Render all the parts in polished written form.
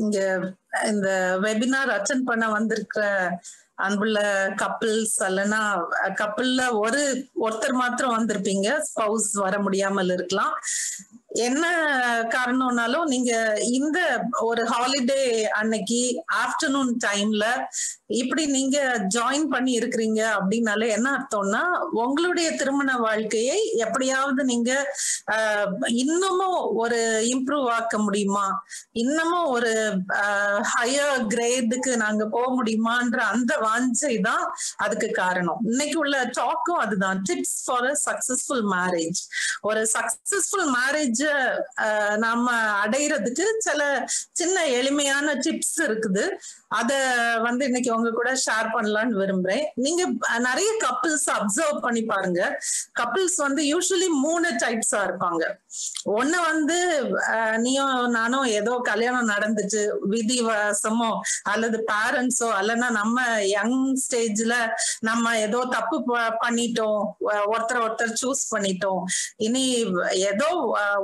இங்க இந்த webinar attend பண்ண வந்திருக்கிற அன்புள்ள கப்பிள்ஸ் அல்லனா கப்பிள்ல ஒருத்தர் மாத்திரம் வந்திருப்பீங்க, ஸ்பவுஸ் வர முடியாமல் இருக்கலாம். என்ன காரணம்னாலும் நீங்க இந்த ஒரு ஹாலிடே அன்னைக்கு ஆஃப்டர்நூன் டைம்ல இப்படி நீங்க ஜாயின் பண்ணி இருக்கிறீங்க அப்படின்னாலே என்ன அர்த்தம்னா, உங்களுடைய திருமண வாழ்க்கையை எப்படியாவது நீங்க இன்னமும் ஒரு இம்ப்ரூவ் ஆக்க முடியுமா, இன்னமும் ஒரு ஹையர் கிரேடுக்கு நாங்க போக முடியுமான்ற அந்த வாஞ்சை தான் அதுக்கு காரணம். இன்னைக்கு உள்ள டாக்கும் அதுதான், tips for a successful marriage. ஒரு சக்சஸ்ஃபுல் மேரேஜ் நாம அடையிறதுக்கு சில சின்ன எளிமையான டிப்ஸ் இருக்குது. அத இன்னைக்கு உங்க கூட ஷேர் பண்ணலாம்னு விரும்புறேன். நீங்க நிறைய கப்பிள்ஸ் அப்சர்வ் பண்ணி பாருங்க. கப்பிள்ஸ் யூசுவலி 3 டைப்ஸா இருப்பாங்க. ஒண்ணு நீயும் நானும் ஏதோ கல்யாணம் நடந்துச்சு, விதிவாசமோ அல்லது பேரண்ட்ஸோ அல்லனா நம்ம யங் ஸ்டேஜ்ல நம்ம ஏதோ தப்பு பண்ணிட்டோம், ஒருத்தர் சூஸ் பண்ணிட்டோம், இனி ஏதோ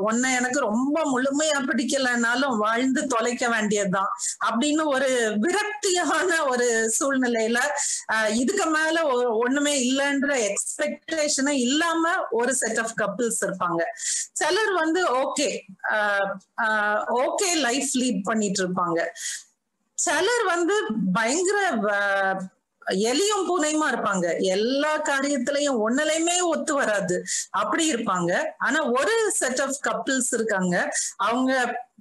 ஒன்ன எனக்கு ரொம்ப முழுமையா பிடிக்கலனாலும் வாழ்ந்து தொலைக்க வேண்டியதுதான் அப்படின்னு ஒரு விரக்தியான ஒரு சூழ்நிலையில இதுக்கு மேல ஒண்ணுமே இல்லைன்ற எக்ஸ்பெக்டேஷனே இல்லாம ஒரு செட் ஆஃப் கப்பிள்ஸ் இருப்பாங்க. சிலர் ஓகே லைஃப் லீட் பண்ணிட்டு இருப்பாங்க. சிலர் பயங்கர எலியும் பூனையுமா இருப்பாங்க. எல்லா காரியத்திலையும் ஒன்னுலையுமே ஒத்து வராது, அப்படி இருப்பாங்க. ஆனா ஒரு செட் ஆஃப் கப்பிள்ஸ் இருக்காங்க, அவங்க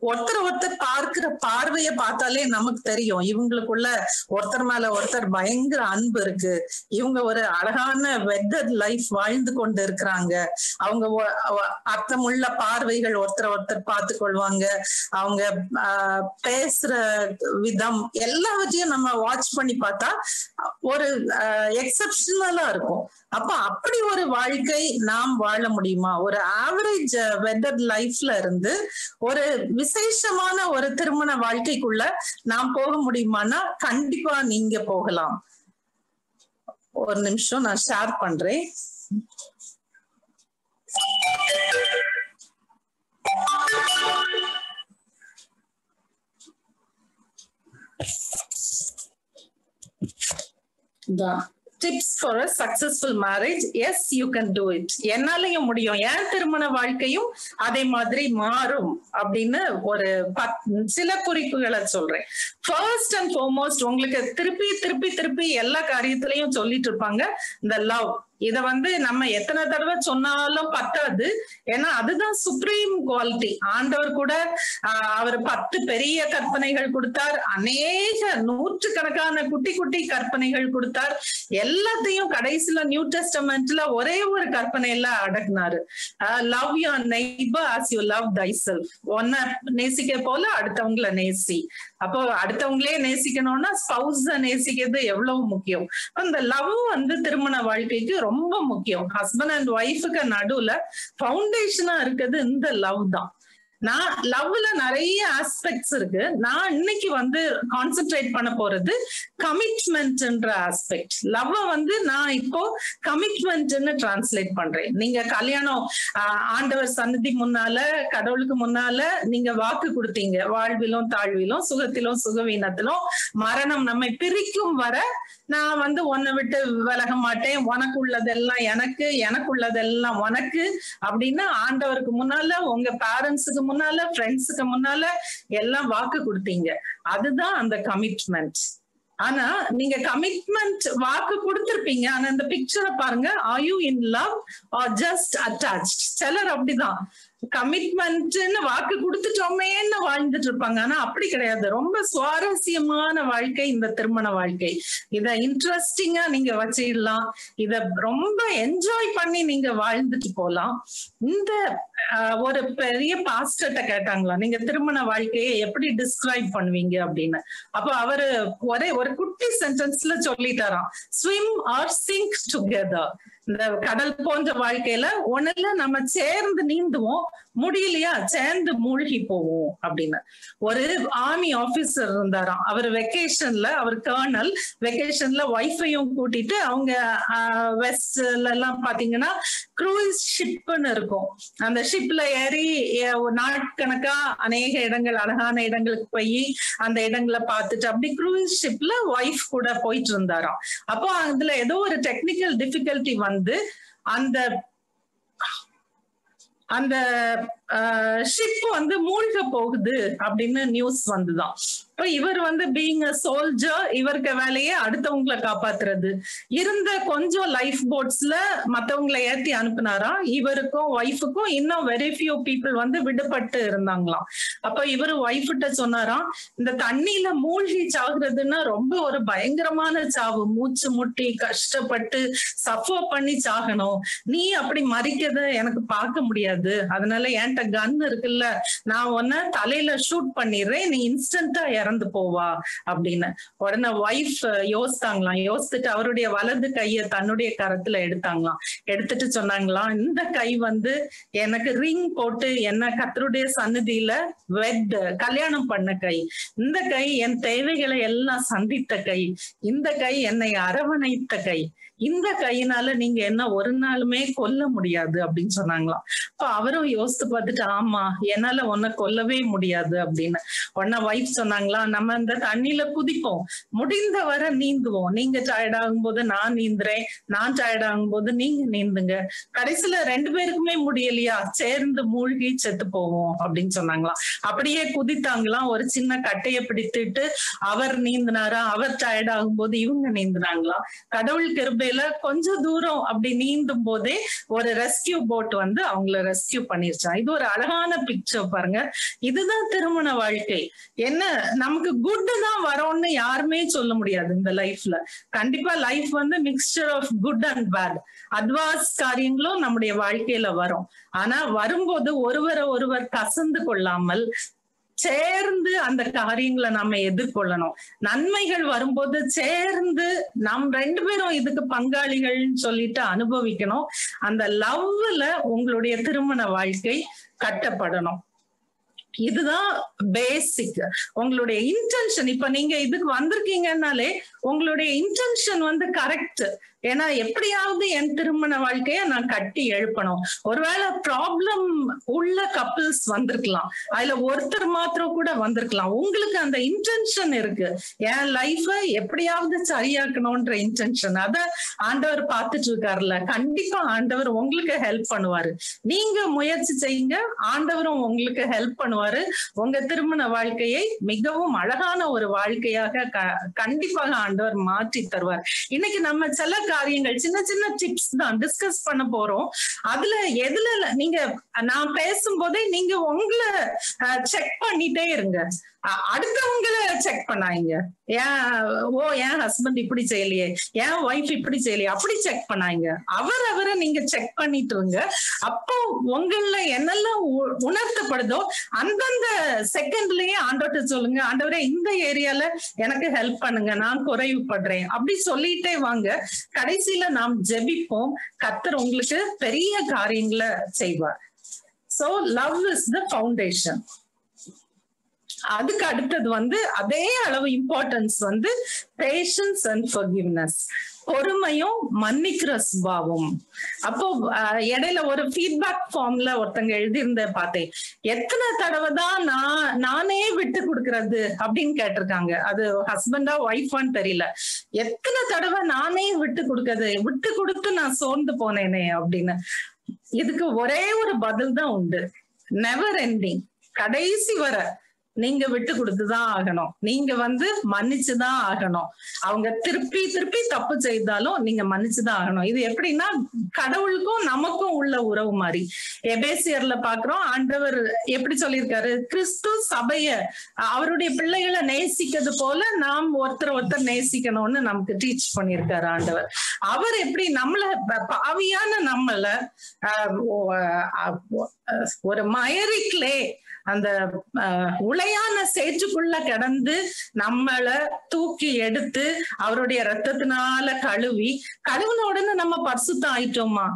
ஒருத்தர் பார்க்கிற பார்வைய பார்த்தாலே நமக்கு தெரியும் இவங்களுக்குள்ள ஒருத்தர் மேல ஒருத்தர் பயங்கர அன்பு இருக்கு, இவங்க ஒரு அழகான வெட்டட் லைஃப் வாழ்ந்து கொண்டு இருக்கிறாங்க, அவங்க அர்த்தமுள்ள பார்வைகள் ஒருத்தர் பார்த்து கொள்வாங்க, அவங்க பேசுற விதம் எல்லாவற்றையும் நம்ம வாட்ச் பண்ணி பார்த்தா ஒரு எக்ஸப்ஷனலா இருக்கும். அப்ப அப்படி ஒரு வாழ்க்கை நாம் வாழ முடியுமா? ஒரு ஆவரேஜ் வெட்டட் லைஃப்ல இருந்து ஒரு விசேஷமான ஒரு திருமண வாழ்க்கைக்குள்ள நாம் போக முடியுமானா கண்டிப்பா நீங்க போகலாம். ஒரு நிமிஷம் நான் ஷேர் பண்றேன். Tips for a successful marriage. Yes, you can do it. என்னாலையும் முடியும், என் திருமண வாழ்க்கையும் அதே மாதிரி மாறும் அப்படின்னு ஒரு சில குறிப்புகளை சொல்றேன். ஃபர்ஸ்ட் அண்ட் ஃபார்மோஸ்ட் உங்களுக்கு திருப்பி எல்லா காரியத்திலையும் சொல்லிட்டு இருப்பாங்க இந்த லவ். இத நம்ம எத்தனை தடவை சொன்னாலும் பத்தாது, ஏன்னா அதுதான் சுப்ரீம் குவாலிட்டி. ஆண்டவர் கூட அவர் 10 பெரிய கற்பனைகள் கொடுத்தார், அநேக நூற்றுக்கணக்கான குட்டி கற்பனைகள் கொடுத்தார். எல்லாத்தையும் கடைசியில நியூ டெஸ்டமெண்ட்ல ஒரே ஒரு கற்பனையில அடக்குனாரு. Love your neighbour as you love thyself. ஒன்ன நேசிக்க போல அடுத்தவங்களை நேசி. அப்போ அடுத்தவங்களே நேசிக்கணும்னா ஸ்பவுஸ நேசிக்கிறது எவ்வளவு முக்கியம். அந்த லவ் திருமண வாழ்க்கைக்கு ரொம்ப முக்கியம். ஹஸ்பண்ட் அண்ட் ஒய்ஃபுக்கு நடுவுல ஃபவுண்டேஷனா இருக்கிறது இந்த லவ் தான். நான் லவ்ல நிறைய ஆஸ்பெக்ட்ஸ் இருக்கு. நான் இன்னைக்கு கான்சென்ட்ரேட் பண்ண போறது கமிட்மெண்ட்ன்ற ஆஸ்பெக்ட். லவ் நான் இப்போ கமிட்மெண்ட்னு டிரான்ஸ்லேட் பண்றேன். நீங்க கல்யாணம் ஆண்டவர் சன்னதி முன்னால, கடவுளுக்கு முன்னால நீங்க வாக்கு கொடுத்தீங்க, வாழ்விலும் தாழ்விலும் சுகத்திலும் சுகவீனத்திலும் மரணம் நம்மை பிரிக்கும் வர நான் உன்னை விட்டு விலக மாட்டேன், உனக்கு உள்ளதெல்லாம் எனக்கு, எனக்கு உள்ளதெல்லாம் உனக்கு அப்படின்னு ஆண்டவருக்கு முன்னால, உங்க பேரண்ட்ஸுக்கு முன்னால, ஃப்ரெண்ட்ஸுக்கு முன்னால எல்லாம் வாக்கு கொடுத்தீங்க. அதுதான் அந்த கமிட்மெண்ட். ஆனா நீங்க கமிட்மெண்ட் வாக்கு கொடுத்திருப்பீங்க, ஆனா இந்த பிக்சரை பாருங்க, are you in love are just attached? சிலர் அப்படிதான் கமிட்மெண்ட்னு வாக்கு கொடுத்துட்டோமேன்னு வாழ்ந்துட்டு இருப்பாங்க. ஆனா அப்படி கிடையாது. ரொம்ப சுவாரஸ்யமான வாழ்க்கை இந்த திருமண வாழ்க்கை. இத இன்ட்ரெஸ்டிங்கா நீங்க வச்சிடலாம், இத ரொம்ப என்ஜாய் பண்ணி நீங்க வாழ்ந்துட்டு போலாம். இந்த ஒரு பெரிய பாஸ்டர்ட்ட கேட்டாங்களா, நீங்க திருமண வாழ்க்கையை எப்படி டிஸ்கிரைப் பண்ணுவீங்க அப்படின்னு. அப்போ அவரு ஒரு குட்டி சென்டென்ஸ்ல சொல்லிட்டாராம், ஸ்விம் ஆர் சிங்க் டுகெதர். இந்த கடல் போன்ற வாழ்க்கையில ஒண்ணுல நம்ம சேர்ந்து நீந்துவோம், முடியலையா சேர்ந்து மூழ்கி போவோம் அப்படின்னு. ஒரு ஆர்மி ஆபீசர் இருந்தாராம், அவர் வெக்கேஷன்ல, அவர் கர்னல் வெக்கேஷன்ல ஒய்ஃபையும் கூட்டிட்டு அவங்க வெஸ்ட்ல எல்லாம் பாத்தீங்கன்னா க்ரூஸ் ஷிப்னு இருக்கும், அந்த ஷிப்ல ஏறி நாட்கணக்கா அநேக இடங்கள், அழகான இடங்களுக்கு போய் அந்த இடங்களை பார்த்துட்டு அப்படி க்ரூஸ் ஷிப்ல ஒய்ஃப் கூட போயிட்டு இருந்தாராம். அப்போ அதுல ஏதோ ஒரு டெக்னிக்கல் டிஃபிகல்ட்டி வந்து அந்த அந்த ஷிப் வந்து மூழ்க போகுது அப்படின்னு நியூஸ் வந்துதான். இப்ப இவர் வந்து பீயிங் அ சோல்ஜர், இவருக்கு வேலையே அடுத்தவங்களை காப்பாத்துறது. இருந்த கொஞ்சம் லைஃப் போட்ஸ்ல மத்தவங்களை ஏத்தி அனுப்புனாராம். இவருக்கும் ஒய்ஃபுக்கும் இன்னும் வெரி ஃபியூ பீப்புள் வந்து விடுபட்டு இருந்தாங்களாம். அப்ப இவரு ஒய்ஃப்கிட்ட சொன்னாராம், இந்த தண்ணியில மூழ்கி சாகுறதுன்னா ரொம்ப ஒரு பயங்கரமான சாவு, மூச்சு முட்டி கஷ்டப்பட்டு சஃபர் பண்ணி சாகணும், நீ அப்படி மறிக்கிறத எனக்கு பார்க்க முடியாது, அதனால என்கிட்ட கன் இருக்குல்ல, நான் உன்ன தலையில ஷூட் பண்ணிடுறேன், நீ இன்ஸ்டன்டா இறந்து போவா அப்படின்னு. உடனே ஒய்ஃப் யோசித்தாங்களாம், யோசிச்சுட்டு அவருடைய வலது கையை தன்னுடைய கரத்துல எடுத்தாங்களாம். எடுத்துட்டு சொன்னாங்களாம், இந்த கை வந்து எனக்கு ரிங் போட்டு என்ன கர்த்தருடைய சந்நிதியில கல்யாணம் பண்ண கை, இந்த கை என் தேவைகளை எல்லாம் சந்தித்த கை, இந்த கை என்னை அரவணைத்த கை, இந்த கையினால நீங்க என்ன ஒரு நாளுமே கொல்ல முடியாது அப்படின்னு சொன்னாங்களாம். அப்ப அவரும் யோசித்து பார்த்துட்டு, ஆமா என்னால உன்னை கொல்லவே முடியாது அப்படின்னு. உடனே வைஃப் சொன்னாங்களா, நம்ம இந்த தண்ணியில குதிப்போம், முடிந்த வரை நீந்துவோம், நீங்க டயர்ட் ஆகும் போது நான் நீந்துறேன், நான் டயர்ட் ஆகும் போது நீங்க நீந்துங்க, கடைசியில 2 பேருக்குமே முடியலையா சேர்ந்து மூழ்கி செத்து போவோம் அப்படின்னு சொன்னாங்களாம். அப்படியே குதித்தாங்களாம். ஒரு சின்ன கட்டைய பிடித்துட்டு அவர் நீந்தினாரா, அவர் டயர்ட் ஆகும் போது இவங்க நீந்தினாங்களாம். கடவுள் கிருபையில கொஞ்ச தூரம் அப்படி நீந்தும் போதே ஒரு ரெஸ்கியூ போட் வந்து அவங்கள ரெஸ்கியூ பண்ணிருச்சான். இது ஒரு அழகான பிக்சர் பாருங்க. இதுதான் திருமண வாழ்க்கை. என்ன நமக்கு குட் தான் வரோம்னு யாருமே சொல்ல முடியாது இந்த லைஃப்ல. கண்டிப்பா லைஃப் வந்து mixture of good and bad, advance காரியங்களும் நம்முடைய வாழ்க்கையில வரும். ஆனா வரும்போது ஒருவரை ஒருவர் கசந்து கொள்ளாமல் சேர்ந்து அந்த காரியங்களை நாம எதிர்கொள்ளணும். நன்மைகள் வரும்போது சேர்ந்து நம் 2 பேரும் இதுக்கு பங்காளிகள்னு சொல்லிட்டு அனுபவிக்கணும். அந்த லவ்ல உங்களுடைய திருமண வாழ்க்கை கட்டப்படணும். இதுதான் பேசிக். உங்களுடைய இன்டென்ஷன், இப்ப நீங்க இதுக்கு வந்திருக்கீங்கன்னாலே உங்களுடைய இன்டென்ஷன் வந்து கரெக்ட். ஏன்னா எப்படியாவது என் திருமண வாழ்க்கைய நான் கட்டி எழுப்பணும். ஒருவேளை ப்ராப்ளம் உள்ள கப்பிள்ஸ் வந்திருக்கலாம், அதுல ஒருத்தர் மாத்திரம் கூட வந்திருக்கலாம். உங்களுக்கு அந்த இன்டென்ஷன் இருக்கு, என் லைஃப எப்படியாவது சரியாக்கணும்ன்ற இன்டென்ஷன். அத ஆண்டவர் பார்த்துட்டு இருக்காருல்ல, கண்டிப்பா ஆண்டவர் உங்களுக்கு ஹெல்ப் பண்ணுவாரு. நீங்க முயற்சி செய்யுங்க, ஆண்டவரும் உங்களுக்கு ஹெல்ப் பண்ணுவாரு. உங்க திருமண வாழ்க்கையை மிகவும் அழகான ஒரு வாழ்க்கையாக கண்டிப்பாக ஆண்டவர் மாற்றி தருவார். இன்னைக்கு நம்ம சில காரியங்கள், சின்ன சின்ன டிப்ஸ் தான் டிஸ்கஸ் பண்ண போறோம். அதுல எதுல நீங்க நான் பேசும்போதே நீங்க உங்களை செக் பண்ணிட்டே இருங்க, அடுத்தவங்களை செக் பண்ணாங்க. என் ஹஸ்பண்ட் இப்படி செய்யலையே, என் ஒய்ஃப் இப்படி செய்யலையே, அப்படி செக் பண்ணாங்க. அவரை நீங்க செக் பண்ணிட்டு இருங்க. அப்போ உங்கள என்னெல்லாம் உணர்த்தப்படுதோ அந்தந்த செகண்ட்லயே ஆண்டவர்கிட்ட சொல்லுங்க, ஆண்டவரே இந்த ஏரியால எனக்கு ஹெல்ப் பண்ணுங்க, நான் குறைவுபடுறேன், அப்படி சொல்லிட்டே வாங்க. கடைசியில நாம் ஜெபிப்போம், கர்த்தர் உங்களுக்கு பெரிய காரியங்களை செய்வார். So love is the foundation. அதுக்கு அடுத்தது வந்து அதே அளவு இம்பார்ட்டன்ஸ் வந்து பேஷன்ஸ் அண்ட் ஃபர்கிவ்னஸ், பொறுமையும் மன்னிக்கிற சுபாவம். அப்போ இடையில ஒரு ஃபீட்பேக் ஃபார்ம்ல ஒருத்தங்க எழுதியிருந்த பார்த்தேன், எத்தனை தடவை தான் நானே விட்டு கொடுக்கறது அப்படின்னு கேட்டிருக்காங்க. அது ஹஸ்பண்டா ஒய்ஃபான்னு தெரியல. எத்தனை தடவை நானே விட்டு கொடுத்து நான் சோர்ந்து போனேனே அப்படின்னு. இதுக்கு ஒரே ஒரு பதில் தான் உண்டு, நெவர் எண்டிங். கடைசி வர நீங்க விட்டு கொடுத்துதான் ஆகணும், நீங்க வந்து மன்னிச்சுதான் ஆகணும். அவங்க திருப்பி தப்பு செய்தாலும் நீங்க மன்னிச்சுதான் ஆகணும். இது எப்படின்னா கடவுளுக்கும் நமக்கும் உள்ள உறவு மாதிரி. எபேசியர்ல பாக்குறோம், ஆண்டவர் எப்படி சொல்லியிருக்காரு, கிறிஸ்து சபைய அவருடைய பிள்ளைகளை நேசிக்கிறது போல நாம் ஒருத்தர் நேசிக்கணும்னு நமக்கு டீச் பண்ணியிருக்காரு ஆண்டவர். அவர் எப்படி நம்மள பாவியான நம்மள ஒரு மயரிக்லே அந்த உளையான சேற்றுக்குள்ள கிடந்து நம்மள தூக்கி எடுத்து அவருடைய ரத்தத்தினால கழுவின உடனே நம்ம பரிசுத்தம் ஆயிட்டோமா?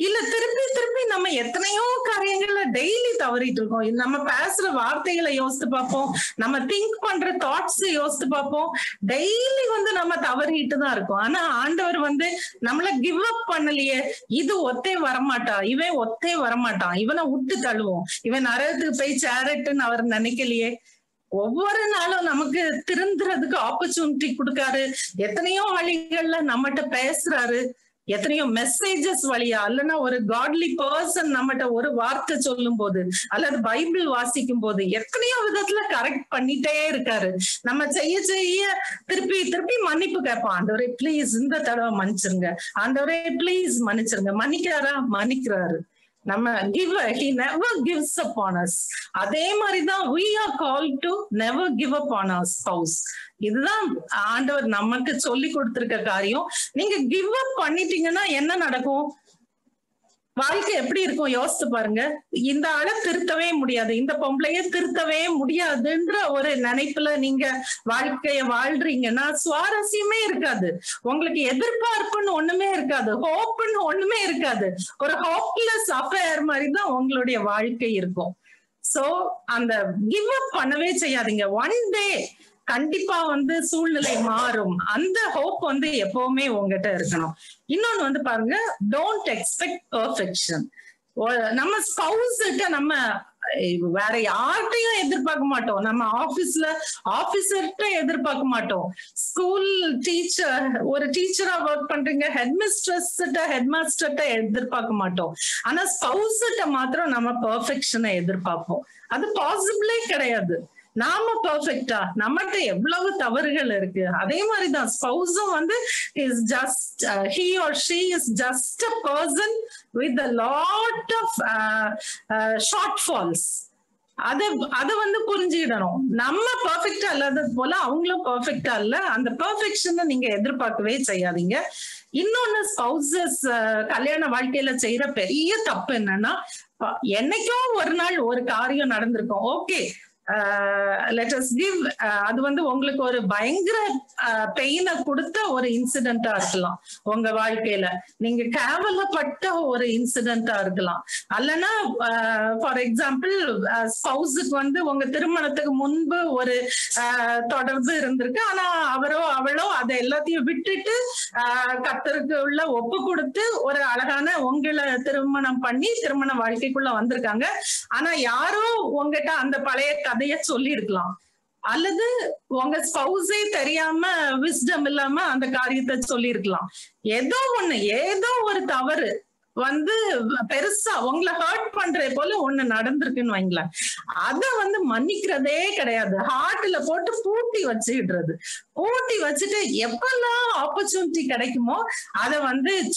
இல்ல திருப்பி திருப்பி நம்ம எத்தனையோ காரியங்கள்ல டெய்லி தவறிட்டு இருக்கோம். நம்ம பேசுற வார்த்தைகளை யோசித்து பார்ப்போம், நம்ம திங்க் பண்ற தாட்ஸ் யோசித்து பார்ப்போம். டெய்லி நம்ம தவறிட்டு தான் இருக்கோம். ஆனா ஆண்டவர் நம்மள கிவ் அப் பண்ணலையே. இது ஒத்தே வரமாட்டா, இவன் ஒத்தே வரமாட்டான், இவனை விட்டு தள்ளுவோம், இவன் நரகத்துக்கு போய் சேரட்டுன்னு அவர் நினைக்கலையே. ஒவ்வொரு நாளும் நமக்கு திருந்துறதுக்கு ஆப்பர்ச்சுனிட்டி கொடுக்காரு. எத்தனையோ வழிகள்ல நம்மகிட்ட பேசுறாரு, எத்தனையோ மெசேஜஸ் வழியா, இல்லைன்னா ஒரு காட்லி பர்சன் நம்மகிட்ட ஒரு வார்த்தை சொல்லும் போது அல்லது பைபிள் வாசிக்கும் போது எத்தனையோ விதத்துல கரெக்ட் பண்ணிட்டே இருக்காரு. நம்ம செய்ய திருப்பி திருப்பி மன்னிப்பு கேட்போம். ஆண்டவரே ப்ளீஸ் இந்த தடவை மன்னிச்சிருங்க, ஆண்டவரே ப்ளீஸ் மன்னிச்சிருங்க. மன்னிக்கிறாரா? மன்னிக்கிறாரு. நம்ம he never gives up on us. அதே மாதிரிதான் we are called to never give up on our spouse. இதுதான் ஆண்டவர் நமக்கு சொல்லி கொடுத்திருக்க காரியம். நீங்க கிவ் அப் பண்ணிட்டீங்கன்னா என்ன நடக்கும்? வாழ்க்கை எப்படி இருக்கும் யோசித்து பாருங்க. இந்த ஆளை திருத்தவே முடியாது, இந்த பொம்பளைய திருத்தவே முடியாதுன்ற ஒரு நினைப்புல நீங்க வாழ்க்கைய வாழ்றீங்கன்னா சுவாரஸ்யமே இருக்காது. உங்களுக்கு எதிர்பார்ப்புன்னு ஒண்ணுமே இருக்காது, ஹோப்னு ஒண்ணுமே இருக்காது. ஒரு ஹோப்லெஸ் அஃபேர் மாதிரி தான் உங்களுடைய வாழ்க்கை இருக்கும். சோ அந்த கிவ் அப் பண்ணவே செய்யாதீங்க. ஒன் டே கண்டிப்பா சூழ்நிலை மாறும். அந்த ஹோப் எப்பவுமே உங்ககிட்ட இருக்கணும். இன்னொன்னு பாருங்க, டோன்ட் எக்ஸ்பெக்ட் பெர்ஃபெக்ஷன். நம்ம ஸ்பௌஸ் கிட்ட நம்ம வேற யார்கிட்டையும் எதிர்பார்க்க மாட்டோம். நம்ம ஆபீசர்கிட்ட எதிர்பார்க்க மாட்டோம். ஸ்கூல் டீச்சர், ஒரு டீச்சரா ஒர்க் பண்றீங்க, ஹெட் மாஸ்டர்கிட்ட எதிர்பார்க்க மாட்டோம். ஆனா ஸ்பௌஸ் கிட்ட மாத்திரம் நம்ம பெர்ஃபெக்ஷனை எதிர்பார்ப்போம். அது பாசிபிளே கிடையாது. நாம பெர்ஃபெக்டா? நம்மகிட்ட எவ்வளவு தவறுகள் இருக்கு. அதே மாதிரிதான் ஸ்பௌஸும் is just he or she is just a person with a lot of shortfalls. அத புரிஞ்சுக்கிடணும். நம்ம பெர்ஃபெக்டா இல்லாதது போல அவங்களும் பெர்ஃபெக்டா இல்ல. அந்த பெர்ஃபெக்ஷனை நீங்க எதிர்பார்க்கவே செய்யாதீங்க. இன்னொன்னு ஸ்பௌசஸ் கல்யாண வாழ்க்கையில செய்யற பெரிய தப்பு என்னன்னா, என்னைக்கோ ஒரு நாள் ஒரு காரியம் நடந்திருக்கும், ஓகே let us give அது உங்களுக்கு ஒரு பயங்கர பெயினை கொடுத்த ஒரு இன்சிடென்டா இருக்கலாம். உங்க வாழ்க்கையில நீங்க கேவலப்பட்ட ஒரு இன்சிடென்டா இருக்கலாம். அல்லனா ஃபார் எக்ஸாம்பிள் ஸ்பௌஸுக்கு உங்க திருமணத்துக்கு முன்பு ஒரு தொடர்பு இருந்திருக்கு. ஆனா அவரோ அவளோ அதை எல்லாத்தையும் விட்டுட்டு கர்த்தருக்கு உள்ள ஒப்பு கொடுத்து ஒரு அழகான உங்களை திருமணம் பண்ணி திருமண வாழ்க்கைக்குள்ள வந்திருக்காங்க. ஆனா யாரோ உங்ககிட்ட அந்த பழைய கதைய சொல்லி இருக்கலாம், அல்லது உங்க ஸ்பௌஸே தெரியாம விஸ்டம் இல்லாம அந்த காரியத்தை சொல்லி இருக்கலாம். ஏதோ ஒரு தவறு பெருசா உங்களை ஹர்ட் பண்ற போல ஒண்ணு நடந்திருக்குன்னு வைங்களேன். அத மன்னிக்கிறதே கிடையாது. ஹார்ட்ல போட்டு பூட்டி வச்சுட்டு எப்பெல்லாம் ஆப்பர்ச்சுனிட்டி கிடைக்குமோ அத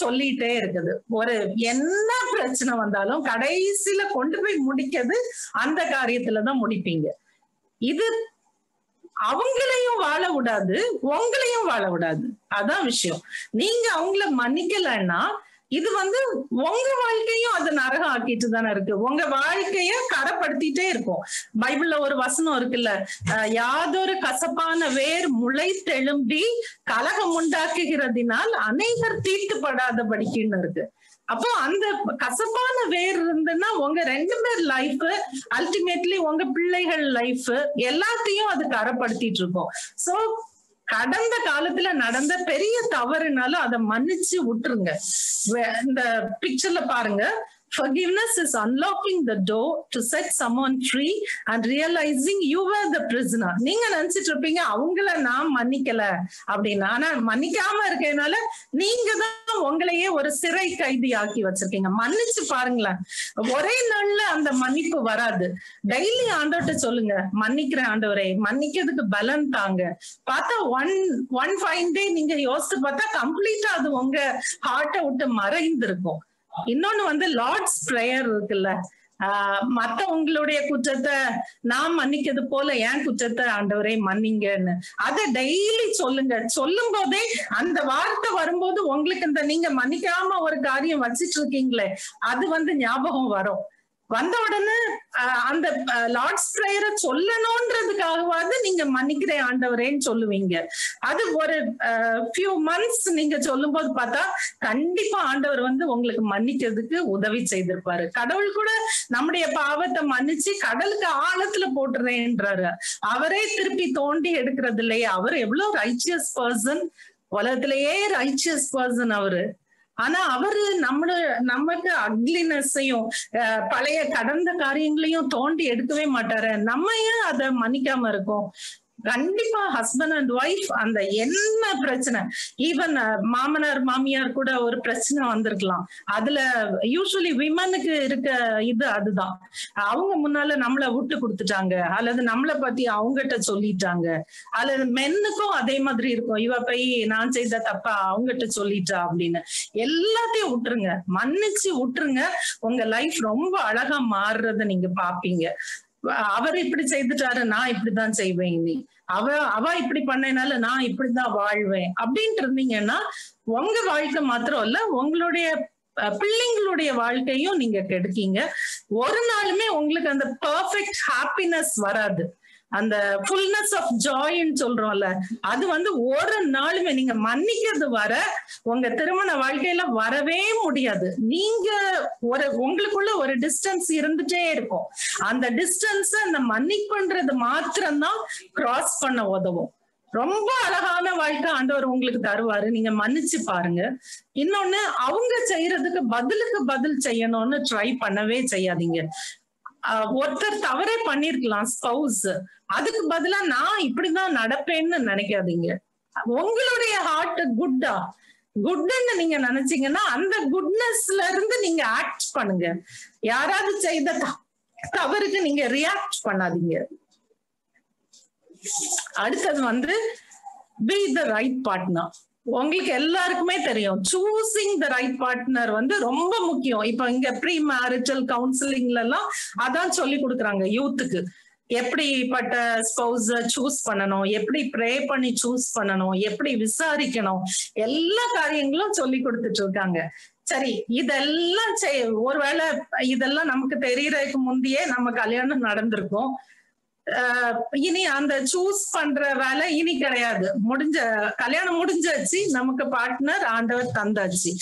சொல்லிட்டே இருக்குது. ஒரு என்ன பிரச்சனை வந்தாலும் கடைசியில கொண்டு போய் முடிக்கிறது அந்த காரியத்துலதான் முடிப்பீங்க. இது அவங்களையும் வாழ விடாது, உங்களையும் வாழ விடாது. அதான் விஷயம். நீங்க அவங்கள மன்னிக்கலன்னா இது உங்க வாழ்க்கையும் அது நரகம் ஆக்கிட்டு தானே இருக்கு. உங்க வாழ்க்கைய கரப்படுத்திட்டே இருக்கும். பைபிள்ல ஒரு வசனம் இருக்குல்ல, யாதொரு கசப்பான வேர் முளை தெழும்பி கலகம் உண்டாக்குகிறதினால் அநேகர் தீட்டுப்படாதபடிக்குன்னு இருக்கு. அப்போ அந்த கசப்பான வேர் இருந்துன்னா உங்க 2 பேர் லைஃப், அல்டிமேட்லி உங்க பிள்ளைகள் லைஃப் எல்லாத்தையும் அது கரப்படுத்திட்டு இருக்கும். சோ கடந்த காலத்துல நடந்த பெரிய தவறுனாலும் அதை மன்னிச்சு விட்டுருங்க. இந்த பிக்சர்ல பாருங்க, forgiveness is unlocking the door to set someone free and realizing you were the prisoner. நீங்க நினைச்சிட்டு இருப்பீங்க அவங்கள நான் மன்னிக்கல அப்படின்னு. ஆனா மன்னிக்காம இருக்கனால நீங்க தான் உங்களையே ஒரு சிறை கைதி ஆக்கி வச்சிருக்கீங்க. மன்னிச்சு பாருங்களேன், ஒரே நாள்ல அந்த மன்னிப்பு வராது. டெய்லி ஆண்டவர்கிட்ட சொல்லுங்க, மன்னிக்கிறேன் ஆண்டவரே, மன்னிக்கிறதுக்கு பலன் தாங்க. பார்த்தா ஒன் ஃபைன் டே நீங்க யோசிச்சு பார்த்தா கம்ப்ளீட்டா அது உங்க ஹார்ட்டை விட்டு மறைந்திருக்கும். இன்னொன்னு லார்ட்ஸ் பிரேயர் இருக்குல்ல, மத்த உங்களுடைய குற்றத்தை நான் மன்னிக்கிறது போல என் குற்றத்தை ஆண்டவரே மன்னிங்கன்னு அதை டெய்லி சொல்லுங்க. சொல்லும் போதே அந்த வார்த்தை வரும்போது உங்களுக்கு இந்த நீங்க மன்னிக்காம ஒரு காரியம் வச்சிட்டு இருக்கீங்களே அது ஞாபகம் வரும். வந்த உடனே அந்த லார்ட்ஸ் பிரேயரை சொல்லணும்ன்றதுக்காகவாது நீங்க மன்னிக்கிறேன் ஆண்டவரேன்னு சொல்லுவீங்க. அது ஒரு ஃபியூ மந்த்ஸ் நீங்க சொல்லும் போது பார்த்தா கண்டிப்பா ஆண்டவர் வந்து உங்களுக்கு மன்னிக்கிறதுக்கு உதவி செய்திருப்பாரு. கடவுள் கூட நம்முடைய பாவத்தை மன்னிச்சு கடலுக்கு ஆழத்துல போட்டுறேன்றாரு. அவரே திருப்பி தோண்டி எடுக்கிறது இல்லையே. அவர் எவ்வளவு ரைச்சியஸ் பர்சன், உலகத்திலேயே ரைச்சியஸ் பர்சன் அவரு. ஆனா அவரு நமக்கு அக்லினஸையும் பழைய கடந்த காரியங்களையும் தோண்டி எடுக்கவே மாட்டாரு. நம்ம ஏன் அதை மன்னிக்காம இருக்கோம்? கண்டிப்பா ஹஸ்பண்ட் அண்ட் ஒய்ஃப் அந்த என்ன பிரச்சனை, ஈவன் மாமனார் மாமியார் கூட ஒரு பிரச்சனை வந்திருக்கலாம். அதுல யூஸ்வலி விமனுக்கு இருக்க இது அதுதான். அவங்க முன்னால நம்மளை விட்டு கொடுத்துட்டாங்க, அல்லது நம்மளை பத்தி அவங்ககிட்ட சொல்லிட்டாங்க, அல்லது மென்னுக்கும் அதே மாதிரி இருக்கும். இவ போய் நான் செய்த தப்பா அவங்ககிட்ட சொல்லிட்டா அப்படின்னு. எல்லாத்தையும் விட்டுருங்க, மன்னிச்சு விட்டுருங்க. உங்க லைஃப் ரொம்ப அழகா மாறுறத நீங்க பாப்பீங்க. அவர் இப்படி செய்துட்டாரு, நான் இப்படிதான் செய்வேன், நீ அவ இப்படி பண்ணனால நான் இப்படிதான் வாழ்வேன் அப்படின்ட்டு இருந்தீங்கன்னா உங்க வாழ்க்கை மாத்திரம் இல்ல, உங்களுடைய பிள்ளைங்களுடைய வாழ்க்கையும் நீங்க கெடுக்கீங்க. ஒரு நாளுமே உங்களுக்கு அந்த பெர்ஃபெக்ட் ஹாப்பினஸ் வராது. அந்த ஃபுல்னஸ் ஆஃப் ஜாய்ன்னு சொல்றோம்ல, அது வந்து ஒரு நாளுமே நீங்க மன்னிக்கிறது வர உங்க திருமண வாழ்க்கையில வரவே முடியாது. நீங்க உங்களுக்குள்ள ஒரு டிஸ்டன்ஸ் இருந்துட்டே இருக்கும். அந்த டிஸ்டன்ஸ் அந்த மன்னிப்புன்றது மாத்திரம்தான் கிராஸ் பண்ண உதவும். ரொம்ப அழகான வாழ்க்கை ஆண்டவர் உங்களுக்கு தருவாரு. நீங்க மன்னிச்சு பாருங்க. இன்னொன்னு, அவங்க செய்யறதுக்கு பதிலுக்கு பதில் செய்யணும்னு ட்ரை பண்ணவே செய்யாதீங்க. ஒருத்தர் தவறே பண்ணிருக்கலாம் ஸ்பௌஸ், அதுக்கு பதிலா நான் இப்படிதான் நடப்பேன்னு நினைக்காதீங்க. உங்களுடைய ஹார்ட் குட்ன்னு நீங்க நினைச்சீங்கன்னா அந்த குட்னஸ்ல இருந்து நீங்க ஆக்ட் பண்ணுங்க. யாராவது செய்த தவறுக்கு நீங்க ரியாக்ட் பண்ணாதீங்க. அடுத்தது வந்து பி த ரைட் பார்ட்னர். உங்களுக்கு எல்லாருக்குமே தெரியும், சூசிங் த ரைட் பார்ட்னர் வந்து ரொம்ப முக்கியம். இப்ப இங்க ப்ரீ மேரிட்டல் கவுன்சிலிங்ல எல்லாம் அதான் சொல்லி கொடுக்குறாங்க யூத்துக்கு. எப்படிப்பட்ட ஸ்பௌஸ சூஸ் பண்ணணும், எப்படி ப்ரே பண்ணி சூஸ் பண்ணணும், எப்படி விசாரிக்கணும், எல்லா காரியங்களும் சொல்லி கொடுத்துட்டு இருக்காங்க. சரி, இதெல்லாம் ஒருவேளை இதெல்லாம் நமக்கு தெரியறதுக்கு முந்தையே நம்ம கல்யாணம் நடந்திருக்கும். இனி அந்த சூஸ் பண்ற வேலை இனி கிடையாது. கல்யாணம் முடிஞ்சாச்சு, நமக்கு பார்ட்னர் ஆண்டவர் தந்தாச்சு.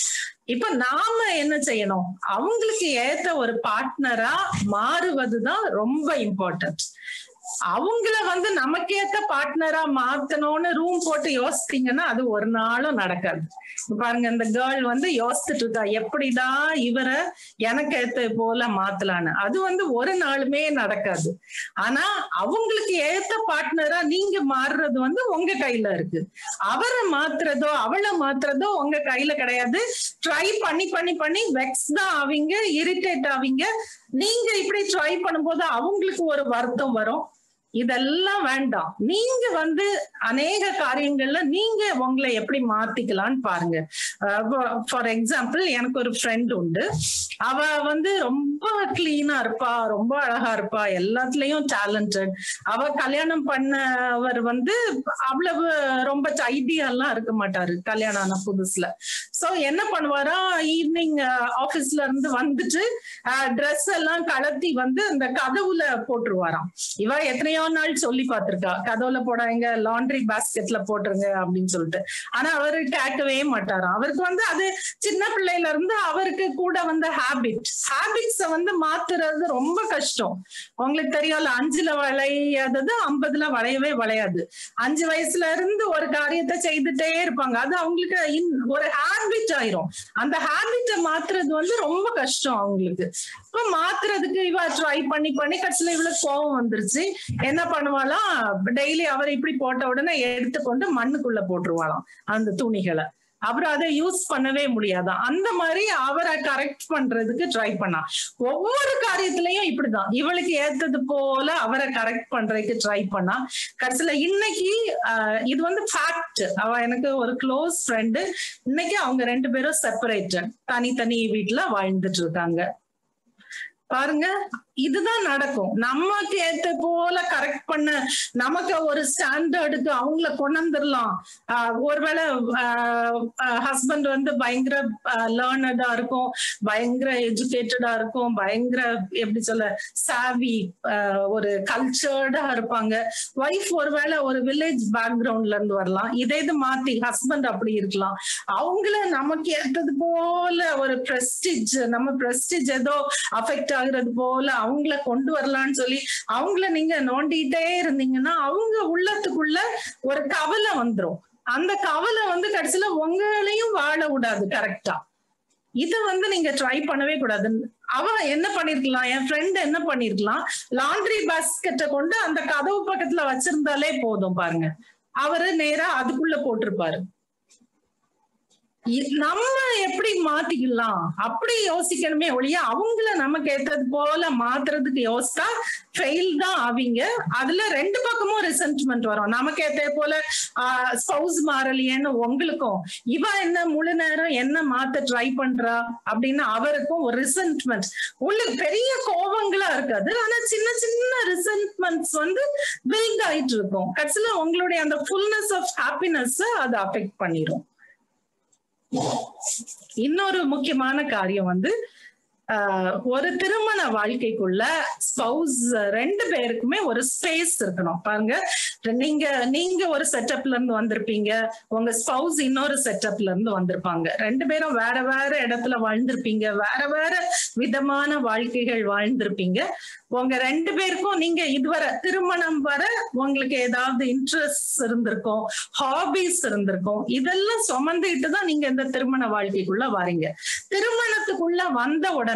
இப்ப நாம என்ன செய்யணும்? அவங்களுக்கு ஏத்த ஒரு பார்ட்னரா மாறுவதுதான் ரொம்ப இம்பார்ட்டன்ட். அவங்கள வந்து நமக்கேத்த பார்ட்னரா மாத்தணும்னு ரூம் போட்டு யோசித்தீங்கன்னா அது ஒரு நாளும் நடக்காது. பாருங்க, இந்த கேர்ள் வந்து யோசிச்சுட்டு இருக்கா, எப்படிதான் இவரை எனக்கு ஏத்த போல மாத்தலான்னு. அது வந்து ஒரு நாளுமே நடக்காது. ஆனா அவங்களுக்கு ஏத்த பார்ட்னரா நீங்க மாறுறது வந்து உங்க கையில இருக்கு. அவரை மாத்துறதோ அவளை மாத்துறதோ உங்க கையில கிடையாது. ட்ரை பண்ணி பண்ணி பண்ணி வெக்ஸ் தான் ஆவீங்க, இரிட்டேட் ஆவீங்க. நீங்க இப்படி ட்ரை பண்ணும்போது அவங்களுக்கு ஒரு வருத்தம் வரும். இதெல்லாம் வேண்டாம். நீங்க வந்து அநேக காரியங்கள்ல நீங்க உங்களை எப்படி மாத்திக்கலாம்னு பாருங்க. ஃபார் எக்ஸாம்பிள், எனக்கு ஒரு ஃப்ரெண்ட் உண்டு. அவ வந்து ரொம்ப கிளீனா இருப்பா, ரொம்ப அழகா இருப்பா, எல்லாத்துலயும் டேலண்டட். அவ கல்யாணம் பண்ணவர் வந்து அவ்வளவு ரொம்ப ஐடியாலாம் இருக்க மாட்டாரு கல்யாணம் ஆன புதுசுல. சோ என்ன பண்ணுவாரா, ஈவினிங் ஆபீஸ்ல இருந்து வந்துட்டு ட்ரெஸ் எல்லாம் கலத்தி வந்து இந்த கதவுல போட்டுருவாராம். இவ எத்தனையோ நாள் சொல்லி பார்த்திருக்கா, கதவுல போடாங்க, லாண்ட்ரி பாஸ்கெட்ல போட்டுருங்க அப்படின்னு சொல்லிட்டு. ஆனா அவரு கேட்கவே மாட்டாராம். அவருக்கு வந்து அது சின்ன பிள்ளையில இருந்து அவருக்கு கூட வந்து ஹேபிட்ஸ வந்து மாத்துறது ரொம்ப கஷ்டம். உங்களுக்கு தெரியும்ல, 5ல வளையாதது 50ல வளையவே வளையாது. 5 வயசுல இருந்து ஒரு காரியத்தை செய்துட்டே இருப்பாங்க. அது அவங்களுக்கு ஒரு ஹேபிட் ஆயிரும். அந்த ஹேபிட்டை மாத்துறது வந்து ரொம்ப கஷ்டம் அவங்களுக்கு. இப்ப மாத்துறதுக்கு இவ ட்ரை பண்ணி பண்ணி கடைசியில இவளுக்கு கோவம் வந்துருச்சு. என்ன பண்ணுவாளாம், டெய்லி அவர் இப்படி போட்ட உடனே எடுத்துக்கொண்டு மண்ணுக்குள்ள போட்டுருவாளாம் அந்த துணிகளை. அப்புறம் அதை யூஸ் பண்ணவே முடியாதான். அந்த மாதிரி அவரை கரெக்ட் பண்றதுக்கு ட்ரை பண்ணா. ஒவ்வொரு காரியத்திலையும் இப்படிதான் இவளுக்கு ஏத்தது போல அவரை கரெக்ட் பண்றதுக்கு ட்ரை பண்ணா. கடைசியில இன்னைக்கு இது வந்து ஃபேக்ட். அவ எனக்கு ஒரு க்ளோஸ் ஃப்ரெண்டு. இன்னைக்கு அவங்க 2 பேரும் செப்பரேட்டட், தனித்தனி வீட்டுல வாழ்ந்துட்டு இருக்காங்க. பாருங்க, இதுதான் நடக்கும். நமக்கு ஏத்த போல கரெக்ட் பண்ண, நமக்கு ஒரு ஸ்டாண்டர்டுக்கு அவங்கள கொண்டுலாம். ஒருவேளை ஹஸ்பண்ட் வந்து பயங்கர லேர்னடா இருக்கும், பயங்கர எஜுகேட்டடா இருக்கும், பயங்கர எப்படி சொல்ல சாவி, ஒரு கல்ச்சர்டா இருப்பாங்க. ஒய்ஃப் ஒருவேளை ஒரு வில்லேஜ் பேக்ரவுண்ட்ல இருந்து வரலாம். இதே இது மாத்தி ஹஸ்பண்ட் அப்படி இருக்கலாம். அவங்கள நமக்கு ஏற்றது போல ஒரு பிரஸ்டிஜ், நம்ம பிரஸ்டிஜ் ஏதோ அஃபெக்ட் ஆகுறது போல அவங்கள கொண்டு வரலாம்னு சொல்லி அவங்கள நீங்க நோண்டிட்டே இருந்தீங்கன்னா அவங்க உள்ளத்துக்குள்ள ஒரு கவலை வந்துரும். அந்த கவலை வந்து கடைசியில உங்களையும் வாழ விடாது கரெக்டா. இத வந்து நீங்க ட்ரை பண்ணவே கூடாது. அவன் என்ன பண்ணிருக்கலாம், என் ஃப்ரெண்ட் என்ன பண்ணிருக்கலாம், லாண்ட்ரி பாஸ்கெட்டை கொண்டு அந்த கதவு பக்கத்துல வச்சிருந்தாலே போதும் பாருங்க, அவரு நேரா அதுக்குள்ள போட்டிருப்பாரு. நம்ம எப்படி மாத்திக்கலாம் அப்படி யோசிக்கணுமே ஒழிய அவங்கள நமக்கு ஏற்றது போல மாத்துறதுக்கு யோசிச்சா ஃபெயில் தான் ஆவீங்க. அதுல ரெண்டு பக்கமும் ரிசென்ட்மெண்ட் வரும். நமக்கு ஏற்ற போல ஸ்பௌஸ் மாறலையேன்னு உங்களுக்கும், இவ என்ன முழு நேரம் என்ன மாத்த ட்ரை பண்றா அப்படின்னு அவருக்கும் ஒரு ரிசென்ட்மெண்ட். உங்களுக்கு பெரிய கோபங்களா இருக்காது, ஆனா சின்ன சின்ன ரிசென்ட்மெண்ட்ஸ் வந்து பில்ட் ஆயிட்டு இருக்கும். கடைசியில உங்களுடைய அந்த ஃபுல்னஸ் ஆஃப் ஹாப்பினஸ் அதை அஃபெக்ட் பண்ணிரும். இன்னொரு முக்கியமான காரியம் வந்து ஒரு திருமண வாழ்க்கைக்குள்ள ஸ்பௌஸ் ரெண்டு பேருக்குமே ஒரு ஸ்பேஸ் இருக்கணும். பாருங்க, நீங்க ஒரு செட்டப்ல இருந்து வந்திருப்பீங்க, உங்க ஸ்பௌஸ் இன்னொரு செட்டப்ல இருந்து வந்திருப்பாங்க. ரெண்டு பேரும் வேற வேற இடத்துல வாழ்ந்திருப்பீங்க, வேற வேற விதமான வாழ்க்கைகள் வாழ்ந்திருப்பீங்க. உங்க ரெண்டு பேருக்கும் நீங்க இதுவரை திருமணம் வர உங்களுக்கு ஏதாவது இன்ட்ரெஸ்ட் இருந்திருக்கும், ஹாபிஸ் இருந்திருக்கும். இதெல்லாம் சுமந்துட்டு தான் நீங்க இந்த திருமண வாழ்க்கைக்குள்ள வாரீங்க. திருமணத்துக்குள்ள வந்த உடனே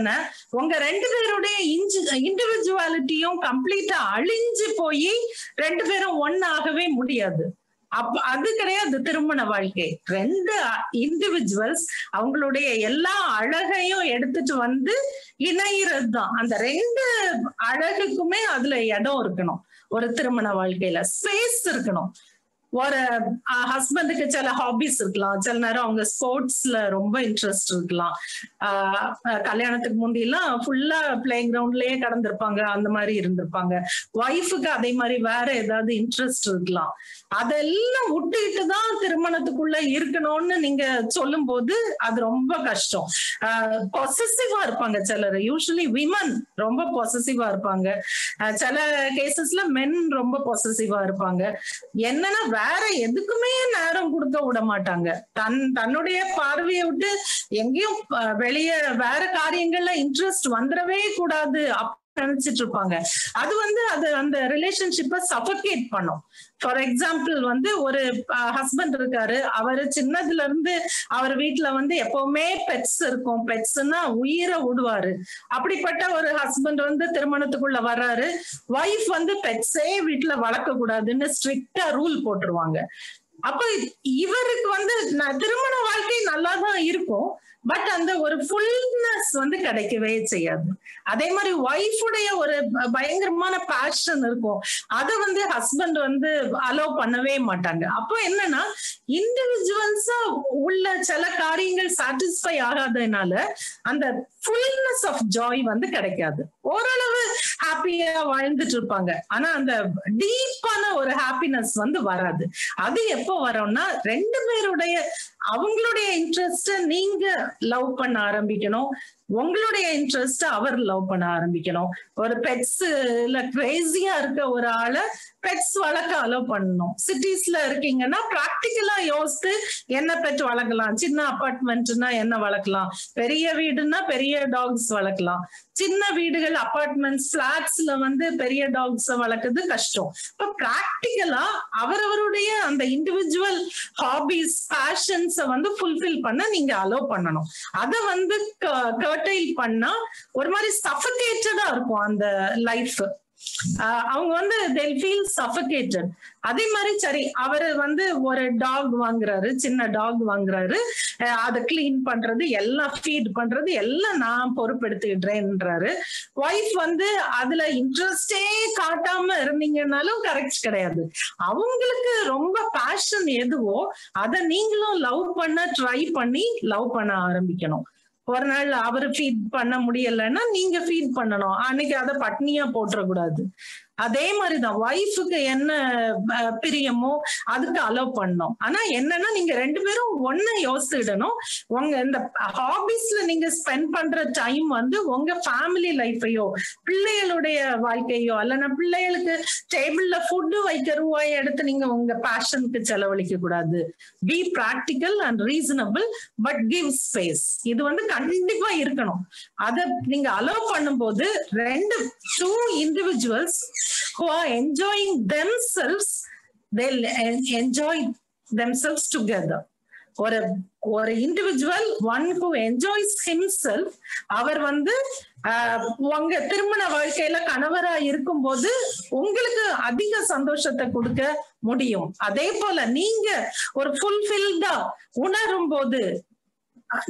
உங்க ரெண்டு பேருடைய இண்டிவிஜுவாலிட்டியும் கம்ப்ளீட்டா அழிஞ்சு போய் ரெண்டு பேரும் ஒன்னாகவே முடியாது. அது கிடையாது திருமண வாழ்க்கை. ரெண்டு இண்டிவிஜுவல்ஸ் அவங்களுடைய எல்லா அழகையும் எடுத்துட்டு வந்து இணைகிறது தான். அந்த ரெண்டு அழகுக்குமே அதுல இடம் இருக்கணும். ஒரு திருமண வாழ்க்கையில ஸ்பேஸ் இருக்கணும். ஒரு ஹஸ்பண்டுக்கு சில ஹாபிஸ் இருக்கலாம், சில நேரம் அவங்க ஸ்போர்ட்ஸ்ல ரொம்ப இன்ட்ரெஸ்ட் இருக்கலாம். கல்யாணத்துக்கு முந்தியெல்லாம் ஃபுல்லா பிளே கிரவுண்ட்லயே கடந்திருப்பாங்க, அந்த மாதிரி இருந்திருப்பாங்க. ஒய்ஃபுக்கு அதே மாதிரி வேற ஏதாவது இன்ட்ரெஸ்ட் இருக்கலாம். அதெல்லாம் விட்டுட்டு தான் திருமணத்துக்குள்ள இருக்கணும்னு நீங்க சொல்லும் போது அது ரொம்ப கஷ்டம். பொசசிவா இருப்பாங்க சிலர், யூஸ்வலி விமன் ரொம்ப பொசசிவா இருப்பாங்க. சில கேசஸ்ல மென் ரொம்ப பொசசிவா இருப்பாங்க. என்னன்னா வேற எதுக்குமே நேரம் கொடுக்க விட மாட்டாங்க. தன்னுடைய பார்வையை விட்டு எங்கேயும் வெளியே வேற காரியங்கள்ல இன்ட்ரெஸ்ட் வந்துடவே கூடாது நினைச்சிட்டு இருப்பாங்க. அது வந்து அது அந்த ரிலேஷன்ஷிப்பை சஃபோகேட் பண்ணும். ஃபார் எக்ஸாம்பிள் வந்து ஒரு ஹஸ்பண்ட் இருக்காரு, அவரு சின்னதுல இருந்து அவர் வீட்டுல வந்து எப்பவுமே பெட்ஸ் இருக்கும், பெட்ஸ்னா உயிரை விடுவாரு. அப்படிப்பட்ட ஒரு ஹஸ்பண்ட் வந்து திருமணத்துக்குள்ள வர்றாரு, ஒய்ஃப் வந்து பெட்ஸே வீட்டுல வளர்க்க கூடாதுன்னு ஸ்ட்ரிக்டா ரூல் போட்டுருவாங்க. அப்ப இவருக்கு வந்து திருமண வாழ்க்கை நல்லாதான் இருக்கும், பட் அந்த ஒரு ஃபுல்னஸ் வந்து கிடைக்கவே செய்யாது. அதே மாதிரி ஒய்ஃபுடைய ஒரு பயங்கரமான பேஷன் இருக்கும், அதை வந்து ஹஸ்பண்ட் வந்து அலோவ் பண்ணவே மாட்டாங்க. அப்போ என்னன்னா இண்டிவிஜுவல்ஸா உள்ள சில காரியங்கள் சாட்டிஸ்ஃபை ஆகாதனால அந்த ஃபுல்னஸ் ஆஃப் ஜாய் வந்து கிடைக்காது. ஓரளவு ஹாப்பியா வாழ்ந்துட்டு இருப்பாங்க, ஆனா அந்த டீப்பான ஒரு ஹாப்பினஸ் வந்து வராது. அது எப்போ வரும்னா ரெண்டு பேருடைய அவங்களுடைய இன்ட்ரெஸ்ட நீங்க லவ் பண்ண ஆரம்பிக்கணும், உங்களுடைய இன்ட்ரெஸ்ட் அவர் லவ் பண்ண ஆரம்பிக்கணும். ஒரு பெட்ஸ்ல கிரேசியா இருக்க ஒரு ஆளை பெட்ஸ் வளர்க்க அலோவ் பண்ணணும். சிட்டிஸ்ல இருக்கீங்கன்னா பிராக்டிக்கலா யோசித்து என்ன பெட் வளர்க்கலாம், சின்ன அபார்ட்மெண்ட்னா என்ன வளர்க்கலாம், பெரிய வீடுன்னா பெரிய டாக்ஸ் வளர்க்கலாம். சின்ன வீடுகள் அபார்ட்மெண்ட்ஸ் பிளாட்ஸ்ல வந்து பெரிய டாக்ஸ் வளர்க்குறது கஷ்டம். இப்ப பிராக்டிக்கலா அவரவருடைய அந்த இண்டிவிஜுவல் ஹாபிஸ் பேஷன்ஸை வந்து ஃபுல்ஃபில் பண்ண நீங்க அலோவ் பண்ணணும். அதை வந்து கர்டைல் பண்ணா ஒரு மாதிரி சஃபகேட்டடா இருக்கும் அந்த லைஃப். அவங்க வந்து they'll feel suffocated. அதே மாதிரி சரி, அவரு வந்து ஒரு டாக் வாங்குறாரு, சின்ன டாக் வாங்குறாரு, அதை கிளீன் பண்றது எல்லாம் ஃபீட் பண்றது எல்லாம் நான் பொறுப்பெடுத்துக்கிட்டேன்றாரு. ஒய்ஃப் வந்து அதுல இன்ட்ரெஸ்டே காட்டாம இருந்தீங்கன்னாலும் கரெக்ட் கிடையாது. அவங்களுக்கு ரொம்ப பேஷன் எதுவோ அதை நீங்களும் லவ் பண்ண ட்ரை பண்ணி லவ் பண்ண ஆரம்பிக்கணும். ஒரு நாள் அவரு ஃபீட் பண்ண முடியலன்னா நீங்க ஃபீட் பண்ணணும். அன்னைக்கு அதை பட்னியா போட்டுறக்கூடாது. அதே மாதிரிதான் ஒய்ஃபுக்கு என்ன பிரியமோ அதுக்கு அலோவ் பண்ணணும். ஆனா என்னன்னா நீங்க 2 பேரும் ஒண்ணு யோசிச்சிடணும். உங்க இந்த ஹாபிஸ்ல நீங்க ஸ்பெண்ட் பண்ற டைம் வந்து உங்க ஃபேமிலி லைஃபையோ பிள்ளைகளுடைய வாழ்க்கையோ அல்லனா பிள்ளைகளுக்கு டேபிள்ல ஃபுட் வைக்க ரூபாய் எடுத்து நீங்க உங்க பேஷனுக்கு செலவழிக்க கூடாது. Be practical and reasonable but give space. இது வந்து கண்டிப்பா இருக்கணும். அத நீங்க அலோவ் பண்ணும்போது two individuals who are enjoying themselves, they'll enjoy themselves together. ஒரு individual one who enjoys himself, அவர் வந்து உங்க திருமண வாழ்க்கையில கணவரா இருக்கும் போது உங்களுக்கு அதிக சந்தோஷத்தை கொடுக்க முடியும். அதே போல நீங்க ஒரு ஃபுல்ஃபில்டா உணரும் போது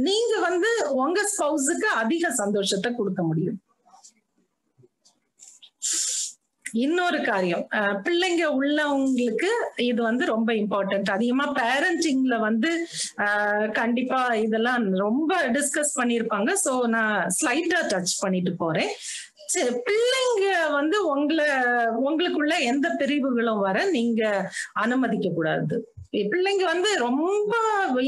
நீங்க வந்து உங்க ஸ்பௌஸுக்கு அதிக சந்தோஷத்தை கொடுக்க முடியும். இன்னொரு காரியம், பிள்ளைங்க உள்ளவங்களுக்கு இது வந்து ரொம்ப இம்பார்ட்டன்ட். அதிகமா பேரண்டிங்ல வந்து கண்டிப்பா இதெல்லாம் ரொம்ப டிஸ்கஸ் பண்ணிருப்பாங்க. சோ நான் ஸ்லைட்டா டச் பண்ணிட்டு போறேன். பிள்ளைங்க வந்து உங்களுக்குள்ள எந்த பிரிவுகளும் வர நீங்க அனுமதிக்க கூடாது. பிள்ளைங்க வந்து ரொம்ப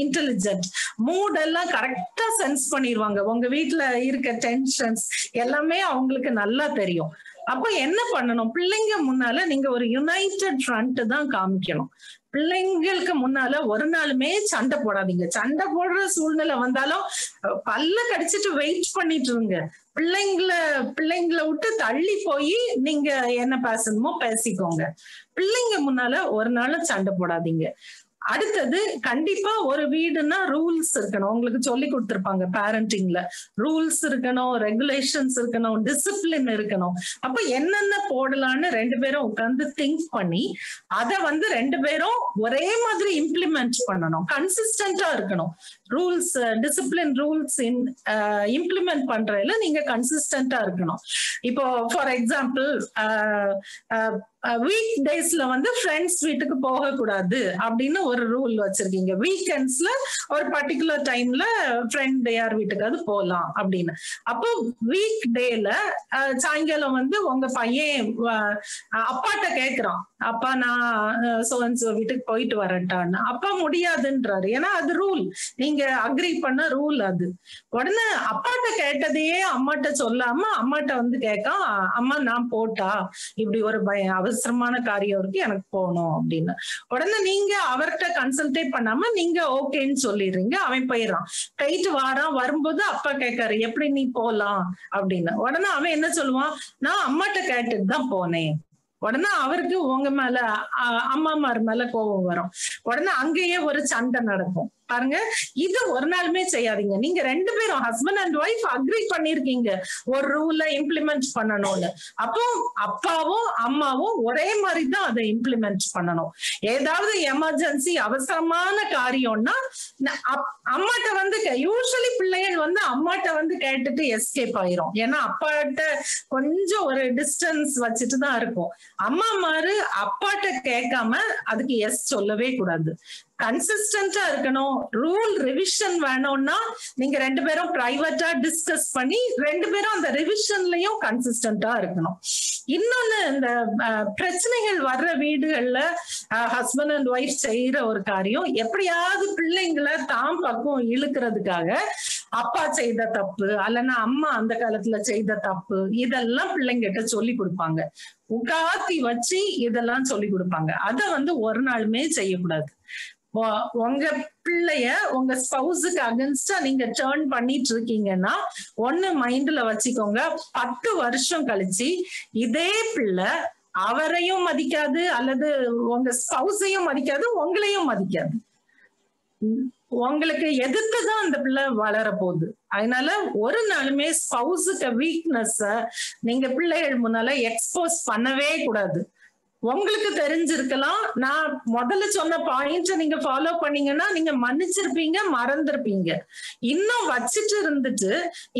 இன்டெலிஜென்ட், மூட் எல்லாம் கரெக்டா சென்ஸ் பண்ணிடுவாங்க. உங்க வீட்டுல இருக்க டென்ஷன்ஸ் எல்லாமே அவங்களுக்கு நல்லா தெரியும். அப்ப என்ன பண்ணணும், பிள்ளைங்க முன்னால நீங்க ஒரு யுனைடெட் ஃப்ரண்ட் தான் காமிக்கணும். பிள்ளைங்களுக்கு முன்னால ஒரு நாளுமே சண்டை போடாதீங்க. சண்டை போடுற சூழ்நிலை வந்தாலும் பல்ல கடிச்சிட்டு வெயிட் பண்ணிட்டு இருங்க. பிள்ளைங்களை விட்டு தள்ளி போய் நீங்க என்ன பேசணுமோ பேசிக்கோங்க. பிள்ளைங்க முன்னால ஒரு நாளும் சண்டை போடாதீங்க. அடுத்தது, கண்டிப்பா ஒரு வீடுனா ரூல்ஸ் இருக்கணும். உங்களுக்கு சொல்லி கொடுத்துருப்பாங்க பேரண்டிங்ல. ரூல்ஸ் இருக்கணும், ரெகுலேஷன்ஸ் இருக்கணும், டிசிப்ளின் இருக்கணும். அப்ப என்னென்ன போடலான்னு 2 பேரும் உட்கார்ந்து திங்க் பண்ணி அதை வந்து 2 பேரும் ஒரே மாதிரி இம்ப்ளிமெண்ட் பண்ணணும். கன்சிஸ்டன்டா இருக்கணும். ரூல்ஸ், டிசிப்ளின் ரூல்ஸ் இம்ப்ளிமெண்ட் பண்றதுல நீங்க கன்சிஸ்டன்டா இருக்கணும். இப்போ ஃபார் எக்ஸாம்பிள், வீக் டேஸ்ல வந்து ஃப்ரெண்ட்ஸ் வீட்டுக்கு போக கூடாது அப்படின்னு ஒரு ரூல் வச்சிருக்கீங்க. வீக்கெண்ட்ஸ்ல ஒரு பர்டிகுலர் டைம்ல ஃப்ரெண்ட் யார் வீட்டுக்காவது போகலாம் அப்படின்னு. அப்போ வீக் டேல சாயங்காலம் வந்து உங்க பையன் அப்பாட்ட கேக்குறான், அப்பா நான் சோன்சோ வீட்டுக்கு போயிட்டு வரேன்ட்டான்னு. அப்பா முடியாதுன்றாரு. ஏன்னா அது ரூல், நீங்க அக்ரி பண்ண ரூல் அது. உடனே அப்பாட்ட கேட்டதையே அம்மாட்ட சொல்லாம அம்மாட்ட வந்து கேட்கான், அம்மா நான் போட்டா இப்படி ஒரு அவசரமான காரியம் இருக்கு எனக்கு போகணும் அப்படின்னு. உடனே நீங்க அவர்கிட்ட கன்சல்டே பண்ணாம நீங்க ஓகேன்னு சொல்லிடுறீங்க. அவன் போயிடறான். போயிட்டு வாரான். வரும்போது அப்பா கேட்காரு எப்படி நீ போலாம் அப்படின்னு. உடனே அவன் என்ன சொல்லுவான், நான் அம்மாட்ட கேட்டுட்டு தான் போனேன். உடனே அவருக்கு உங்க மேல அம்மாமார் மேல கோபம் வரும். உடனே அங்கேயே ஒரு சண்டை நடக்கும். பாருங்க, இது ஒரு நாளுமே செய்யாதீங்க. நீங்க 2 பேரும் ஹஸ்பண்ட் அண்ட் ஒய்ஃப் அக்ரி பண்ணிருக்கீங்க ஒரு ரூல இம்ப்ளிமெண்ட் பண்ணணும்னு. அப்போ அப்பாவும் அம்மாவும் ஒரே மாதிரி தான் அதை இம்ப்ளிமெண்ட் பண்ணணும். ஏதாவது எமர்ஜென்சி அவசரமான காரியம்னா அம்மாட்ட வந்து யூஸ்வலி பிள்ளைகள் வந்து அம்மாட்ட வந்து கேட்டுட்டு எஸ்கேப் ஆயிரும். ஏன்னா அப்பாட்ட கொஞ்சம் ஒரு டிஸ்டன்ஸ் வச்சுட்டு தான் இருக்கும். அம்மா மாரு அப்பாட்ட கேட்காம அதுக்கு எஸ் சொல்லவே கூடாது. கன்சிஸ்டன்டா இருக்கணும். ரூல் ரிவிஷன் வேணும்னா நீங்க 2 பேரும் பிரைவேட்டா டிஸ்கஸ் பண்ணி 2 பேரும் அந்த ரிவிஷன்லயும் கன்சிஸ்டன்டா இருக்கணும். இன்னொன்னு, இந்த பிரச்சனைகள் வர்ற வீடுகள்ல ஹஸ்பண்ட் அண்ட் ஒய்ஃப் செய்யற ஒரு காரியம், எப்படியாவது பிள்ளைங்களை தாம் பக்கம் இழுக்கிறதுக்காக அப்பா செய்த தப்பு அல்லனா அம்மா அந்த காலத்துல செய்த தப்பு இதெல்லாம் பிள்ளைங்கிட்ட சொல்லி கொடுப்பாங்க. உட்காத்தி வச்சு இதெல்லாம் சொல்லி கொடுப்பாங்க. அதை வந்து ஒரு நாளுமே செய்யக்கூடாது. உங்க பிள்ளைய உங்க ஸ்பௌஸுக்கு அகென்ஸ்டா நீங்க டர்ன் பண்ணிட்டு இருக்கீங்கன்னா ஒண்ணு மைண்ட்ல வச்சுக்கோங்க, 10 வருஷம் கழிச்சு இதே பிள்ளை அவரையும் மதிக்காது அல்லது உங்க ஸ்பௌஸையும் மதிக்காது, உங்களையும் மதிக்காது. உங்களுக்கு எதிர்த்துதான் அந்த பிள்ளை வளர போகுது. அதனால ஒரு நாளுமே ஸ்பௌஸுக்கு வீக்னஸ் நீங்க பிள்ளைகள் முன்னால எக்ஸ்போஸ் பண்ணவே கூடாது. உங்களுக்கு தெரிஞ்சிருக்கலாம். நான் முதல்ல சொன்ன பாயிண்ட் நீங்க ஃபாலோ பண்ணீங்கன்னா நீங்க மன்னிச்சிருப்பீங்க, மறந்துருப்பீங்க. இன்னும் வச்சுட்டு இருந்துட்டு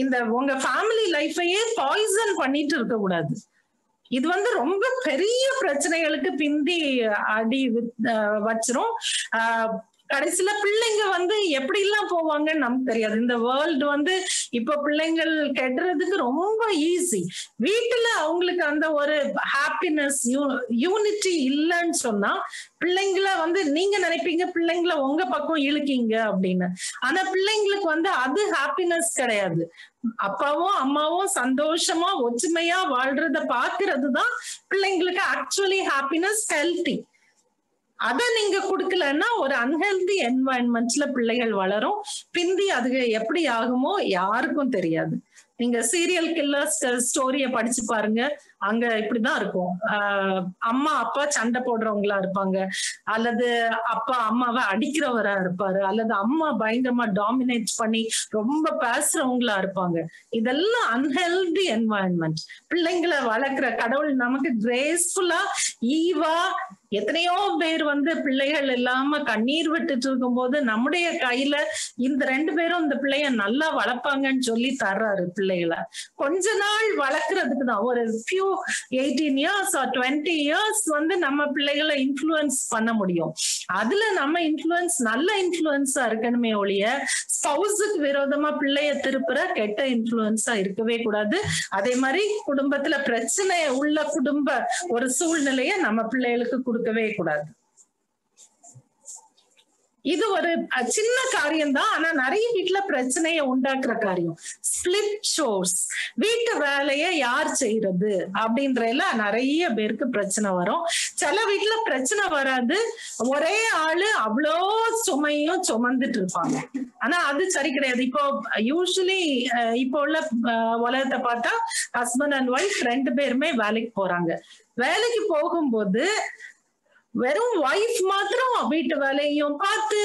இந்த உங்க ஃபேமிலி லைஃபையே பாய்சன் பண்ணிட்டு இருக்க கூடாது. இது வந்து ரொம்ப பெரிய பிரச்சனைகளுக்கு பிந்தி அடி வச்சிரும். கடைசியில பிள்ளைங்க எப்படி எல்லாம் போவாங்கன்னு நமக்கு தெரியாது. இந்த வேர்ல்டு இப்ப பிள்ளைங்கள் கெடுறதுக்கு ரொம்ப ஈஸி. வீட்டுல அவங்களுக்கு அந்த ஒரு ஹாப்பினஸ் யூனிட்டி இல்லைன்னு சொன்னா பிள்ளைங்களை நீங்க நினைப்பீங்க பிள்ளைங்களை உங்க பக்கம் இழுக்கீங்க அப்படின்னு. ஆனா பிள்ளைங்களுக்கு அது ஹாப்பினஸ் கிடையாது. அப்பாவும் அம்மாவும் சந்தோஷமா ஒற்றுமையா வாழ்றத பாக்குறதுதான் பிள்ளைங்களுக்கு ஆக்சுவலி ஹாப்பினஸ், ஹெல்த்தி. அதை நீங்க கொடுக்கலன்னா ஒரு அன்ஹெல்தி என்வாயன்மெண்ட்ல பிள்ளைகள் வளரும். பிந்தி அது எப்படி ஆகுமோ யாருக்கும் தெரியாது. நீங்க சீரியல் கில்லர்ஸ் ஸ்டோரிய படிச்சு பாருங்க, அங்க இப்படிதான் இருக்கும். அம்மா அப்பா சண்டை போடுறவங்களா இருப்பாங்க, அல்லது அப்பா அம்மாவை அடிக்கிறவரா இருப்பாரு, அல்லது அம்மா பயங்கரமா டாமினேட் பண்ணி ரொம்ப பேசுறவங்களா இருப்பாங்க. இதெல்லாம் அன்ஹெல்தி என்வாயன்மெண்ட். பிள்ளைங்களை வளர்க்கிற கடவுள் நமக்கு கிரேஸ்ஃபுல்லா ஈவா எத்தனையோ பேர் பிள்ளைகள் இல்லாம கண்ணீர் விட்டுட்டு இருக்கும் போது நம்முடைய கையில இந்த 2 பேரும் இந்த பிள்ளைய நல்லா வளர்ப்பாங்கன்னு சொல்லி தர்றாரு பிள்ளைகளை. கொஞ்ச நாள் வளர்க்கறதுக்கு தான், ஒரு ஃபியூ 18 years or 20 years நம்ம பிள்ளைகளை இன்ஃப்ளூயன்ஸ் பண்ண முடியும். அதுல நம்ம இன்ஃப்ளூயன்ஸ் நல்ல இன்ஃப்ளூயன்ஸா இருக்கணுமே ஒழிய ஸ்பௌஸுக்கு விரோதமா பிள்ளைய திருப்புற கெட்ட இன்ஃப்ளூயன்ஸா இருக்கவே கூடாது. அதே மாதிரி குடும்பத்துல பிரச்சனை உள்ள குடும்ப ஒரு சூழ்நிலைய நம்ம பிள்ளைகளுக்கு கொடுக்கவே கூடாது. இது ஒரு சின்ன காரியம் தான், ஆனா நிறைய வீட்டுல பிரச்சனையை உண்டாக்குற காரியம். ஸ்பிளிட் ஷோர்ஸ், வீட்டு வேலையை யார் செய்யறது அப்படின்றதுல நிறைய பேருக்கு பிரச்சனை வரும். சில வீட்டுல பிரச்சனை வராது, ஒரே ஆளு அவ்வளோ சுமையும் சுமந்துட்டு இருப்பாங்க. ஆனா அது சரி கிடையாது. இப்போ யூஸ்வலி இப்போ உள்ள உலகத்தை பார்த்தா ஹஸ்பண்ட் அண்ட் ஒய்ஃப் 2 பேருமே வேலைக்கு போறாங்க. வேலைக்கு போகும்போது வெறும் ஒய்ஃப் மாத்திரம் வீட்டு வேலையையும் பார்த்து,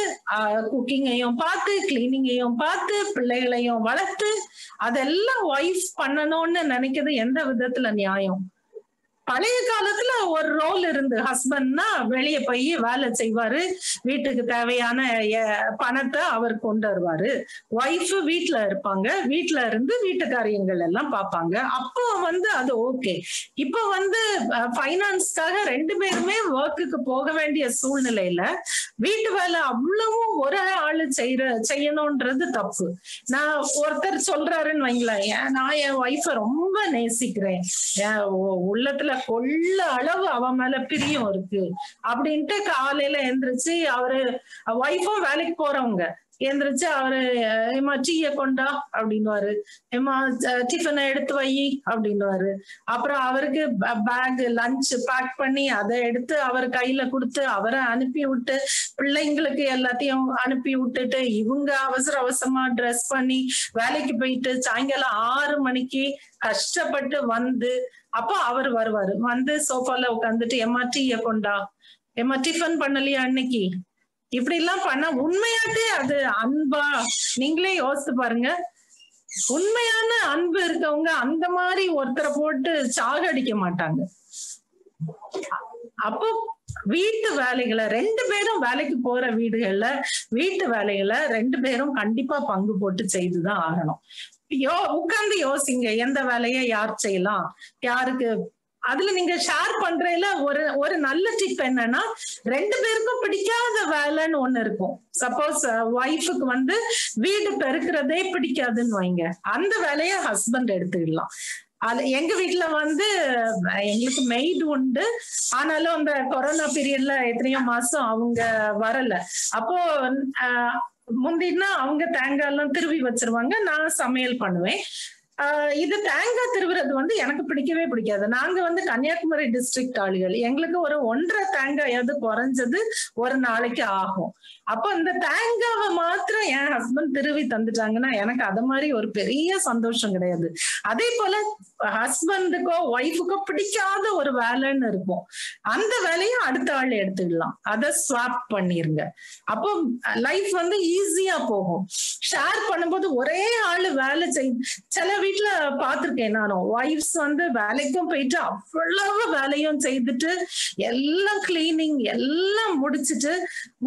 குக்கிங்கையும் பார்த்து, கிளீனிங்கையும் பார்த்து, பிள்ளைகளையும் வளர்த்து அதெல்லாம் ஒய்ஃப் பண்ணணும்னு நினைக்கிறது எந்த விதத்துல நியாயம்? பழைய காலத்துல ஒரு ரோல் இருந்து, ஹஸ்பண்ட்னா வெளியே போய் வேலை செய்வாரு, வீட்டுக்கு தேவையான பணத்தை அவர் கொண்டு வருவாரு. ஒய்ஃப் வீட்டுல இருப்பாங்க, வீட்டுல இருந்து வீட்டு காரியங்கள் எல்லாம் பார்ப்பாங்க. அப்போ அது ஓகே. இப்போ ஃபைனான்ஸ்க்காக 2 பேருமே ஒர்க்குக்கு போக வேண்டிய சூழ்நிலையில வீட்டு வேலை அவ்வளவும் ஒரு ஆளு செய்யணும்ன்றது தப்பு. நான் ஒருத்தர் சொல்றாருன்னு வைங்களேன், நான் என் ஒய்ஃப ரொம்ப நேசிக்கிறேன், உள்ளத்துல கொள்ள அளவு அவன் மேல பிரியம் இருக்கு அப்படின்ட்டு காலையில எந்திரிச்சு அவரு, ஒய்ஃபும் வேலைக்கு போறவங்க, எந்திரிச்சு அவரு ஏமா டீய கொண்டா அப்படின்னுவாரு, ஏமா டிஃபனை எடுத்து வை அப்படின்னுவாரு. அப்புறம் அவருக்கு பேக் லஞ்ச் பேக் பண்ணி அதை எடுத்து அவர் கையில கொடுத்து அவரை அனுப்பி விட்டு, பிள்ளைங்களுக்கு எல்லாத்தையும் அனுப்பி விட்டுட்டு இவங்க அவசர அவசரமா ட்ரெஸ் பண்ணி வேலைக்கு போயிட்டு சாயங்காலம் 6 மணிக்கு கஷ்டப்பட்டு அப்போ அவர் வருவாரு, சோஃபால உட்காந்துட்டு ஏமா டீய கொண்டா, ஏமா டிஃபன் பண்ணலையா அன்னைக்கு, இப்படி எல்லாம் பண்ண உண்மையாட்டே அது அன்பா? நீங்களே யோசித்து பாருங்க. உண்மையான அன்பு இருக்கவங்க அந்த மாதிரி ஒருத்தரை போட்டு சாகடிக்க மாட்டாங்க. அப்போ வீட்டு வேலைகளை 2 பேரும், வேலைக்கு போற வீடுகள்ல வீட்டு வேலைகளை 2 பேரும் கண்டிப்பா பங்கு போட்டு செய்துதான் ஆகணும். உட்கார்ந்து யோசிங்க, எந்த வேலையை யார் செய்யலாம், யாருக்கு. அதுல நீங்க ஷேர் பண்றதுல ஒரு நல்ல டிப் என்னன்னா, 2 பேருக்கும் பிடிக்காத வேலைன்னு ஒண்ணு இருக்கும். சப்போஸ் ஒய்ஃபுக்கு வீடு பெருக்கிறதே பிடிக்காதுன்னு வைங்க, அந்த வேலையை ஹஸ்பண்ட் எடுத்துக்கலாம். அது எங்க வீட்டுல எங்களுக்கு மெய்டு உண்டு, ஆனாலும் அந்த கொரோனா பீரியட்ல எத்தனையோ மாசம் அவங்க வரல. அப்போ முந்தினா அவங்க தேங்காய் எல்லாம் திருவி வச்சிருவாங்க, நான் சமையல் பண்ணுவேன். இது தேங்காய் திருவுறது எனக்கு பிடிக்கவே பிடிக்காது. நாங்க கன்னியாகுமரி டிஸ்ட்ரிக்ட் ஆளுகள், எங்களுக்கு ஒரு 1.5 தேங்காயாவது குறைஞ்சது ஒரு நாளைக்கு ஆகும். அப்போ இந்த தேங்காவை மாத்திரம் என் ஹஸ்பண்ட் திருவி தந்துட்டாங்கன்னா எனக்கு அது மாதிரி ஒரு பெரிய சந்தோஷம் கிடையாது. அதே போல ஹஸ்பண்டுக்கோ ஒய்ஃபுக்கோ பிடிக்காத ஒரு வேலைன்னு இருக்கும், அந்த வேலையும் அடுத்த ஆள் எடுத்துக்கலாம், அதை ஸ்வாப் பண்ணிருங்க. அப்போ லைஃப் ஈஸியா போகும். ஷேர் பண்ணும்போது ஒரே ஆளு வேலை சில வீட்டுல பாத்திருக்கேன் நானும், ஒய்ஃப்ஸ் வேலைக்கும் போயிட்டு அவ்வளவு வேலையும் செய்துட்டு எல்லாம் கிளீனிங் எல்லாம் முடிச்சுட்டு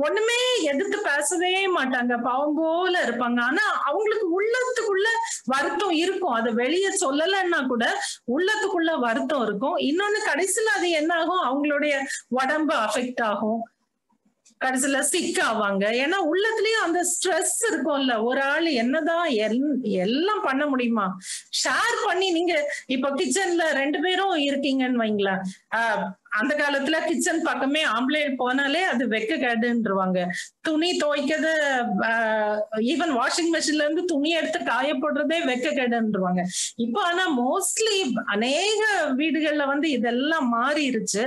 ஒண்ணுமே எதிர்த்து பேசவே மாட்டாங்க, பாவம் போல இருப்பாங்க. ஆனா அவங்களுக்கு உள்ளத்துக்குள்ள வருத்தம் இருக்கும், அதை வெளியே சொல்லலைன்னா கூட உள்ளத்துக்குள்ள வருத்தம் இருக்கும். இன்னொன்னு கடைசியில அது என்ன ஆகும், அவங்களுடைய உடம்பு அஃபெக்ட் ஆகும். கடைசியில சிக் ஆவாங்க. ஏன்னா உள்ளத்துலயும் அந்த ஸ்ட்ரெஸ் இருக்கும்ல. ஒரு ஆள் என்னதான் எல்லாம் பண்ண முடியுமா? ஷேர் பண்ணி நீங்க இப்ப கிச்சன்ல 2 பேரும் இருக்கீங்கன்னு வைங்களேன். அந்த காலத்துல கிச்சன் பக்கமே ஆம்பளை போனாலே அது வெக்க கேடுன்றுவாங்க. துணி துவைக்கிறது, ஈவன் வாஷிங் மிஷின்ல இருந்து துணி எடுத்து காய போடுறதே வெக்க கேடுன்றுவாங்க. இப்போ ஆனா மோஸ்ட்லி அநேக வீடுகள்ல வந்து இதெல்லாம் மாறிடுச்சு.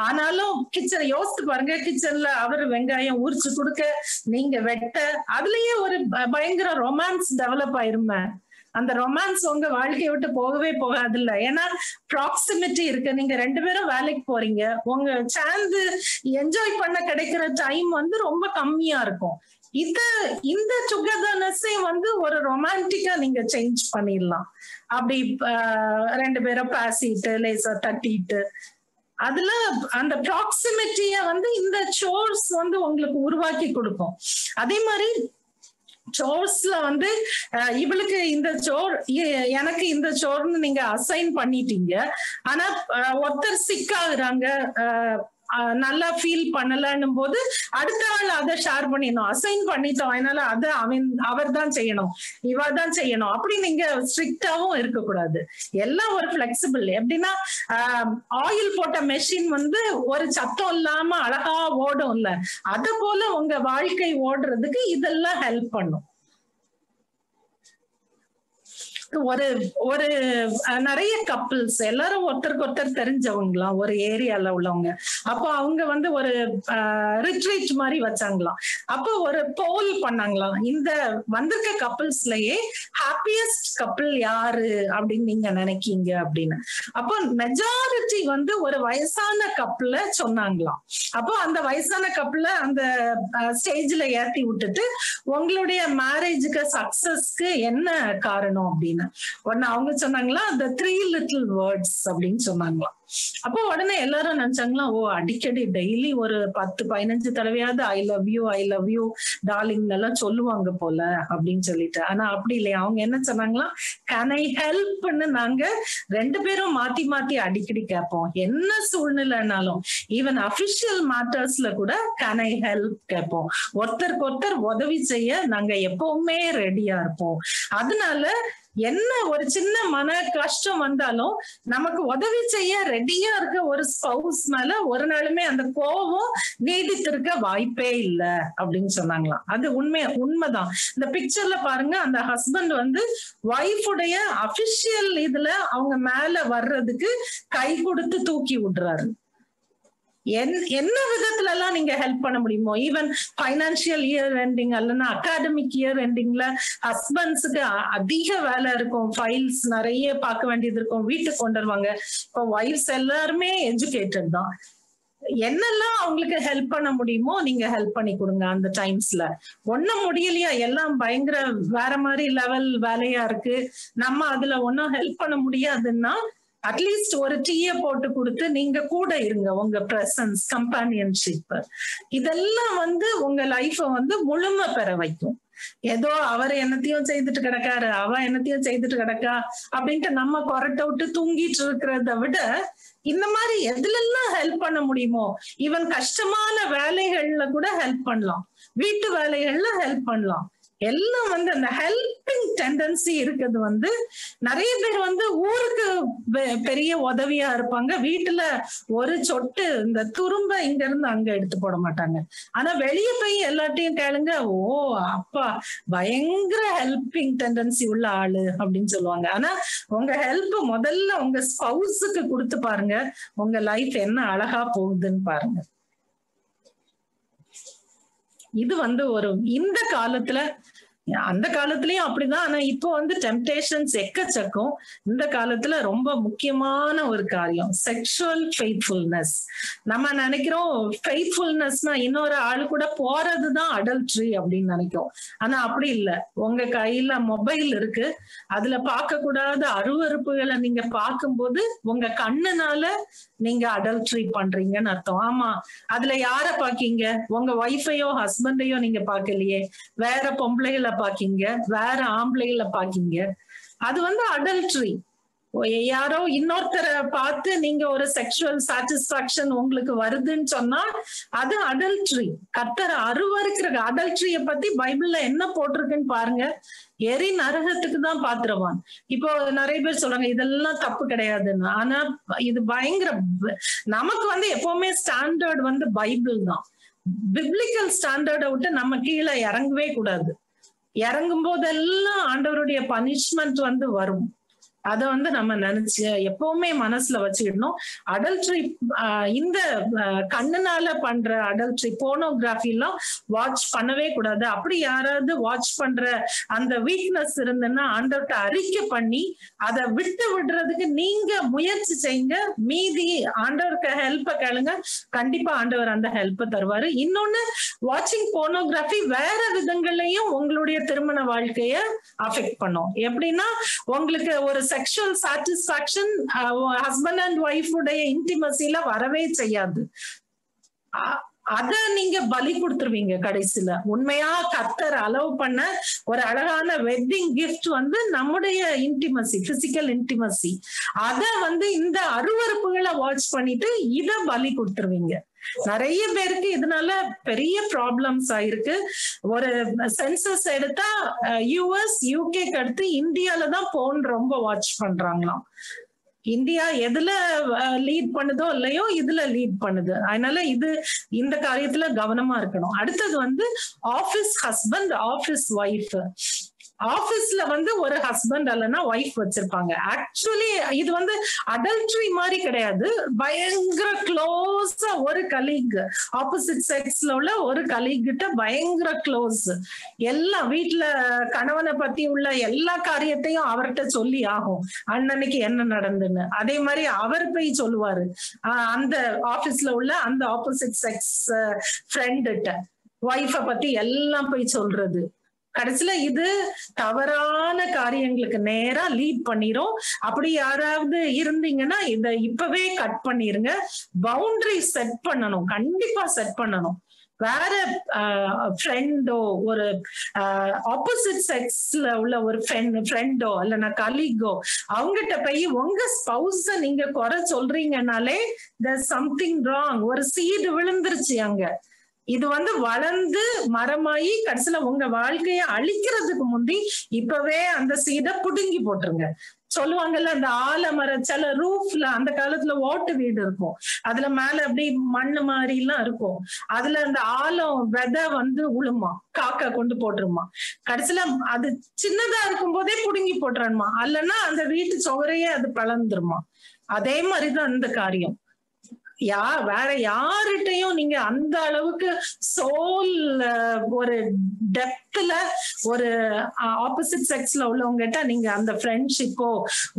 ஆனாலும் கிச்சன் யோசித்து பாருங்க, கிச்சன்ல அவரு வெங்காயம் உரிச்சு கொடுக்க, நீங்க வெட்ட, அதுலயே ஒரு பயங்கர ரொமான்ஸ் டெவலப் ஆயிருமே. அந்த ரொமான்ஸ் உங்க வாழ்க்கையை விட்டு போகவே போகாது இல்ல. ஏன்னா ப்ராக்சிமிட்டி இருக்கு. நீங்க 2 பேரும் வேலைக்கு போறீங்க, உங்க சேர்ந்து என்ஜாய் பண்ண கிடைக்கிற டைம் வந்து ரொம்ப கம்மியா இருக்கும். இந்த டுகெதர்னஸே வந்து ஒரு ரொமான்டிக்கா நீங்க சேஞ்ச் பண்ணிடலாம். அப்படி 2 பேரும் பேசிட்டு லேசா தட்டிட்டு, அதுல அந்த ப்ராக்சிமிட்டிய வந்து இந்த சோர்ஸ் வந்து உங்களுக்கு உருவாக்கி கொடுக்கும். அதே மாதிரி சோர்ஸ்ல வந்து இவளுக்கு இந்த சோர், எனக்கு இந்த சோர்னு நீங்க அசைன் பண்ணிட்டீங்க. ஆனா ஒருத்தர் சிக் ஆகுறாங்க, நல்லா ஃபீல் பண்ணலன்னும் போது அடுத்த ஆள் அதை ஷேர் பண்ணிடணும். அசைன் பண்ணிட்டோம், அதனால அதை அவர் தான் செய்யணும், இவ தான் செய்யணும் அப்படி நீங்க ஸ்ட்ரிக்டாவும் இருக்கக்கூடாது. எல்லாம் ஒரு பிளெக்சிபிள். எப்படின்னா ஆயில் போட்ட மெஷின் வந்து ஒரு சத்தம் இல்லாம அழகா ஓடும் இல்ல, அது போல உங்க வாழ்க்கை ஓடுறதுக்கு இதெல்லாம் ஹெல்ப் பண்ணும். ஒரு ஒரு நிறைய கப்பிள்ஸ் எல்லாரும் ஒருத்தருக்கு ஒருத்தர் தெரிஞ்சவங்களாம், ஒரு ஏரியால உள்ளவங்க. அப்போ அவங்க வந்து ஒரு ரிட்ரீட் மாதிரி வச்சாங்களாம். அப்போ ஒரு போல் பண்ணாங்களாம், இந்த வந்திருக்க கப்பிள்ஸ்லயே ஹாப்பியஸ்ட் கப்பிள் யாரு அப்படின்னு நீங்க நினைக்கீங்க அப்படின்னு. அப்போ மெஜாரிட்டி வந்து ஒரு வயசான கப்பிள சொன்னாங்களாம். அப்போ அந்த வயசான கப்பிள அந்த ஸ்டேஜ்ல ஏத்தி விட்டுட்டு, உங்களுடைய மேரேஜுக்கு சக்சஸ்க்கு என்ன காரணம் அப்படின்னு உடனே அவங்க சொன்னாங்களா, the 3 little words அப்படின்னு சொன்னாங்களாம். அப்போ உடனே எல்லாரும் நினைச்சாங்களா, ஓ அடிக்கடி டெய்லி ஒரு 10-15 தடவையாவது ஐ லவ் யூ டார்லிங் எல்லாம் சொல்லுவாங்க போல அப்படின்னு சொல்லிட்டு. ஆனா அப்படி இல்லையா, அவங்க என்ன சொன்னாங்களா, கேன் ஐ ஹெல்ப்னு நாங்க 2 பேரும் மாத்தி மாத்தி அடிக்கடி கேட்போம். என்ன சூழ்நிலைனாலும், ஈவன் அபிஷியல் மேட்டர்ஸ்ல கூட கேன் ஐ ஹெல்ப் கேட்போம். ஒருத்தருக்கு ஒருத்தர் உதவி செய்ய நாங்க எப்பவுமே ரெடியா இருப்போம். அதனால என்ன ஒரு சின்ன மன கஷ்டம் வந்தாலும் நமக்கு உதவி செய்ய ரெடியா இருக்க ஒரு ஸ்பவுஸ் மேல ஒரு நாளுமே அந்த கோபம் நீடித்திருக்க வாய்ப்பே இல்லை அப்படின்னு சொன்னாங்களாம். அது உண்மைதான். இந்த பிக்சர்ல பாருங்க, அந்த ஹஸ்பண்ட் வந்து ஒய்ஃபுடைய அபிஷியல் இதுல அவங்க மேல வர்றதுக்கு கை கொடுத்து தூக்கி விடுறாரு. என்ன விதத்துல எல்லாம் நீங்க ஹெல்ப் பண்ண முடியுமோ, ஈவன் பைனான்சியல் இயர் எண்டிங் அல்லனா அகாடமிக் இயர் எண்டிங்ல ஹஸ்பண்ட்ஸுக்கு அதிக வேலை இருக்கும், ஃபைல்ஸ் நிறைய பார்க்க வேண்டியது இருக்கும், வீட்டுக்கு கொண்டு வருவாங்க. இப்போ ஒய்ஃப்ஸ் எல்லாருமே எஜுகேட்டட் தான். என்னெல்லாம் அவங்களுக்கு ஹெல்ப் பண்ண முடியுமோ நீங்க ஹெல்ப் பண்ணி கொடுங்க. அந்த டைம்ஸ்ல ஒன்னும் முடியலையா, எல்லாம் பயங்கர வேற மாதிரி லெவல் வேலையா இருக்கு, நம்ம அதுல ஒன்னும் ஹெல்ப் பண்ண முடியாதுன்னா அட்லீஸ்ட் ஒரு டீய போட்டு கொடுத்து நீங்க கூட இருங்க. உங்க பிரசன்ஸ், கம்பானியன்ஷிப், இதெல்லாம் வந்து உங்க லைஃப வந்து முழுமை பெற வைக்கும். ஏதோ அவர் என்னத்தையும் செய்துட்டு கிடக்காரு, அவ என்னத்தையும் செய்துட்டு கிடக்கா அப்படின்ட்டு நம்ம கொரட்டை விட்டு தூங்கிட்டு இருக்கிறத விட, இந்த மாதிரி எதுலெல்லாம் ஹெல்ப் பண்ண முடியுமோ, ஈவன் கஷ்டமான வேலைகள்ல கூட ஹெல்ப் பண்ணலாம், வீட்டு வேலைகள்ல ஹெல்ப் பண்ணலாம். எல்லாம் வந்து அந்த ஹெல்பிங் டெண்டன்சி இருக்குது. வந்து நிறைய பேர் வந்து ஊருக்கு பெரிய உதவியா இருப்பாங்க, வீட்டுல ஒரு சொட்டு இந்த துரும்ப இங்க இருந்து அங்க எடுத்து போட மாட்டாங்க. ஆனா வெளியே போய் எல்லாத்தையும் கேளுங்க, ஓ அப்பா பயங்கர ஹெல்பிங் டெண்டன்சி உள்ள ஆளு அப்படின்னு சொல்லுவாங்க. ஆனா உங்க ஹெல்ப் முதல்ல உங்க ஸ்பவுஸுக்கு கொடுத்து பாருங்க, உங்க லைஃப் என்ன அழகா போகுதுன்னு பாருங்க. இது வந்து ஒரு இந்த காலத்துல, அந்த காலத்திலயும் அப்படிதான், ஆனா இப்போ வந்து டெம்டேஷன்ஸ் எக்கச்சக்கம். இந்த காலத்துல ரொம்ப முக்கியமான ஒரு காரியம் செக்ஷுவல் ஃபெய்த்ஃபுல்னஸ். நம்ம நினைக்கிறோம் ஃபெய்த்ஃபுல்னஸ்னா இன்னொரு ஆளு கூட போறதுதான் அடல்ட்ரி அப்படின்னு நினைக்கிறோம். ஆனா அப்படி இல்லை. உங்க கையில மொபைல் இருக்கு, அதுல பார்க்க கூடாத அருவருப்புகளை நீங்க பார்க்கும்போது உங்க கண்ணுனால நீங்க அடல்ட்ரி பண்றீங்கன்னு அர்த்தம். ஆமா, அதுல யார பாக்கீங்க? உங்க ஒய்ஃபையோ ஹஸ்பண்டையோ நீங்க பாக்கலையே, வேற பொம்பளைகளை பாக்கீங்க, வேற ஆம்பளைகளை பாக்கீங்க. அது வந்து அடல்ட்ரி. யாரோ இன்னொருத்தரை பார்த்து நீங்க ஒரு செக்ஷுவல் சாட்டிஸ்பாக்சன் உங்களுக்கு வருதுன்னு சொன்னா அது அடல்ட்ரி. கர்த்தர் அருவருக்கிற அடல்ட்ரிய பத்தி பைபிள்ல என்ன போட்டிருக்குன்னு பாருங்க. எரி நரகத்துக்கு தான் பாத்திரவான். இப்போ நிறைய பேர் சொல்றாங்க இதெல்லாம் தப்பு கிடையாதுன்னு. ஆனா இது பயங்கர, நமக்கு எப்பவுமே ஸ்டாண்டர்ட் பைபிள் தான். பிப்ளிக்கல் ஸ்டாண்டர்டை விட்டு நம்ம கீழே இறங்கவே கூடாது. இறங்கும் போதெல்லாம் ஆண்டவருடைய பனிஷ்மெண்ட் வரும். அத நம்ம நினைச்சு எப்பவுமே மனசுல வச்சுக்கிடணும். அடல்ட்ரி, இந்த கண்ணுனால பண்ற அடல்ட்ரி, போனோகிராஃபி எல்லாம் வாட்ச் பண்ணவே கூடாது. அப்படி யாராவது வாட்ச் பண்ற அந்த வீக்னஸ் இருந்ததுன்னா ஆண்டவர்கிட்ட அறிக்கை பண்ணி அதை விடுறதுக்கு நீங்க முயற்சி செய்யுங்க. மீதி ஆண்டவருக்கு ஹெல்ப்ப கேளுங்க, கண்டிப்பா ஆண்டவர் அந்த ஹெல்ப்பை தருவாரு. இன்னொன்னு, வாட்சிங் போனோகிராஃபி வேற விதங்கள்லயும் உங்களுடைய திருமண வாழ்க்கைய அஃபெக்ட் பண்ணும். எப்படின்னா, உங்களுக்கு ஒரு sexual satisfaction husband and wife உடைய இன்டிமசில வரவே செய்யாது. அத நீங்க பலி கொடுத்துருவீங்க கடைசியில. உண்மையா கர்த்தர் அலோவ் பண்ண ஒரு அழகான வெட்டிங் கிஃப்ட் நம்முடைய இன்டிமசி, பிசிக்கல் இன்டிமசி. அத இந்த அருவருப்புகளை வாட்ச் பண்ணிட்டு இத பலி கொடுத்துருவீங்க. நிறைய பேருக்கு இதனால பெரிய ப்ராப்ளம்ஸ் ஆயிருக்கு. ஒரு சென்சஸ் எடுத்தா US, UK அடுத்து இந்தியால தான் போன் ரொம்ப வாட்ச் பண்றாங்களாம். இந்தியா எதுல லீட் பண்ணுதோ இல்லையோ இதுல லீட் பண்ணுது. அதனால இந்த காரியத்துல கவனமா இருக்கணும். அடுத்தது ஆபீஸ் ஹஸ்பண்ட், ஆபீஸ் ஒய்ஃப். ஆபீஸ்ல ஒரு ஹஸ்பண்ட் அல்லனா ஒய்ஃப் வச்சிருப்பாங்க. ஆக்சுவலி இது அடல்ட்ரி மாதிரி கிடையாது. பயங்கர க்ளோஸா ஒரு கலீக், ஆப்போசிட் செக்ஸ்ல உள்ள ஒரு கலீக் கிட்ட பயங்கர க்ளோஸ். எல்லாம் வீட்டுல கணவனை பத்தி உள்ள எல்லா காரியத்தையும் அவர்கிட்ட சொல்லி ஆகும். அன்னைக்கு என்ன நடந்துன்னு அதே மாதிரி அவர் போய் சொல்லுவாரு அந்த ஆபீஸ்ல உள்ள அந்த ஆப்போசிட் செக்ஸ் ஃப்ரெண்ட்ட. ஒய்ஃப பத்தி எல்லாம் போய் சொல்றது. கடைசியில இது தவறான காரியங்களுக்கு நேரா லீட் பண்ணிரும். அப்படி யாராவது இருந்தீங்கன்னா இத இப்பவே கட் பண்ணிருங்க. பவுண்டரி செட் பண்ணணும், கண்டிப்பா செட் பண்ணணும். வேற ஃப்ரெண்டோ, ஒரு ஆப்போசிட் செக்ஸ்ல உள்ள ஒரு ஃப்ரெண்டோ இல்லைன்னா கலீகோ அவங்ககிட்ட போய் உங்க ஸ்பௌஸ நீங்க குறை சொல்றீங்கன்னாலே there's something wrong. ஒரு சீடு விழுந்துருச்சு அங்க. இது வளர்ந்து மரமாயி கடைசியில உங்க வாழ்க்கைய அழிக்கிறதுக்கு முந்தி இப்பவே அந்த சீடை புடுங்கி போட்டுருங்க. சொல்லுவாங்கல்ல, அந்த ஆலமர சில ரூஃப்ல அந்த காலத்துல ஓட்டு வீடு இருக்கும், அதுல மேல அப்படி மண்ணு மாதிரி எல்லாம் இருக்கும். அதுல அந்த ஆலம் விதை உளுமா, காக்கா கொண்டு போட்டுருமா. கடைசியில அது சின்னதா இருக்கும் போதே புடுங்கி போட்டுறானுமா, அல்லன்னா அந்த வீட்டு சுவரையே அது பிளந்துருமா. அதே மாதிரிதான் இந்த காரியம். வேற யார்கிட்டையும் நீங்க அந்த அளவுக்கு சோல் ஒரு டெப்த்ல ஒரு ஆப்போசிட் செக்ஸ்ல உள்ளவங்கிட்ட நீங்க அந்த ஃப்ரெண்ட்ஷிப்போ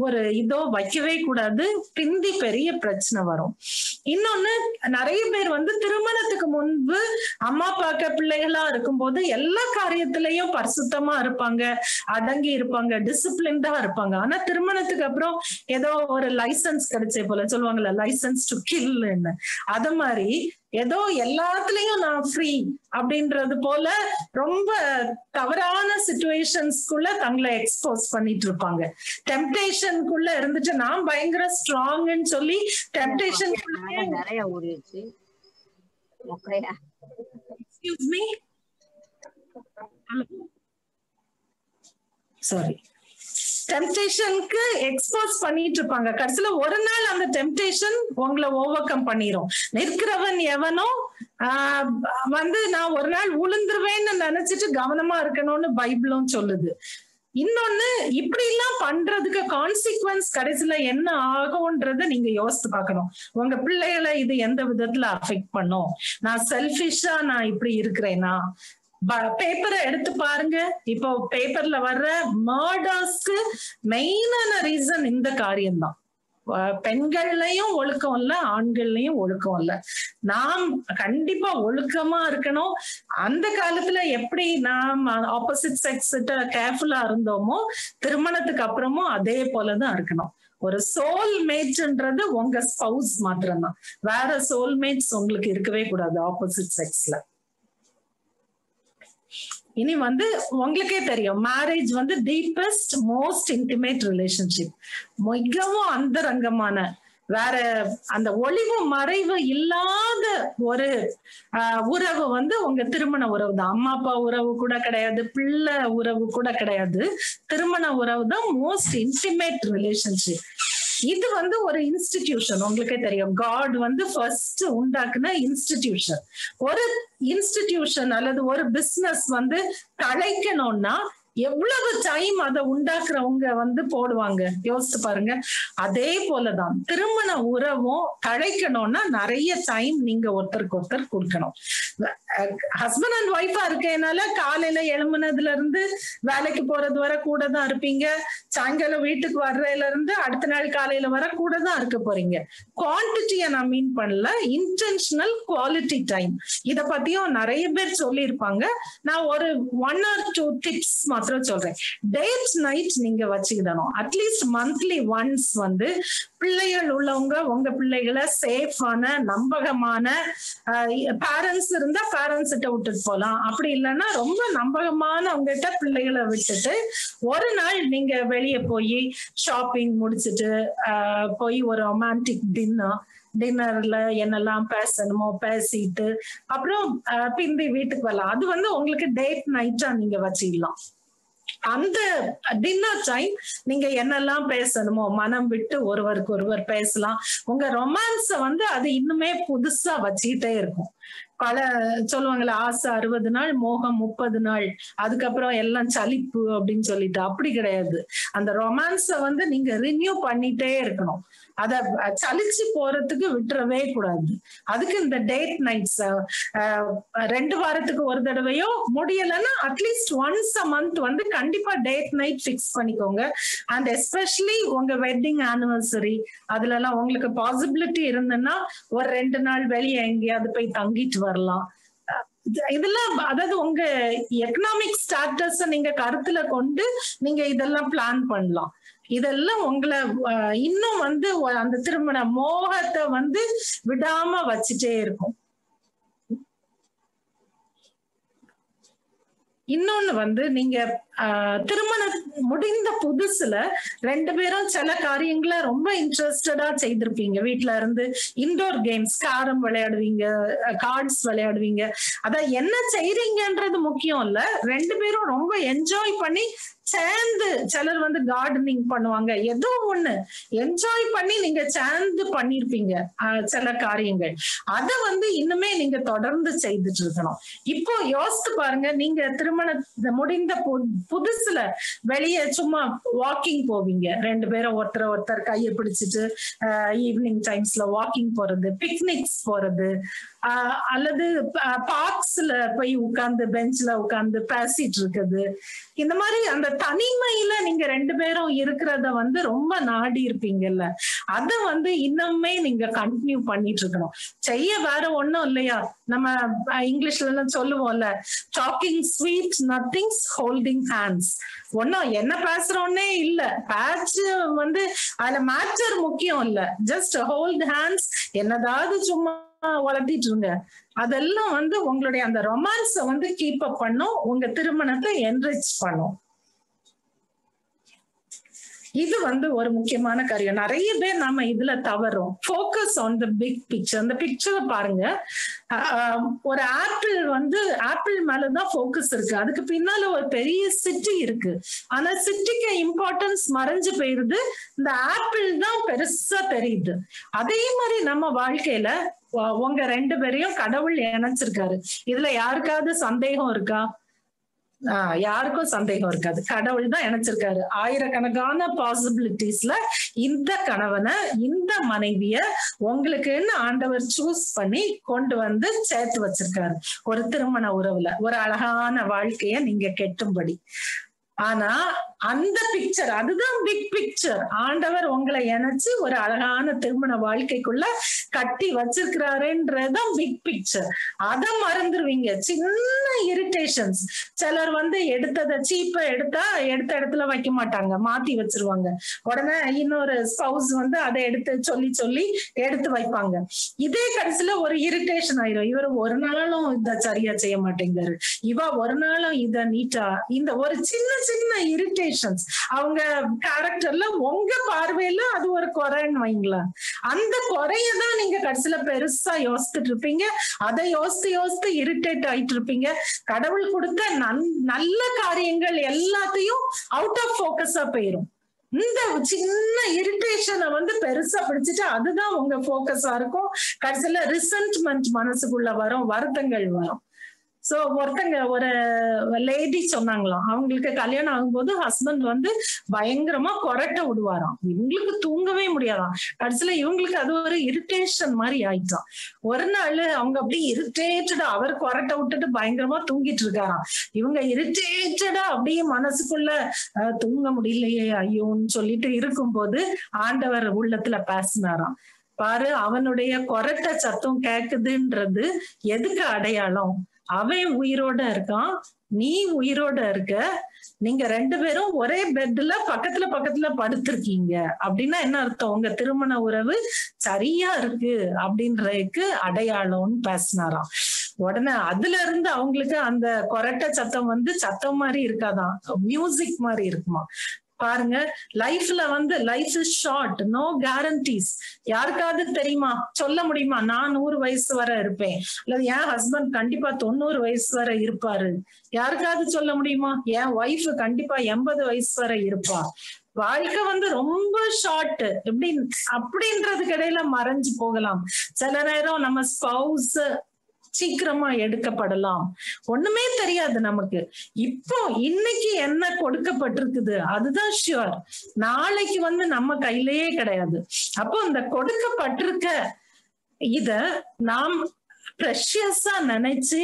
ஒரு இதோ வைக்கவே கூடாது. பிந்தி பெரிய பிரச்சனை வரும். இன்னொன்னு, நிறைய பேர் திருமணத்துக்கு முன்பு அம்மா அப்பாக்க பிள்ளைகளா இருக்கும்போது எல்லா காரியத்திலையும் பரிசுத்தமா இருப்பாங்க, அடங்கி இருப்பாங்க, டிசிப்ளின்டா இருப்பாங்க. ஆனா திருமணத்துக்கு அப்புறம் ஏதோ ஒரு லைசன்ஸ் கிடைச்சே போல சொல்லுவாங்கல்ல, லைசன்ஸ் டு கில். அத மாதிரி ஏதோ எல்லாத்துலயும் நான் ஃப்ரீ அப்படின்றது போல ரொம்ப தவறான சிச்சுவேஷன்ஸ்குள்ள தங்களை எக்ஸ்போஸ் பண்ணிட்டு இருப்பாங்க. டெம்ப்டேஷனுக்குள்ள இருந்துட்டு நான் பயங்கர ஸ்ட்ராங்னு சொல்லி டெம்ப்டேஷன் நிறைய ஊறிச்சு. எக்ஸ்கியூஸ் மீ, சாரி, டெம்ப்டேஷனுக்கு எக்ஸ்போஸ் பண்ணிட்டு இருப்பாங்க. கடைசியில ஒரு நாள் அந்த டெம்ப்டேஷன் உங்களை ஓவர் கம் பண்ணிரும். நிற்கிறவன் எவனோ நான் ஒரு நாள் உளுந்துருவேன்னு நினைச்சிட்டு கவனமா இருக்கணும்னு பைபிளும் சொல்லுது. இன்னொன்னு, இப்படி எல்லாம் பண்றதுக்கு கான்சிக்வன்ஸ் கடைசியில என்ன ஆகும்ன்றத நீங்க யோசித்து பார்க்கணும். உங்க பிள்ளைகளை இது எந்த விதத்துல அஃபெக்ட் பண்ணும்? நான் செல்ஃபிஷா நான் இப்படி இருக்கிறேனா? பேப்பரை எடுத்து பாருங்க. இப்போ பேப்பர்ல வர்ற மர்டர்ஸ்க்கு மெயினான ரீசன் இந்த காரியம்தான். பெண்கள்லயும் ஒழுக்கம் இல்ல, ஆண்கள்லயும் ஒழுக்கம் இல்ல. நாம் கண்டிப்பா ஒழுக்கமா இருக்கணும். அந்த காலத்துல எப்படி நாம் ஆப்போசிட் செக்ஸ் கிட்ட கேர்ஃபுல்லா இருந்தோமோ திருமணத்துக்கு அப்புறமும் அதே போலதான் இருக்கணும். ஒரு சோல்மேட்ன்றது உங்க ஸ்பௌஸ் மாத்திரம்தான், வேற சோல்மேட்ஸ் உங்களுக்கு இருக்கவே கூடாது ஆப்போசிட் செக்ஸ்ல. இனி வந்து உங்களுக்கே தெரியும், மேரேஜ் வந்து டீப்பஸ்ட் மோஸ்ட் இன்டிமேட் ரிலேஷன்ஷிப், மிகவும் அந்தரங்கமான, வேற அந்த ஒளிவு மறைவு இல்லாத ஒரு உறவு வந்து உங்க திருமண உறவு தான். அம்மா அப்பா உறவு கூட கிடையாது, பிள்ளை உறவு கூட கிடையாது, திருமண உறவு தான் மோஸ்ட் இன்டிமேட் ரிலேஷன்ஷிப். இது வந்து ஒரு இன்ஸ்டிடியூஷன், உங்களுக்கே தெரியும். காட் வந்து ஃபர்ஸ்ட் உண்டாக்குன இன்ஸ்டிடியூஷன். ஒரு இன்ஸ்டிடியூஷன் அல்லது ஒரு பிசினஸ் வந்து தழைக்கணும்னா எவ்வளவு டைம் அதை உண்டாக்குறவங்க வந்து போடுவாங்க, யோசிச்சு பாருங்க. அதே போலதான் திருமண உறவும் தழைக்கணும்னா நிறைய டைம் நீங்க ஒருத்தருக்கு ஒருத்தர் கொடுக்கணும். ஹஸ்பண்ட் அண்ட் ஒய்ஃபா இருக்கனால காலையில எழும்புனதுல இருந்து வேலைக்கு போறது வரை கூட தான் இருப்பீங்க, சாயங்காலம் வீட்டுக்கு வர்றதுல இருந்து அடுத்த நாள் காலையில வர கூட தான் இருக்க போறீங்க. குவான்டிட்டியை நான் மீன் பண்ணல, இன்டென்ஷனல் குவாலிட்டி டைம். இத பத்தியும் நிறைய பேர் சொல்லியிருப்பாங்க. நான் ஒரு 1 or 2 டிப்ஸ் மாத்திரம் சொல்றேன். டேட் நைட் நீங்க வச்சுக்கிடணும். அட்லீஸ்ட் மந்த்லி ஒன்ஸ் வந்து பிள்ளைகள் உள்ளவங்க உங்க பிள்ளைகளை சேஃபான நம்பகமான பேரண்ட்ஸ் இருந்தா பேரண்ட்ஸ் கிட்ட விட்டுட்டு போலாம், அப்படி இல்லைன்னா ரொம்ப நம்பகமான உங்ககிட்ட பிள்ளைகளை விட்டுட்டு ஒரு நாள் நீங்க வெளியே போய் ஷாப்பிங் முடிச்சுட்டு போய் ஒரு ரொமான்டிக் டின்னர்ல என்னெல்லாம் பேசணுமோ பேசிட்டு அப்புறம் பிந்தி வீட்டுக்கு வரலாம். அது வந்து உங்களுக்கு டேட் நைட்டா நீங்க வச்சுக்கலாம். அந்த டின்னர் டைம் நீங்க என்னெல்லாம் பேசணுமோ மனம் விட்டு ஒருவருக்கு ஒருவர் பேசலாம். உங்க ரொமான்ஸ வந்து அது இன்னுமே புதுசா வச்சுக்கிட்டே இருக்கும். பல சொல்லுவாங்களே, ஆசை 60 நாள், மோகம் 30 நாள், அதுக்கப்புறம் எல்லாம் சலிப்பு அப்படின்னு சொல்லிட்டு. அப்படி கிடையாது. அந்த ரொமான்ஸ வந்து நீங்க ரினியூ பண்ணிட்டே இருக்கணும். அத சலிச்சு போறதுக்கு விட்டுறவே கூடாது. அதுக்கு இந்த டேட் நைட்ஸ் 2 வாரத்துக்கு ஒரு தடவையோ, முடியலன்னா அட்லீஸ்ட் ஒன்ஸ் அ மந்த் வந்து கண்டிப்பா டேட் நைட் பிக்ஸ் பண்ணிக்கோங்க. அண்ட் எஸ்பெஷலி உங்க வெட்டிங் ஆனிவர்சரி அதுல எல்லாம் உங்களுக்கு பாசிபிலிட்டி இருந்ததுன்னா ஒரு 2 நாள் வெளியே எங்கேயாவது போய் தங்கிட்டு வரலாம். இதெல்லாம் அதாவது உங்க எக்கனாமிக் ஸ்டாட்டஸ் நீங்க கருத்துல கொண்டு நீங்க இதெல்லாம் பிளான் பண்ணலாம். இதெல்லாம் உங்களை இன்னும் வந்து அந்த திருமண மோகத்தை வந்து விடாம வச்சுட்டே இருக்கும். இன்னொன்னு வந்து நீங்க திருமணம் முடிந்த புதுசுல 2 பேரும் சில காரியங்களை ரொம்ப இன்ட்ரெஸ்டடா செய்திருப்பீங்க. வீட்டுல இருந்து இன்டோர் கேம்ஸ், கேரம் விளையாடுவீங்க, கார்ட்ஸ் விளையாடுவீங்க. அதான் என்ன செய்றீங்கன்றது முக்கியம் இல்ல, 2 பேரும் ரொம்ப என்ஜாய் பண்ணி சேர்ந்து, சிலர் வந்து கார்டனிங் பண்ணுவாங்க, ஏதோ ஒண்ணு என்ஜாய் பண்ணி நீங்க சேர்ந்து பண்ணிருப்பீங்க சில காரியங்கள். அத வந்து இன்னுமே நீங்க தொடர்ந்து செய்துட்டு இருக்கணும். இப்போ யோசித்து பாருங்க, நீங்க திருமணம் முடிந்த புதுசுல வெளியே சும்மா வாக்கிங் போவீங்க, 2 பேரும் ஒருத்தர் கையை பிடிச்சிட்டு ஈவினிங் டைம்ஸ்ல வாக்கிங் போறது, பிக்னிக்ஸ் போறது, அல்லது பார்க்ஸ்ல போய் உட்கார்ந்து பெஞ்ச்ல உட்கார்ந்து பேசிட்டு இருக்குது. இந்த மாதிரி அந்த தனிமையில நீங்க 2 பேரும் இருக்கிறத வந்து ரொம்ப நாடி இருப்பீங்கல்ல, அத வந்து இன்னுமே நீங்க கண்டினியூ பண்ணிட்டு இருக்கணும். செய்ய வேற ஒண்ணும் இல்லையா, நம்ம இங்கிலீஷ்ல எல்லாம் சொல்லுவோம்ல, talking sweet nothings holding hands. ஒன்னும் என்ன பேசுறோன்னே இல்ல, பேச்சு வந்து அதுல மேட்டர் முக்கியம் இல்ல, ஜஸ்ட் ஹோல்ட் ஹேண்ட்ஸ், என்னதாவது சும்மா வளர்த்திட்டு இருங்க. அதெல்லாம் வந்து உங்களுடைய அந்த ரொமான்ஸ வந்து கீப் அப் பண்ணும், உங்க திருமணத்தை என்ரிச் பண்ணும். இது வந்து ஒரு முக்கியமான காரியம். நிறைய பேர் நாம இதுல தவறும். Focus on the big picture. அந்த பிக்சரை பாருங்க. ஒரு ஆப்பிள் மேலதான் ஃபோக்கஸ் இருக்கு, அதுக்கு பின்னால ஒரு பெரிய சிட்டி இருக்கு. ஆனா சிட்டிக்கு இம்பார்ட்டன்ஸ் மறைஞ்சு போயிருது, இந்த ஆப்பிள் தான் பெருசா தெரியுது. அதே மாதிரி நம்ம வாழ்க்கையில உங்க 2 பேரையும் கடவுள் இணைச்சிருக்காரு. இதுல யாருக்காவது சந்தேகம் இருக்கா? யாருக்கும் சந்தேகம் இருக்காது. கடவுள் தான் இணைச்சிருக்காரு. ஆயிரக்கணக்கான பாசிபிலிட்டிஸ்ல இந்த கணவனை, இந்த மனைவிய உங்களுக்குன்னு ஆண்டவர் சூஸ் பண்ணி கொண்டு வந்து சேர்த்து வச்சிருக்காரு ஒரு திருமண உறவுல, ஒரு அழகான வாழ்க்கைய நீங்க கெட்டும்படி. ஆனா அந்த பிக்சர், அதுதான் பிக் பிக்சர். ஆண்டவர் உங்களை இணைச்சு ஒரு அழகான திருமண வாழ்க்கைக்குள்ள கட்டி வச்சிருக்கிறாருன்றதுதான் பிக் பிக்சர். அதை மறந்துருவீங்க. சின்ன இரிட்டேஷன்ஸ், சிலர் வந்து எடுத்ததை சீப்பை எடுத்தா எடுத்த இடத்துல வைக்க மாட்டாங்க, மாத்தி வச்சிருவாங்க. உடனே இன்னொரு ஸ்பவுஸ் வந்து அதை எடுத்து சொல்லி சொல்லி எடுத்து வைப்பாங்க. இதே கடைசியில ஒரு இரிட்டேஷன் ஆயிரும். இவர் ஒரு நாளும் இத சரியா செய்ய மாட்டேங்கிறாரு, இவ ஒரு நாளும் இத நீட்டா. இந்த ஒரு சின்ன சின்ன இரிட்டேஷன்ஸ் அவங்க கேரக்டர்ல உங்க பார்வையில அது ஒரு குறைன்னு வைங்களா, அந்த குறையதான் நீங்க கடைசியில பெருசா யோசிச்சுட்டு இருப்பீங்க. அதை யோசித்து யோசித்து இரிட்டேட் ஆயிட்டு இருப்பீங்க. கடவுள் கொடுத்த நல்ல காரியங்கள் எல்லாத்தையும் அவுட் ஆஃப் போக்கஸா போயிரும். இந்த சின்ன இரிட்டேஷனை வந்து பெருசா பிடிச்சிட்டு அதுதான் உங்க போக்கஸா இருக்கும். கடைசியில ரிசென்ட்மெண்ட் மனசுக்குள்ள வரும், வருத்தங்கள் வரும். சோ ஒருத்தங்க ஒரு லேடி சொன்னாங்களாம், அவங்களுக்கு கல்யாணம் ஆகும்போது ஹஸ்பண்ட் வந்து பயங்கரமா கொரட்ட விடுவாராம், இவங்களுக்கு தூங்கவே முடியாதாம். கடைசியில இவங்களுக்கு அது ஒரு இரிட்டேஷன் மாதிரி ஆயிட்டான். ஒரு நாள் அவங்க அப்படியே இரிட்டேட்டடா, அவர் கொரட்ட விட்டுட்டு பயங்கரமா தூங்கிட்டு இருக்காராம். இவங்க இரிட்டேட்டடா அப்படியே மனசுக்குள்ள தூங்க முடியலையே ஐயோன்னு சொல்லிட்டு இருக்கும்போது ஆண்டவர் உள்ளத்துல பேசினாராம், பாரு அவனுடைய கொரட்ட சத்தம் கேக்குதுன்றது எதுக்கு அடையாளம்? அவன் உயிரோட இருக்கான், நீ உயிரோட இருக்க, நீங்க ரெண்டு பேரும் ஒரே பெட்ல பக்கத்துல பக்கத்துல படுத்திருக்கீங்க அப்படின்னா என்ன அர்த்தம்? உங்க திருமண உறவு சரியா இருக்கு அப்படின்றதுக்கு அடையாளம்னு பேசினாராம். உடனே அதுல இருந்து அவங்களுக்கு அந்த கொரட்ட சத்தம் வந்து சத்தம் மாதிரி இருக்காதான், மியூசிக் மாதிரி இருக்குமா. பாருங்க, லைஃப்ல வந்து life is short, no guarantees. யாருக்காவது தெரியுமா, சொல்ல முடியுமா நான் 100 வயசு வரை இருப்பேன், அல்லது என் ஹஸ்பண்ட் கண்டிப்பா 90 வயசு வரை இருப்பாரு? யாருக்காவது சொல்ல முடியுமா? என் ஒய்ஃப் கண்டிப்பா 80 வயசு வரை இருப்பா? வாழ்க்கை வந்து ரொம்ப ஷார்ட் அப்படின்றதுக்கு இடையில மறைஞ்சு போகலாம். சில நேரம் நம்ம ஸ்பவுஸ் சீக்கிரமா எடுக்கப்படலாம், ஒண்ணுமே தெரியாது நமக்கு. இப்போ இன்னைக்கு என்ன கொடுக்கப்பட்டிருக்குது அதுதான் ஷியோர், நாளைக்கு வந்து நம்ம கையிலேயே கிடையாது. அப்போ இந்த கொடுக்கப்பட்டிருக்க இத நாம் ப்ரெஷியஸா நினைச்சு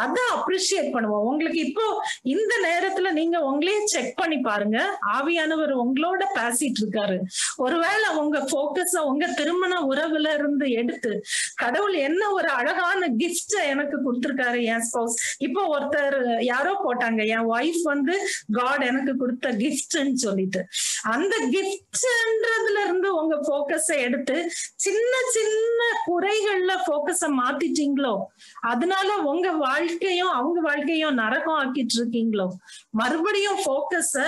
அதை அப்ரிஷியேட் பண்ணுவோம். உங்களுக்கு இப்போ இந்த நேரத்துல நீங்க உங்களையே செக் பண்ணி பாருங்க, ஆவியானவர் உங்களோட பேசிட்டு இருக்காரு. ஒருவேளை உங்க போக்கஸ உங்க திருமண உறவுல இருந்து எடுத்து கடவுள் என்ன ஒரு அழகான கிஃப்ட் எனக்கு கொடுத்திருக்காரு என் ஸ்பவுஸ். இப்போ ஒருத்தர் யாரோ போட்டாங்க, என் ஒய்ஃப் வந்து காட் எனக்கு கொடுத்த கிஃப்ட்ன்னு சொல்லிட்டு, அந்த கிஃப்ட்ன்றதுல இருந்து உங்க போக்கஸ எடுத்து சின்ன சின்ன குறைகள்ல போக்கஸ மாத்திட்டீங்க, அதனால உங்க வாழ்க்கையும் அவங்க வாழ்க்கையும் நரகம் ஆக்கிட்டு இருக்கீங்களோ? மறுபடியும் போக்கஸ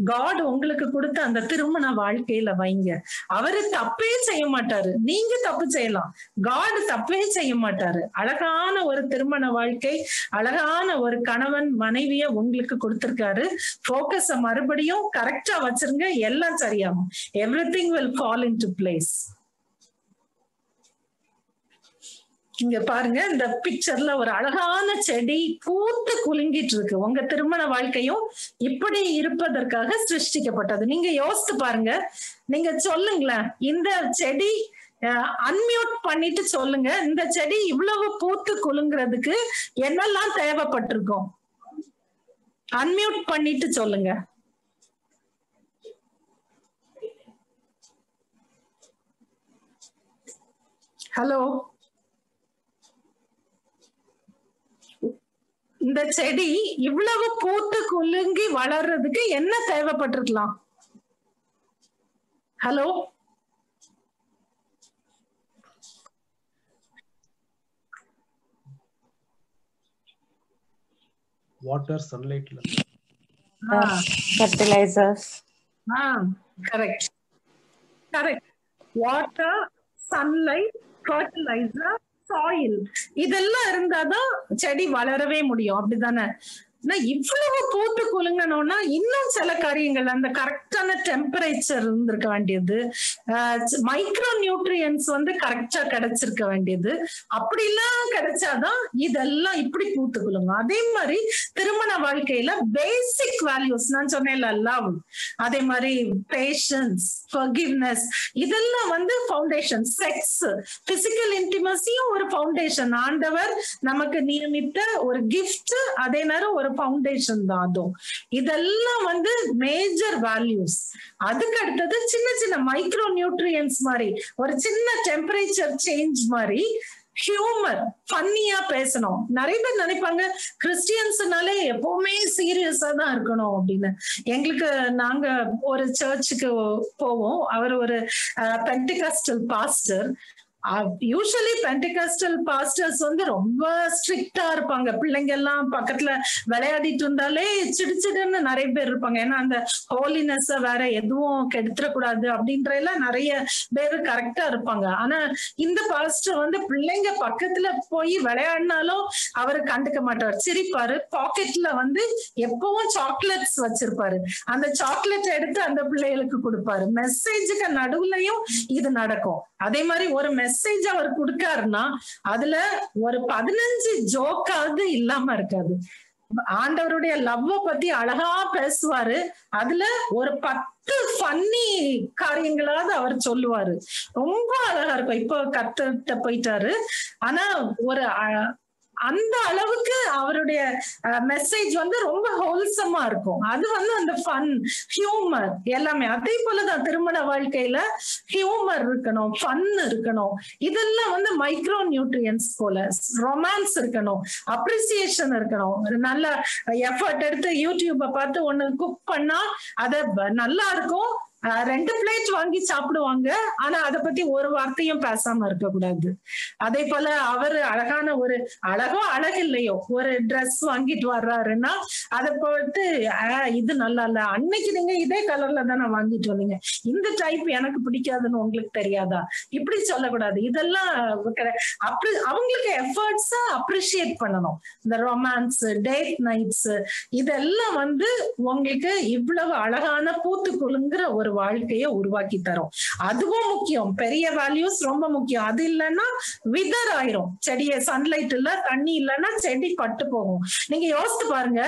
காட் உங்களுக்கு கொடுத்த அந்த திருமண வாழ்க்கையில வைங்க. அவரு தப்பே செய்ய மாட்டாரு, நீங்க தப்பு செய்யலாம், காட் தப்பே செய்ய மாட்டாரு. அழகான ஒரு திருமண வாழ்க்கை, அழகான ஒரு கணவன் மனைவிய உங்களுக்கு கொடுத்திருக்காரு. போக்கஸ மறுபடியும் கரெக்டா வச்சிருங்க, எல்லாம் சரியாகும். Everything will fall into place. இங்க பாருங்க, இந்த பிக்சர்ல ஒரு அழகான செடி பூத்து குலுங்கிட்டு இருக்கு. உங்க திருமண வாழ்க்கையும் இப்படி இருப்பதற்காக சிருஷ்டிக்கப்பட்டது. நீங்க யோசித்து பாருங்க, நீங்க சொல்லுங்களேன், இந்த செடி அன்மியூட் பண்ணிட்டு சொல்லுங்க, இந்த செடி இவ்வளவு பூத்து குலுங்குறதுக்கு என்னெல்லாம் தேவைப்பட்டிருக்கும்? அன்மியூட் பண்ணிட்டு சொல்லுங்க. ஹலோ, இந்த செடி இவ்வளவு பூத்து குலுங்கி வளர்றதுக்கு என்ன தேவைப்பட்டிருக்கலாம்? Hello, water, sunlight, fertilisers. Correct correct. Water, sunlight, fertiliser, soil, இதெல்லாம் இருந்தாதான் செடி வளரவே முடியும், அப்படிதானே? இவ்வளவு பூத்து குலுங்கணும்னா இன்னும் சில காரியங்கள், அந்த கரெக்டான டெம்பரேச்சர் இருந்திருக்க வேண்டியது, மைக்ரோ நியூட்ரியன்ஸ் வந்து கரெக்டா கிடைச்சிருக்க வேண்டியது. அப்படிலாம் கிடைச்சாதான் இதெல்லாம் இப்படி பூத்து குலுங்கும். அதே மாதிரி திருமண வாழ்க்கையில பேசிக் வேல்யூஸ் நான் சொன்னேன்ல, லவ், அதே மாதிரி பேஷன்ஸ், ஃபர்கிவ்னஸ், இதெல்லாம் வந்து ஃபவுண்டேஷன். செக்ஸ், பிசிக்கல் இன்டிமசியும் ஒரு ஃபவுண்டேஷன். ஆண்டவர் நமக்கு நியமித்த ஒரு கிஃப்ட், அதே நேரம் ஒரு ஒரு ஃபவுண்டேஷன் தான் அதுவும். இதெல்லாம் வந்து மேஜர் வேல்யூஸ். அதுக்கு அடுத்தது சின்ன சின்ன மைக்ரோ நியூட்ரியன்ஸ் மாதிரி, ஒரு சின்ன டெம்பரேச்சர் சேஞ்ச் மாதிரி ஹியூமர், ஃபன்னியா பேசணும். நிறைய பேர் நினைப்பாங்க கிறிஸ்டியன்ஸ்னாலே எப்பவுமே சீரியஸா தான் இருக்கணும் அப்படின்னு. எங்களுக்கு நாங்க ஒரு சர்ச்சுக்கு போவோம். அவர் ஒரு Pentecostal pastor. Usually Pentecostal pastors வந்து ரொம்ப ஸ்ட்ரிக்டா இருப்பாங்க. பிள்ளைங்க எல்லாம் பக்கத்துல விளையாடிட்டு இருந்தாலே சிடுச்சிடுன்னு நிறைய பேர் இருப்பாங்க. ஏன்னா அந்த ஹோலினஸ் வேற எதுவும் கெடுத்துடக்கூடாது அப்படின்ற எல்லாம் நிறைய பேர் கரெக்டா இருப்பாங்க. ஆனா இந்த பாஸ்டர் வந்து பிள்ளைங்க பக்கத்துல போய் விளையாடினாலும் அவரு கண்டுக்க மாட்டார், சிரிப்பாரு. பாக்கெட்ல வந்து எப்பவும் சாக்லேட்ஸ் வச்சிருப்பாரு. அந்த சாக்லேட் எடுத்து அந்த பிள்ளைகளுக்கு கொடுப்பாரு. மெசேஜுக்கு நடுவுலயும் இது நடக்கும். அதே மாதிரி ஒரு மெசேஜ் அவர் கொடுக்காருன்னா அதுல ஒரு 15 ஜோக்காவது இல்லாம இருக்காது. ஆண்டவருடைய லவ்வ பத்தி அழகா பேசுவாரு. அதுல ஒரு 10 ஃபன்னி காரியங்களாவது அவர் சொல்லுவாரு. ரொம்ப அழகா இருக்கும். இப்போ கத்துட்ட போயிட்டாரு. ஆனா ஒரு அந்த அளவுக்கு அவருடைய மெசேஜ் வந்து ரொம்ப ஹோல்சமா இருக்கும். அது வந்து அந்த ஃபன், ஹியூமர் எல்லாமே. அதே போலதான் திருமண வாழ்க்கையில ஹியூமர் இருக்கணும், ஃபன் இருக்கணும். இதெல்லாம் வந்து மைக்ரோ நியூட்ரியன்ஸ் போல. ரொமான்ஸ் இருக்கணும், அப்ரிசியேஷன் இருக்கணும். நல்ல எஃபர்ட் எடுத்து யூடியூப பார்த்து ஒண்ணு குக் பண்ணா அத நல்லா இருக்கும், 2 பிளேட் வாங்கி சாப்பிடுவாங்க. ஆனா அதை பத்தி ஒரு வார்த்தையும் பேசாம இருக்கக்கூடாது. அதே போல அவரு அழகான ஒரு அழகோ அழகில்லையோ ஒரு ட்ரெஸ் வாங்கிட்டு வர்றாருன்னா அதை போட்டு இது நல்லா இல்ல, அன்னைக்கு நீங்க இதே கலர்ல தானே வாங்கிட்டு வந்தீங்க, இந்த டைப் எனக்கு பிடிக்காதுன்னு உங்களுக்கு தெரியாதா, இப்படி சொல்லக்கூடாது. இதெல்லாம் அப்படி அவங்களுக்கு எஃபர்ட்ஸா அப்ரிஷியேட் பண்ணணும். இந்த ரொமான்ஸ், டேட் நைட்ஸ், இதெல்லாம் வந்து உங்களுக்கு இவ்வளவு அழகான பூத்து குலுங்குற ஒரு வாழ்க்கைய உருவாக்கி தரும். அதுவும் முக்கியம். பெரிய வேல்யூஸ் ரொம்ப முக்கியம். அது இல்லைன்னா விதர் ஆயிரும். செடிய சன்லைட் இல்ல, தண்ணி இல்லைன்னா செடி பட்டு போகும். நீங்க யோசித்து பாருங்க,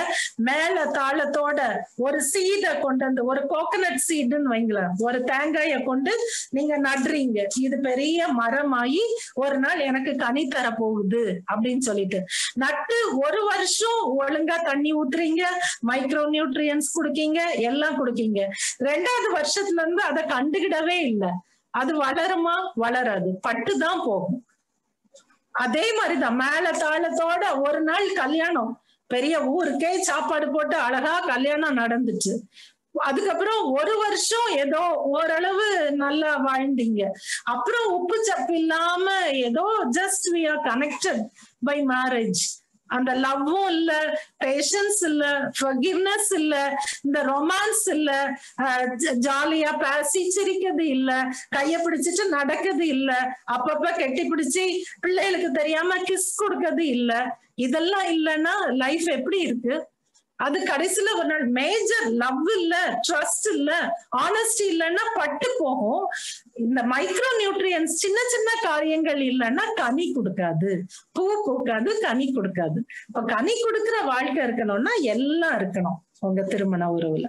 மேல தாளத்தோட ஒரு சீடை கொண்டு வந்து, ஒரு கோகனட் சீடுன்னு வைங்களேன், ஒரு தேங்காய கொண்டு நீங்க நடுறீங்க. இது பெரிய மரமாயி ஒரு நாள் எனக்கு கனி தர போகுது அப்படின்னு சொல்லிட்டு நட்டு 1 வருஷம் ஒழுங்கா தண்ணி ஊத்துறீங்க, மைக்ரோ நியூட்ரியன்ஸ் குடுக்கீங்க, எல்லாம் குடுக்கீங்க. 2வது வருஷத்துல இருந்து அதை கண்டுகிடவே இல்லை. அது வளருமா? வளராது, பட்டுதான் போகும். அதே மாதிரிதான் மேல தாளத்தோட ஒரு நாள் கல்யாணம், பெரிய ஊருக்கே சாப்பாடு போட்டு அழகா கல்யாணம் நடந்துச்சு. அதுக்கப்புறம் 1 வருஷம் ஏதோ ஓரளவு நல்லா வாழ்ந்தீங்க. அப்புறம் உப்பு சப்பு இல்லாம ஏதோ just we are connected by marriage. அந்த லவ்வும் இல்ல, பேஷன்ஸ் இல்ல, ஃபர்கிவ்னஸ் இல்ல, இந்த ரொமான்ஸ் இல்ல, ஜாலியா பேசி சிரிக்கிறது இல்ல, கைய பிடிச்சிட்டு நடக்கிறது இல்ல, அப்பப்ப கெட்டி பிடிச்சி பிள்ளைகளுக்கு தெரியாம கிஸ் கொடுக்கறது இல்ல. இதெல்லாம் இல்லைன்னா லைஃப் எப்படி இருக்கு? அது கடைசியில ஒரு நாள் மேஜர் லவ் இல்ல, ட்ரஸ்ட் இல்ல, ஆனஸ்டி இல்லைன்னா பட்டு போகும். இந்த மைக்ரோ நியூட்ரியன்ஸ் சின்ன சின்ன காரியங்கள் இல்லைன்னா கனி கொடுக்காது, பூ பூக்காது, கனி கொடுக்காது. இப்ப கனி கொடுக்கிற வாழ்க்கை இருக்கணும்னா எல்லாம் இருக்கணும் உங்க திருமண உறவுல.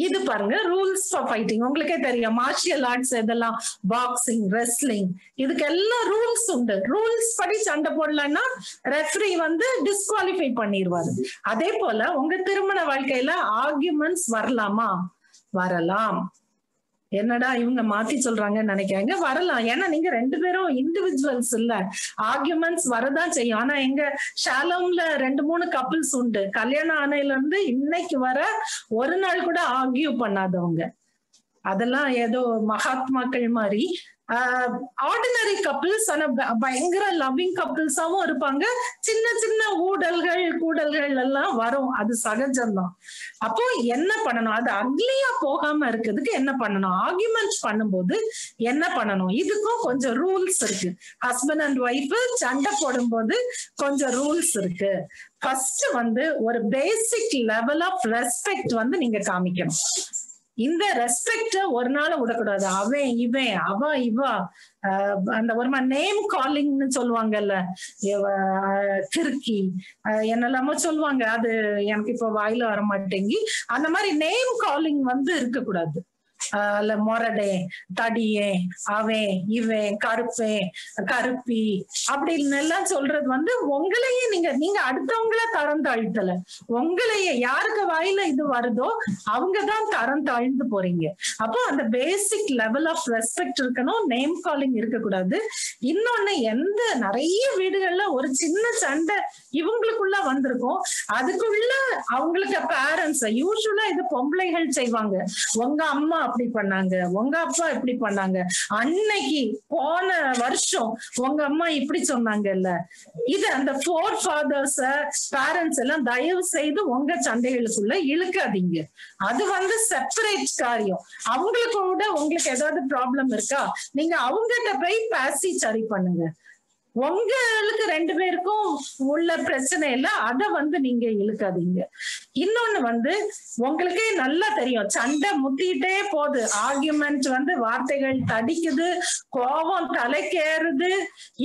இது பாருங்க, ரூல்ஸ் ஃபார் ஃபைட்டிங். உங்களுக்கே தெரியும், மார்ஷியல் ஆர்ட்ஸ் இதெல்லாம், பாக்ஸிங், ரெஸ்லிங், இதுக்கு எல்லாம் ரூல்ஸ் உண்டு. ரூல்ஸ் படி சண்டை போடலன்னா ரெஃபரி வந்து டிஸ்குவாலிஃபை பண்ணிடுவாரு. அதே போல உங்க திருமண வாழ்க்கையில ஆர்கியூமெண்ட்ஸ் வரலாமா? வரலாம். என்னடா இவங்க மாத்தி சொல்றாங்கன்னு நினைக்கிறாங்க, வரலாம். ஏன்னா நீங்க 2 பேரும் இண்டிவிஜுவல்ஸ் இல்ல, ஆர்கியூமெண்ட்ஸ் வரதான் செய்யும். ஆனா எங்க ஷாலோம்ல 2-3 கப்பிள்ஸ் உண்டு, கல்யாணம் ஆனையில இருந்து இன்னைக்கு வர ஒரு நாள் கூட ஆர்கியூ பண்ணாதவங்க. அதெல்லாம் ஏதோ மகாத்மாக்கள் மாதிரி. ஆர்டினரி கப்பிள்ஸ், ஆனா பயங்கர லவ்விங் கப்பிள்ஸாவும் இருப்பாங்க. சின்ன சின்ன கூடல்கள் எல்லாம் வரும், அது சகஜம்தான். அப்போ என்ன பண்ணணும்? அது அக்லியா போகாம இருக்கிறதுக்கு என்ன பண்ணணும்? ஆர்கியூமெண்ட்ஸ் பண்ணும்போது என்ன பண்ணணும்? இதுக்கும் கொஞ்சம் ரூல்ஸ் இருக்கு. ஹஸ்பண்ட் அண்ட் ஒய்ஃப் சண்டை போடும் போது கொஞ்சம் ரூல்ஸ் இருக்கு. ஃபர்ஸ்ட் வந்து ஒரு பேசிக் லெவல் ஆஃப் ரெஸ்பெக்ட் வந்து நீங்க காமிக்கணும். இந்த ரெஸ்பெக்ட ஒரு நாள் விடக்கூடாது. அவன் இவன், அவ இவா, அந்த ஒரு நேம் காலிங்னு சொல்லுவாங்கல்ல, கிறுக்கி என்னெல்லாமோ சொல்லுவாங்க, அது எனக்கு இப்போ வாயில வர மாட்டேங்கி. அந்த மாதிரி நேம் காலிங் வந்து இருக்கக்கூடாது. மொரடே, தடியே, அவன், இவன், கருப்பேன், கருப்பி அப்படின்னு எல்லாம் சொல்றது வந்து உங்களையே நீங்க அடுத்தவங்கள தரம் தாழ்த்தல, உங்களையே யாருக்கு வாயில இது வருதோ அவங்கதான் தரம் தாழ்ந்து போறீங்க. அப்போ அந்த பேசிக் லெவல் ஆஃப் ரெஸ்பெக்ட் இருக்கணும், நேம் காலிங் இருக்கக்கூடாது. இன்னொன்னு, நிறைய வீடுகள்ல ஒரு சின்ன சண்டை இவங்களுக்குள்ள வந்திருக்கும், அதுக்குள்ள அவங்களுக்கு பேரண்ட்ஸ் யூசுவலா இது பொம்பளைகள் செய்வாங்க. உங்க அம்மா அப்படி பண்ணாங்க, உங்க அப்பா இப்படி பண்ணாங்க, அன்னைக்கு போன வருஷம் உங்க அம்மா இப்படி சொன்னாங்கல்ல. இது அந்த ஃபோர் ஃபாதர்ஸ் பேரண்ட்ஸ் எல்லாம் தயவு செய்து உங்க சண்டைகளுக்குள்ள இழுக்காதீங்க. அது வந்து செப்பரேட் காரியம். அவங்களுக்கு கூட உங்களுக்கு ஏதாவது ப்ராப்ளம் இருக்கா, நீங்க அவங்ககிட்ட போய் பேசி சரி பண்ணுங்க. உங்களுக்கு ரெண்டு பேருக்கும் உள்ள பிரச்சனை இல்ல, அத வந்து நீங்க இழுக்காதீங்க. இன்னொன்னு வந்து உங்களுக்கே நல்லா தெரியும், சண்டை முத்திட்டே போகுது, ஆர்கியூமெண்ட் வந்து வார்த்தைகள் தடிக்குது, கோபம் தலைக்கேறுது.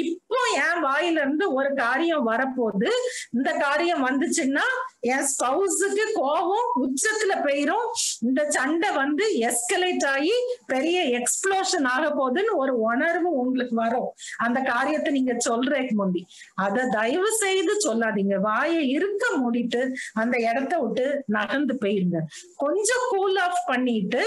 இப்போ என் வாயில இருந்து ஒரு காரியம் வரப்போகுது, இந்த காரியம் வந்துச்சுன்னா என் ஸ்பௌஸுக்கு கோபம் உச்சத்துல போயிரும், இந்த சண்டை வந்து எஸ்கலேட் ஆகி பெரிய எக்ஸ்ப்ளோஷன் ஆக போகுதுன்னு ஒரு உணர்வு உங்களுக்கு வரும் அந்த காரியத்தை நீங்க சொல்றதுக்கு முந்தி. அதை தயவு செய்து சொல்லாதீங்க. வாயை இருக்க மூடிட்டு அந்த இடத்த விட்டு நகர்ந்து போயிருங்க. கொஞ்சம் கூல் ஆஃப் பண்ணிட்டு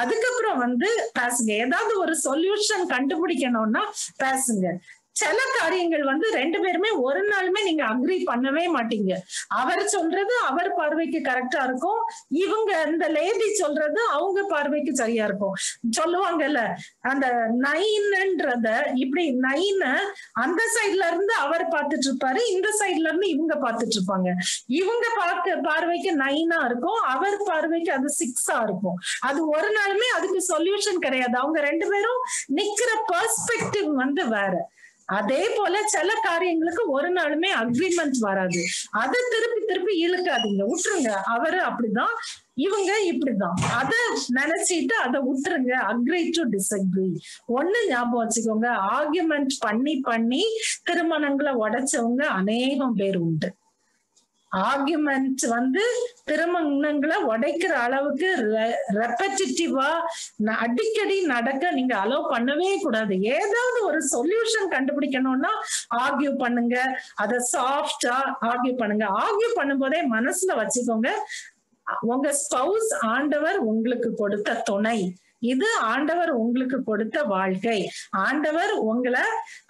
அதுக்கப்புறம் வந்து பேசுங்க. ஏதாவது ஒரு சொல்யூஷன் கண்டுபிடிக்கணும்னா பேசுங்க. சில காரியங்கள் வந்து ரெண்டு பேருமே ஒரு நாளுமே நீங்க அக்ரி பண்ணவே மாட்டீங்க. அவர் சொல்றது அவர் பார்வைக்கு கரெக்டா இருக்கும், இவங்க இந்த லேடி சொல்றது அவங்க பார்வைக்கு சரியா இருக்கும். சொல்லுவாங்கல்ல, அந்த நைன்ன்றத இப்படி நைன அந்த சைட்ல இருந்து அவர் பார்த்துட்டு இருப்பாரு, இந்த சைட்ல இருந்து இவங்க பார்த்துட்டு இருப்பாங்க. இவங்க பார்வைக்கு நைனா இருக்கும், அவர் பார்வைக்கு அது 6ஆ இருக்கும். அது ஒரு நாளுமே அதுக்கு சொல்யூஷன் கிடையாது. அவங்க ரெண்டு பேரும் நிக்கிற பெர்ஸ்பெக்டிவ் வந்து வேற. அதே போல சில காரியங்களுக்கு ஒரு நாளுமே அக்ரிமெண்ட் வராது. அதை திருப்பி திருப்பி இழுக்காதீங்க, விட்டுருங்க. அவரு அப்படிதான், இவங்க இப்படிதான், அதை நினைச்சிட்டு அதை விட்டுருங்க. Agree to disagree. ஒண்ணு ஞாபகம் வச்சுக்கோங்க, ஆர்கியூமெண்ட் பண்ணி பண்ணி திருமணங்களை உடைச்சவங்க அநேகம் பேர் உண்டு. ஆர்கியூமெண்ட் வந்து திருமணங்களை உடைக்கிற அளவுக்கு ரெப்படிட்டிவா அடிக்கடி நடக்க நீங்க அலோவ் பண்ணவே கூடாது. ஏதாவது ஒரு சொல்யூஷன் கண்டுபிடிக்கணும்னா ஆர்கியூ பண்ணுங்க, அதை சாஃப்டா ஆர்கியூ பண்ணுங்க. ஆர்கியூ பண்ணும்போதே மனசுல வச்சுக்கோங்க, உங்க ஸ்பௌஸ் ஆண்டவர் உங்களுக்கு கொடுத்த துணை, இது ஆண்டவர் உங்களுக்கு கொடுத்த வாழ்க்கை. ஆண்டவர் உங்களை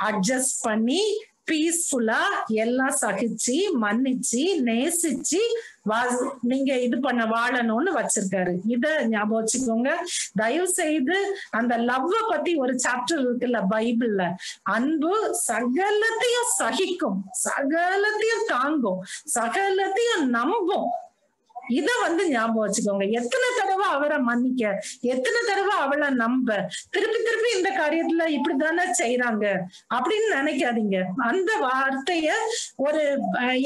அட்ஜஸ்ட் பண்ணி பீஸ்ஃபுல்லா எல்லாம் சகிச்சு மன்னிச்சு நேசிச்சு நீங்க இது பண்ண வாழணும்னு வச்சிருக்காரு. இத ஞாபகம் வச்சுக்கோங்க. தயவு செய்து அந்த லவ்வ பத்தி ஒரு சாப்டர் இருக்குல்ல பைபிள்ல, அன்பு சகலத்தையும் சகிக்கும், சகலத்தையும் தாங்கும், சகலத்தையும் நம்பும். இத வந்து ஞாபகம் வச்சுக்கோங்க. எத்தனை தடவை அவரை மன்னிக்க, எத்தனை தடவை அவளை நம்ப, திருப்பி திருப்பி இந்த காரியத்துல இப்படித்தானே செய்யறாங்க அப்படின்னு நினைக்காதீங்க. அந்த வார்த்தைய ஒரு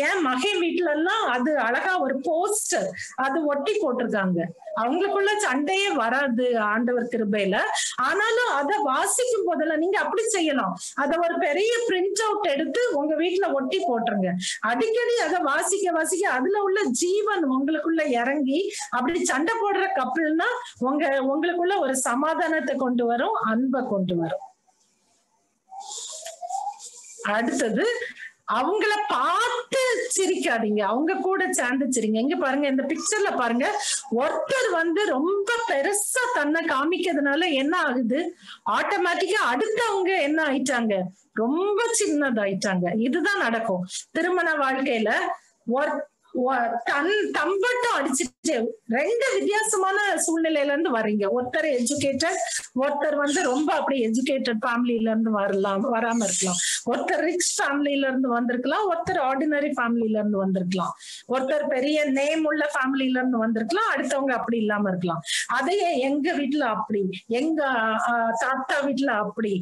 என் மகன் வீட்டுல எல்லாம் அது அழகா ஒரு போஸ்டர் அது ஒட்டி போட்டிருக்காங்க. அவங்களுக்குள்ள சண்டையே வராது ஆண்டவர் கிருபையில. ஆனாலும் அதை வாசிக்கும் போதெல்லாம் நீங்க அப்படி செய்யலாம். அதை ஒரு பெரிய பிரிண்ட் அவுட் எடுத்து உங்க வீட்டுல ஒட்டி போட்டுருங்க. அடிக்கடி அதை வாசிக்க வாசிக்க அதுல உள்ள ஜீவன் உங்களுக்குள்ள இறங்கி அப்படி சண்டை போடுற கப்பல்னா உங்களுக்குள்ள ஒரு சமாதானத்தை கொண்டு வரும், அன்பை கொண்டு வரும். அடுத்தது, அவங்கள பார்த்து சிரிக்காதீங்க, அவங்க கூட சேர்ந்து சிரிங்க. இங்க பாருங்க, இந்த பிக்சர்ல பாருங்க, ஒருத்தர் வந்து ரொம்ப பெருசா தன்னை காமிக்கிறதுனால என்ன ஆகுது, ஆட்டோமேட்டிக்கா அடுத்தவங்க என்ன ஆயிட்டாங்க, ரொம்ப சின்னதாயிட்டாங்க. இதுதான் நடக்கும் திருமண வாழ்க்கையில. தம்பட்டம் அடிச்சுட்டு ரெண்டு வித்தியாசமான சூழ்நிலையில இருந்து வர்றீங்க. ஒருத்தர் எஜுகேட்டட், ஒருத்தர் வந்து ரொம்ப அப்படி எஜுகேட்டட் ஃபேமிலியில இருந்து வராம இருக்கலாம். ஒருத்தர் ரிச் ஃபேமிலியில இருந்து வந்திருக்கலாம், ஒருத்தர் ஆர்டினரி ஃபேமிலியில இருந்து வந்திருக்கலாம், ஒருத்தர் பெரிய நேம் உள்ள ஃபேமிலியில இருந்து வந்திருக்கலாம், அடுத்தவங்க அப்படி இல்லாம இருக்கலாம். அதையே எங்க வீட்டுல அப்படி, எங்க தாத்தா வீட்டுல அப்படி,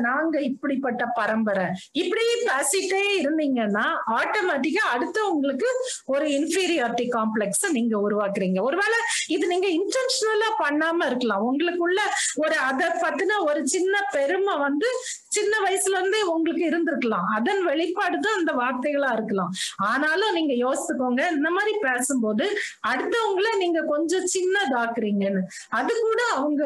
நாங்க இப்படிப்பட்ட பரம்பரை, இப்படி பேசிட்டே இருந்தீங்கன்னா ஆட்டோமேட்டிக்கா அடுத்தவங்களுக்கு ஒரு இன்ஃபீரியாரிட்டி காம்ப்ளெக்ஸ் நீங்க உருவாக்குறீங்க. ஒருவேளை இது நீங்க இன்டென்ஷனலா பண்ணாம இருக்கலாம். உங்களுக்குள்ள ஒரு அதை பத்தின ஒரு சின்ன பெருமை வந்து சின்ன வயசுல இருந்தே உங்களுக்கு இருந்திருக்கலாம். அதன் வெளிப்பாடுதான் அந்த வார்த்தைகளா இருக்கலாம். ஆனாலும் நீங்க யோசிச்சுக்கோங்க, இந்த மாதிரி பேசும்போது அடுத்தவங்களை நீங்க கொஞ்சம் சின்னதாக்குறீங்கன்னு. அது கூட அவங்க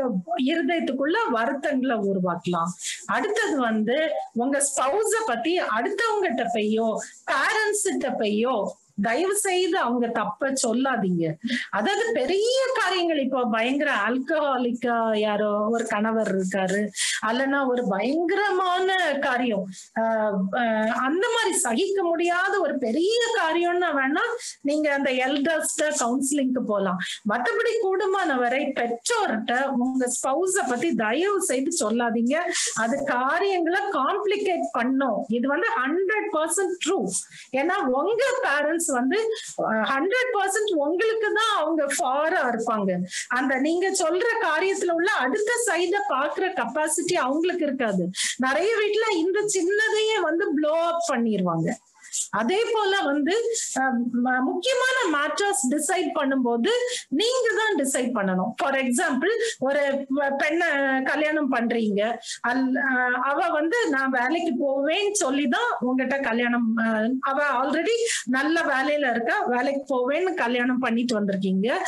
இருதயத்துக்குள்ள வருத்தங்களை உருவாக்கலாம். அடுத்தது வந்து உங்க ஸ்பௌஸ பத்தி அடுத்தவங்கிட்ட போயோ பேரண்ட்ஸ் கிட்ட போயோ தயவு செய்து அவங்க தப்ப சொல்லாதீங்க. அதாவது பெரிய காரியங்கள், இப்போ பயங்கர ஆல்கஹாலிக்கா யாரோ ஒரு கணவர் இருக்காரு, அல்லனா ஒரு பயங்கரமான காரியம், அந்த மாதிரி சகிக்க முடியாத ஒரு பெரிய காரியம்னா வேணா நீங்க அந்த எல்டர்ஸ்ட கவுன்சிலிங்க்கு போகலாம். மற்றபடி கூடுமான வரை பெற்றோர்கிட்ட உங்க ஸ்பௌஸ பத்தி தயவு செய்து சொல்லாதீங்க. அது காரியங்களை காம்ப்ளிகேட் பண்ணும். இது வந்து 100% ட்ரூ. ஏன்னா உங்க பேரண்ட்ஸ் வந்து 100% உங்களுக்கு தான் அவங்க ஃபாரா இருப்பாங்க. அந்த நீங்க சொல்ற காரியத்துல உள்ள அடுத்த சைட பாக்குற கெப்பாசிட்டி அவங்களுக்கு இருக்காது. நிறைய வீட்டுல இந்த சின்னதையே வந்து ப்ளோ அப் பண்ணிடுவாங்க. அதே போல வந்து முக்கியமான மேட்டர்ஸ் டிசைட் பண்ணும்போது நீங்க தான் டிசைட் பண்ணணும். ஃபார் எக்ஸாம்பிள், ஒரு பெண்ணை கல்யாணம் பண்றீங்க, அவ வந்து நான் வேலைக்கு போவேன்னு சொல்லிதான் உங்ககிட்ட கல்யாணம், அவ ஆல்ரெடி நல்ல வேலையில இருக்கா, வேலைக்கு போவேன்னு கல்யாணம் பண்ணிட்டு வந்திருக்கீங்க.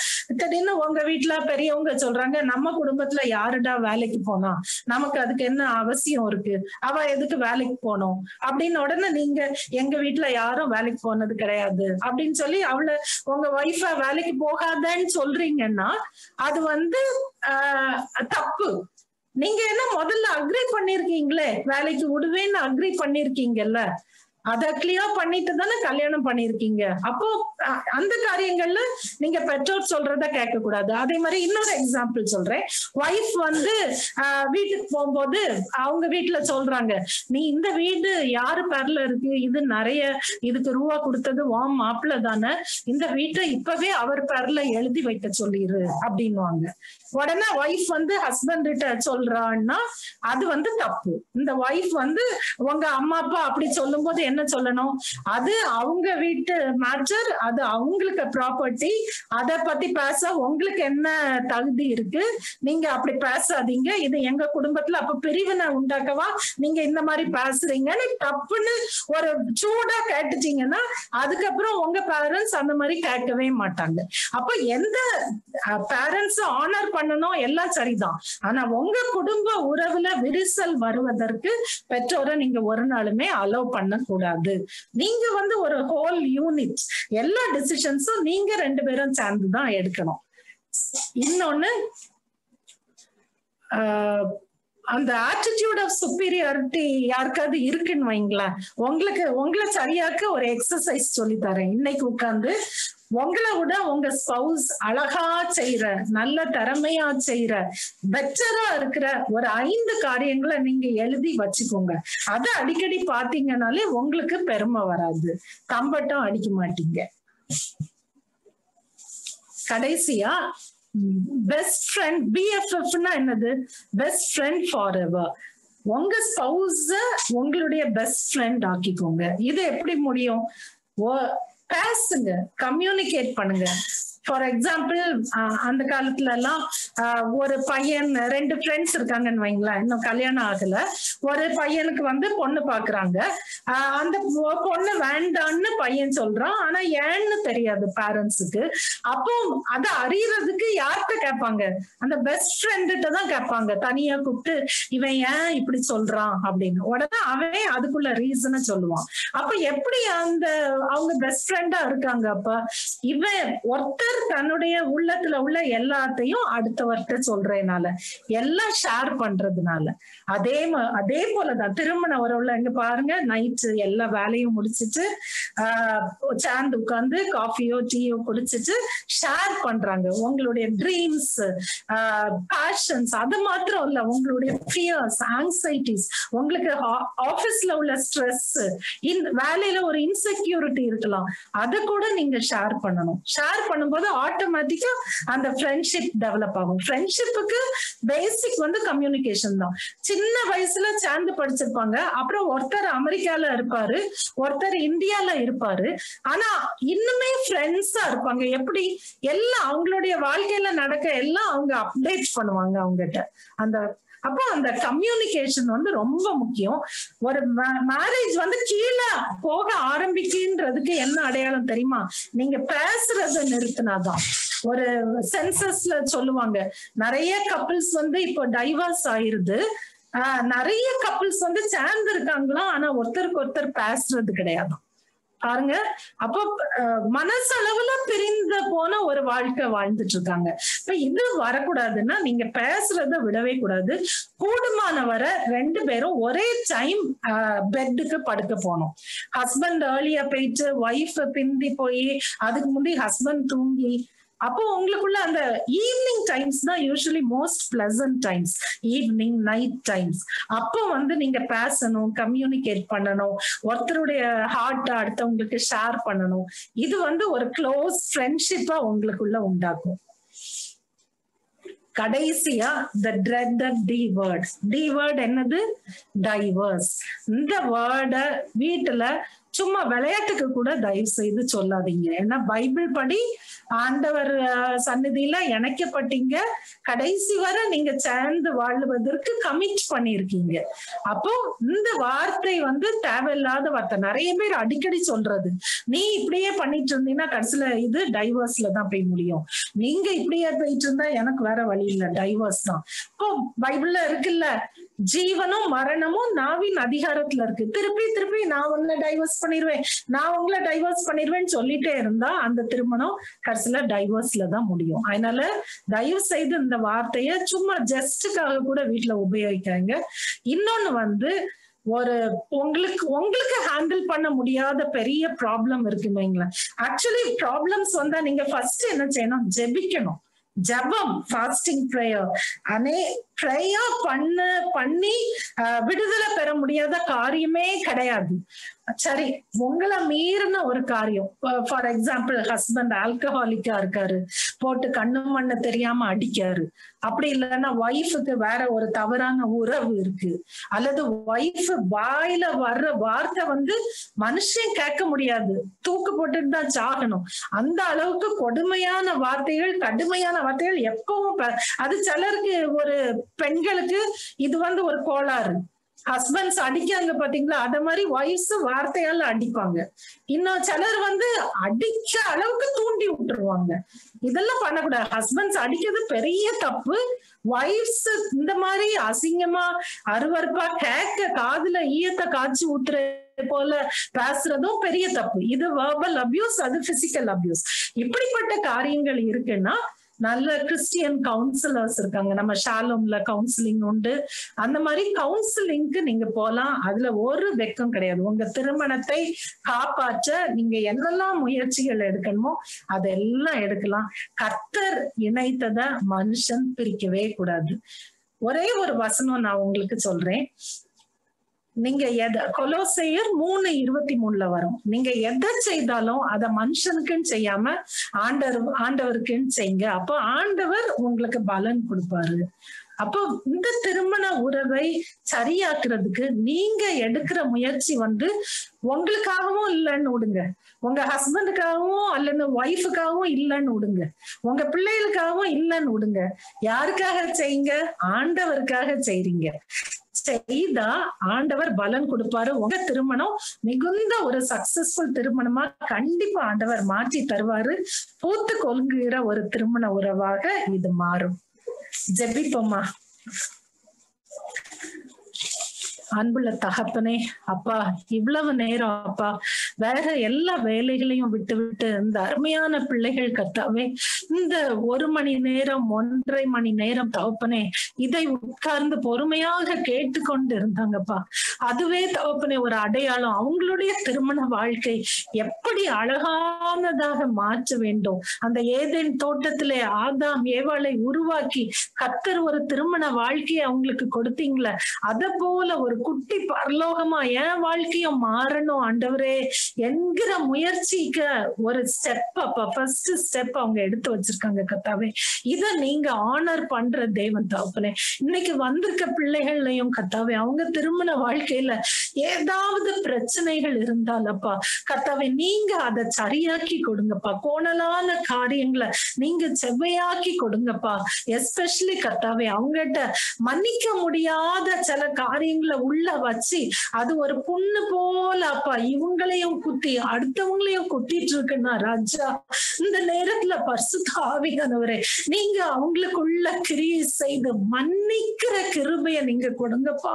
திடீர்னு உங்க வீட்டுல பெரியவங்க சொல்றாங்க, நம்ம குடும்பத்துல யாருடா வேலைக்கு போனா, நமக்கு அதுக்கு என்ன அவசியம் இருக்கு, அவ எதுக்கு வேலைக்கு போனோம் அப்படின்னு உடனே நீங்க எங்க வீட்டுல யாரும் வேலைக்கு போனது கிடையாது அப்படின்னு சொல்லி அவளை உங்க ஒய்ஃப வேலைக்கு போகாதன்னு சொல்றீங்கன்னா அது வந்து தப்பு. நீங்க என்ன முதல்ல அக்ரி பண்ணிருக்கீங்களே, வேலைக்கு விடுவேன்னு அக்ரி பண்ணிருக்கீங்கல்ல, அதை கிளியர் பண்ணிட்டு தானே கல்யாணம் பண்ணிருக்கீங்க. அப்போ அந்த காரியங்கள்ல நீங்க பெற்றோர் சொல்றத கேட்க கூடாது. அதே மாதிரி இன்னொரு எக்ஸாம்பிள் சொல்றேன். ஒய்ஃப் வந்து வீட்டுக்கு போகும்போது அவங்க வீட்டுல சொல்றாங்க, நீ இந்த வீடு யாரு பேர்ல இருக்கு, இது நிறைய இதுக்கு ரூபா கொடுத்தது வாம் மாப்பிள்ள தானே, இந்த வீட்டை இப்பவே அவர் பேர்ல எழுதி வைக்க சொல்லிரு அப்படின்வாங்க. உடனே ஒய்ஃப் வந்து ஹஸ்பண்ட் கிட்ட சொல்றான்னா அது வந்து தப்பு. இந்த ஒய்ஃப் வந்து உங்க அம்மா அப்பா அப்படி சொல்லும் போது என்ன சொல்லணும், அது அவங்க வீட்டு மேட்டர், அது அவங்களுக்கு ப்ராப்பர்ட்டி, அதை பத்தி பேச உங்களுக்கு என்ன தகுதி இருக்கு, நீங்க அப்படி பேசாதீங்க, இது எங்க குடும்பத்துல அப்ப பிரிவினை உண்டாக்கவா நீங்க இந்த மாதிரி பேசுறீங்கன்னு தப்புன்னு ஒரு சூடா கேட்டுட்டீங்கன்னா அதுக்கப்புறம் உங்க பேரண்ட்ஸ் அந்த மாதிரி கேட்கவே மாட்டாங்க. அப்ப எந்த பேரண்ட்ஸ் ஆனர் பண்ணணும் எல்லாம் சரிதான், ஆனா உங்க குடும்ப உறவுல விரிசல் வருவதற்கு பெற்றோரை நீங்க ஒரு நாளுமே அலோவ் பண்ண கூடாது. நீங்க வந்து ஒரு ஹோல் யூனிட், எல்லா டிசிஷன்ஸும் நீங்க 2 பேரும் சேர்ந்துதான் எடுக்கணும். இன்னொன்னு, அந்த ஆட்டிடியூட் ஆஃப் சுப்பீரியாரிட்டி யாருக்காவது இருக்குன்னு வைங்களேன், உங்களை சரியாக்க ஒரு எக்ஸசைஸ் சொல்லி தரேன். இன்னைக்கு உட்கார்ந்து உங்களை விட உங்க ஸ்பௌஸ் அழகா செய்யற, நல்ல திறமையா செய்யற, பெட்டரா இருக்கிற ஒரு 5 காரியங்களை நீங்க எழுதி வச்சுக்கோங்க. அதை அடிக்கடி பாத்தீங்கன்னாலே உங்களுக்கு பெருமை வராது, தம்பட்டம் அடிக்க மாட்டீங்க. கடைசியா பெஸ்ட் ஃப்ரெண்ட், BFF-னா என்னது? Best friend for ever. உங்க ஸ்பௌஸ உங்களுடைய பெஸ்ட் ஃப்ரெண்ட் ஆக்கிக்கோங்க. இது எப்படி முடியும்? பேசுங்க, கம்யூனிகேட் பண்ணுங்க. ஃபார் எக்ஸாம்பிள், அந்த காலத்துல எல்லாம் ஒரு பையன் 2 ஃப்ரெண்ட்ஸ் இருக்காங்கன்னு வைங்களேன், இன்னும் கல்யாணம் ஆகல, ஒரு பையனுக்கு வந்து பொண்ணு பாக்குறாங்க, அந்த பொண்ணு வேண்டான்னு பையன் சொல்றான், ஆனா ஏன்னு தெரியாது பேரண்ட்ஸுக்கு. அப்போ அதை அறியறதுக்கு யார்கிட்ட கேட்பாங்க? அந்த பெஸ்ட் ஃப்ரெண்ட்ட தான் கேட்பாங்க. தனியா கூப்பிட்டு இவன் ஏன் இப்படி சொல்றான் அப்படின்னு, உடனே அவன் அதுக்குள்ள ரீசனை சொல்லுவான். அப்ப எப்படி அவங்க பெஸ்ட் ஃப்ரெண்டா இருக்காங்க? அப்ப இவன் ஒருத்தர் தன்னுடைய உள்ளத்துல உள்ள எல்லாத்தையும் அடுத்தவர்கிட்ட சொல்றதுனால, எல்லாம் ஷேர் பண்றதுனால. அதே போலதான் திருமண உறவுல இங்க பாருங்க, நைட்டு எல்லா வேலையும் முடிச்சுட்டு சேர்ந்து உட்கார்ந்து காஃபியோ டீயோ குடிச்சிட்டு ஷேர் பண்றாங்க உங்களுடைய ட்ரீம்ஸ், பேஷன்ஸ். அது மாத்திரம் இல்ல, உங்களுடைய ஃபியர்ஸ், ஆங்ஸைட்டிஸ், உங்களுக்கு ஆபீஸ்ல உள்ள ஸ்ட்ரெஸ், வேலையில ஒரு இன்செக்யூரிட்டி இருக்கலாம், அதை கூட நீங்க ஷேர் பண்ணணும். ஷேர் பண்ணும்போது போது ஆட்டோமேட்டிக்கா அந்த ஃப்ரெண்ட்ஷிப் டெவலப் ஆகும். ஃப்ரெண்ட்ஷிப்புக்கு பேசிக் வந்து கம்யூனிகேஷன் தான். சின்ன வயசுல சேர்ந்து படிச்சிருப்பாங்க, அப்புறம் ஒருத்தர் அமெரிக்கால இருப்பாரு, ஒருத்தர் இந்தியால இருப்பாரு, ஆனா இன்னுமே ஃப்ரெண்ட்ஸா இருப்பாங்க. எப்படி எல்லாம் அவங்களுடைய வாழ்க்கையில நடக்க எல்லாம் அவங்க அப்டேட் பண்ணுவாங்க அவங்ககிட்ட. அந்த அப்போ அந்த கம்யூனிகேஷன் வந்து ரொம்ப முக்கியம். ஒரு மேரேஜ் வந்து கீழே போக ஆரம்பிக்குன்றதுக்கு என்ன அடையாளம் தெரியுமா? நீங்க பேசுறத நிறுத்தினாதான். ஒரு சென்சஸ்ல சொல்லுவாங்க, நிறைய கப்பிள்ஸ் வந்து இப்போ டைவர்ஸ் ஆயிருது, நிறைய கப்பிள்ஸ் வந்து சேர்ந்து இருக்காங்களாம், ஆனா ஒருத்தருக்கு ஒருத்தர் பேசுறது கிடையாது. பாருங்க, அப்போ மனசளவுல பிரிந்து போன ஒரு வாழ்க்கை வாழ்ந்துட்டு இருக்காங்க. இப்ப இது வரக்கூடாதுன்னா நீங்க பேசுறத விடவே கூடாது. கூடுமான வரை 2 பேரும் ஒரே டைம் பெட்டுக்கு படுக்க போகணும். ஹஸ்பண்ட் ஏர்லியா போயிட்டு ஒய்ஃப் பிந்தி போய் அதுக்கு முந்தி ஹஸ்பண்ட் தூங்கி, அப்போ உங்களுக்குள்ள அந்த ஈவினிங் டைம்ஸ் தான் usually most pleasant times, evening night times. அப்போ வந்து நீங்க பேசணும், கம்யூனிகேட் பண்ணணும், ஒருத்தருடைய ஹார்ட் அடுத்தவங்களுக்கு ஷேர் பண்ணணும். இது வந்து ஒரு க்ளோஸ் ஃப்ரெண்ட்ஷிப்பா உங்களுக்குள்ள உண்டாக்கும். கடைசியா the dreaded D word. D word என்னது? டைவர்ஸ். இந்த வேர்ட வீட்டுல சும்மா விளையாட்டுக்கு கூட தயவு செய்து சொல்லாதீங்க. ஏன்னா பைபிள் படி ஆண்டவர் சந்நிதியில இணைக்கப்பட்டீங்க, கடைசி வரை நீங்க சேர்ந்து வாழ்வதற்கு கமிட் பண்ணிருக்கீங்க. அப்போ இந்த வார்த்தை வந்து தேவையில்லாத வார்த்தை. நிறைய பேர் அடிக்கடி சொல்றது, நீ இப்படியே பண்ணிட்டு இருந்தீங்கன்னா கடைசியில இது டைவர்ஸ்ல தான் போய் முடியும், நீங்க இப்படியே போயிட்டு இருந்தா எனக்கு வேற வழி இல்ல, டைவர்ஸ் தான். இப்போ பைபிள்ல இருக்குல்ல, ஜீவனும் மரணமும் நாவின் அதிகாரத்துல இருக்கு. திருப்பி திருப்பி நான் உன்னை டைவர்ஸ் பண்ணிடுவேன், நான் உங்களை டைவர்ஸ் பண்ணிடுவேன்னு சொல்லிட்டே இருந்தா அந்த திருமணம் கடைசியில டைவர்ஸ்ல தான் முடியும். அதனால தயவு செய்து இந்த வார்த்தைய சும்மா ஜஸ்டுக்காக கூட வீட்டுல உபயோகிக்காங்க. இன்னொன்னு வந்து, ஒரு உங்களுக்கு ஹேண்டில் பண்ண முடியாத பெரிய ப்ராப்ளம் இருக்குமேங்களா. ஆக்சுவலி ப்ராப்ளம்ஸ் வந்தா நீங்க ஃபர்ஸ்ட் என்ன செய்யணும்? ஜெபிக்கணும். ஜபம், ஃபாஸ்டிங் ப்ரேயர். ப்ரேயர் பண்ணி விடுதலை பெற முடியாத காரியமே கிடையாது. சரி, உங்களை மீறின ஒரு காரியம், ஃபார் எக்ஸாம்பிள் ஹஸ்பண்ட் ஆல்கஹாலிக்கா இருக்காரு, போட்டு கண்ணு மண்ணு தெரியாம அடிக்காரு, அப்படி இல்லைன்னா ஒய்ஃபுக்கு வேற ஒரு தவறான உறவு இருக்கு, அல்லது ஒய்ஃப் வாயில வர்ற வார்த்தை வந்து மனுஷன் கேட்க முடியாது, தூக்கு போட்டுட்டு தான் சாகணும், அந்த அளவுக்கு கொடுமையான வார்த்தைகள், கடுமையான வார்த்தைகள் எப்பவும். அது சிலருக்கு, ஒரு பெண்களுக்கு இது வந்து ஒரு கோளாறு. ஹஸ்பண்ட்ஸ் அடிக்காங்க பாத்தீங்களா, அத மாதிரி ஒய்ஃப்ஸ் வார்த்தையால அடிப்பாங்க. இன்னும் சிலர் வந்து அடிச்ச அளவுக்கு தூண்டி விட்டுருவாங்க. இதெல்லாம் பண்ணக்கூடாது. ஹஸ்பண்ட்ஸ் அடிக்கிறது பெரிய தப்பு. ஒய்ஃப்ஸ் இந்த மாதிரி அசிங்கமா அருவருப்பா கேட்க காதுல ஈயத்தை காய்ச்சி ஊத்துற போல பேசுறதும் பெரிய தப்பு. இது வெர்பல் அபியூஸ், அது பிசிக்கல் அபியூஸ். இப்படிப்பட்ட காரியங்கள் இருக்குன்னா நல்ல கிறிஸ்டியன் கவுன்சிலர்ஸ் இருக்காங்க. நம்ம ஷாலோம்ல கவுன்சிலிங் உண்டு. அந்த மாதிரி கவுன்சிலிங்க்கு நீங்க போலாம். அதுல ஒரு வெக்கம் கிடையாது. உங்க திருமணத்தை காப்பாற்ற நீங்க என்னெல்லாம் முயற்சிகள் எடுக்கணுமோ அதெல்லாம் எடுக்கலாம். கர்த்தர் இணைத்தத மனுஷன் பிரிக்கவே கூடாது. ஒரே ஒரு வசனம் நான் உங்களுக்கு சொல்றேன். நீங்க கொலோசையர் 3:23 வரும். நீங்க எதை செய்தாலும் அத மனுஷனுக்குன்னு செய்யாம ஆண்டவருக்குன்னு செய்யுங்க. அப்போ ஆண்டவர் உங்களுக்கு பலன் கொடுப்பாரு. அப்போ இந்த திருமண உறவை சரியாக்குறதுக்கு நீங்க எடுக்கிற முயற்சி வந்து உங்களுக்காகவும் இல்லைன்னு விடுங்க, உங்க ஹஸ்பண்டுக்காகவும் அல்லது ஒய்ஃபுக்காகவும் இல்லைன்னு விடுங்க, உங்க பிள்ளைகளுக்காகவும் இல்லைன்னு விடுங்க. யாருக்காக செய்யுங்க? ஆண்டவருக்காக செய்றீங்க. செய்தா ஆண்டவர் பலன் கொடுப்பாரு. உங்க திருமணம் மிகுந்த ஒரு சக்சஸ்ஃபுல் திருமணமா கண்டிப்பா ஆண்டவர் மாற்றி தருவாரு. பூத்து கொள்கிற ஒரு திருமண உறவாக இது மாறும். ஜெபிப்போமா. அன்புள்ள தகப்பனே, அப்பா இவ்வளவு நேரம் அப்பா வேற எல்லா வேலைகளையும் விட்டு விட்டு இந்த அருமையான பிள்ளைகள் கர்த்தாவே இந்த 1 மணி நேரம் 1.5 மணி நேரம் தகப்பனே இதை உட்கார்ந்து பொறுமையாக கேட்டுக்கொண்டு இருந்தாங்கப்பா. அதுவே தகப்பனே ஒரு அடையாளம். அவங்களுடைய திருமண வாழ்க்கை எப்படி அழகானதாக மாற்ற வேண்டும். அந்த ஏதேன் தோட்டத்திலே ஆதாம் ஏவாளை உருவாக்கி கர்த்தர் ஒரு திருமண வாழ்க்கையை அவங்களுக்கு கொடுத்தீங்களே, அத போல ஒரு ஒரு குட்டி பரலோகமா என் வாழ்க்கையும் மாறணும் ஆண்டவரே என்கிற முயற்சிக்கு ஒரு ஸ்டெப் அப்ப ஃபர்ஸ்ட் ஸ்டெப் அவங்க எடுத்து வச்சிருக்காங்க கத்தாவே. இத நீங்க ஆனர் பண்ற தேவன் தகப்பனே. இன்னைக்கு வந்திருக்க பிள்ளைகள்லையும் கத்தாவே அவங்க திருமண வாழ்க்கையில ஏதாவது பிரச்சனைகள் இருந்தாலப்பா கத்தாவே நீங்க அதை சரியாக்கி கொடுங்கப்பா. கோணலான காரியங்களை நீங்க செவ்வையாக்கி கொடுங்கப்பா. எஸ்பெஷலி கத்தாவே அவங்ககிட்ட மன்னிக்க முடியாத சில காரியங்களை உள்ள வச்சு அது ஒரு புண்ணு போல அப்பா இவங்களையும் குத்தி அடுத்தவங்களையும் குத்திட்டு இருக்குன்னா ராஜா இந்த நேரத்துல பரிசுத்த ஆவியானவரே நீங்க அவங்களுக்குள்ள கிரியை செய்து மன்னிக்கிற கிருபைய நீங்க கொடுங்கப்பா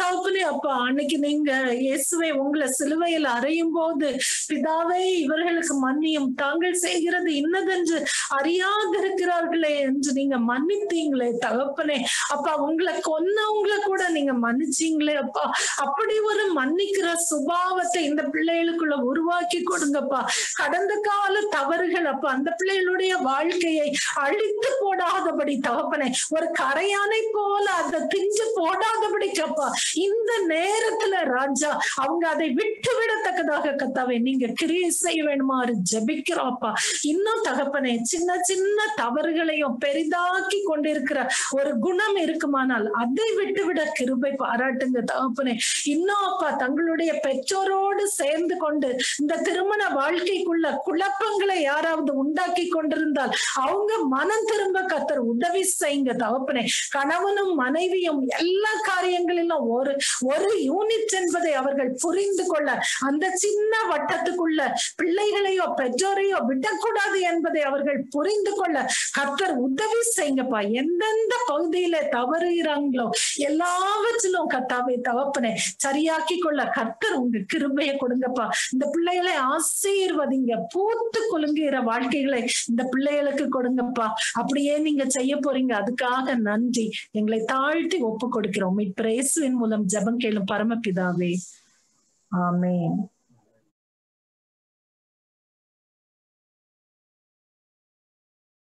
தகப்பனே. அப்பா அன்னைக்கு நீங்க இயேசுவை உங்களை சிலுவையில் அறையும் போது பிதாவே இவர்களுக்கு மன்னியும் தாங்கள் செய்கிறது இன்னதென்று அறியாதிருக்கிறார்களே என்று நீங்க மன்னித்தீங்களே தகப்பனே. அப்பா உங்களை கொன்னவங்களை கூட நீங்க மன்னிச்சீங்களே அப்பா. அப்படி ஒரு மன்னிக்கிற சுபாவத்தை இந்த பிள்ளைகளுக்குள்ள உருவாக்கி கொடுங்கப்பா. கடந்த கால தவறுகள் அப்பா அந்த பிள்ளைகளுடைய வாழ்க்கையை அழித்து போடாதபடி தகப்பனே ஒரு கரையானை போல அதை திஞ்சு போடாதபடிக்கப்பா இந்த நேரத்துல ராஜா அவங்க அதை விட்டு விடத்தக்கதாக கத்தாவே நீங்க கிரியை செய்ய வேணுமாறு ஜெபிக்கிறோம்ப்பா. இன்னும் தகப்பனே சின்ன சின்ன தவறுகளையும் பெரிதாக்கி கொண்டிருக்கிற ஒரு குணம் இருக்குமானால் அதை விட்டுவிட கிருபை பாராட்டுங்க தகப்பனே. இன்னும் அப்பா தங்களுடைய பெற்றோரோடு சேர்ந்து கொண்டு இந்த திருமண வாழ்க்கைக்குள்ள குழப்பங்களை யாராவது உண்டாக்கி கொண்டிருந்தால் அவங்க மனம் திரும்ப கர்த்தர் உதவி செய்யுங்க தகப்பனே. கணவனும் மனைவியும் எல்லா காரியங்களிலும் ஒரு யூனிட் என்பதை அவர்கள் புரிந்து கொள்ள அந்த சின்ன வட்டத்துக்குள்ள பிள்ளைகளையோ பெற்றோரையோ விடக்கூடாது என்பதை அவர்கள் புரிந்து கொள்ள கர்த்தர் உதவி செய்யுங்கப்பா. எந்தெந்த பகுதியில தவறுகிறாங்களோ எல்லாவற்றிலும் கர்த்தாவே தகப்பனே சரியாக்கி கொள்ள கர்த்தர் உங்க கிருபையை கொடுங்கப்பா. இந்த பிள்ளைகளை ஆசீர்வதிங்க. பூத்து குலுங்குகிற வாழ்க்கைகளை இந்த பிள்ளைகளுக்கு கொடுங்கப்பா. அப்படியே நீங்க செய்ய போறீங்க அதுக்காக நன்றி. எங்களை தாழ்த்தி ஒப்பு கொடுக்கிறோம். இயேசுவின் மூலம் ஜெபம் கேளும் பரமபிதாவே. ஆமென்.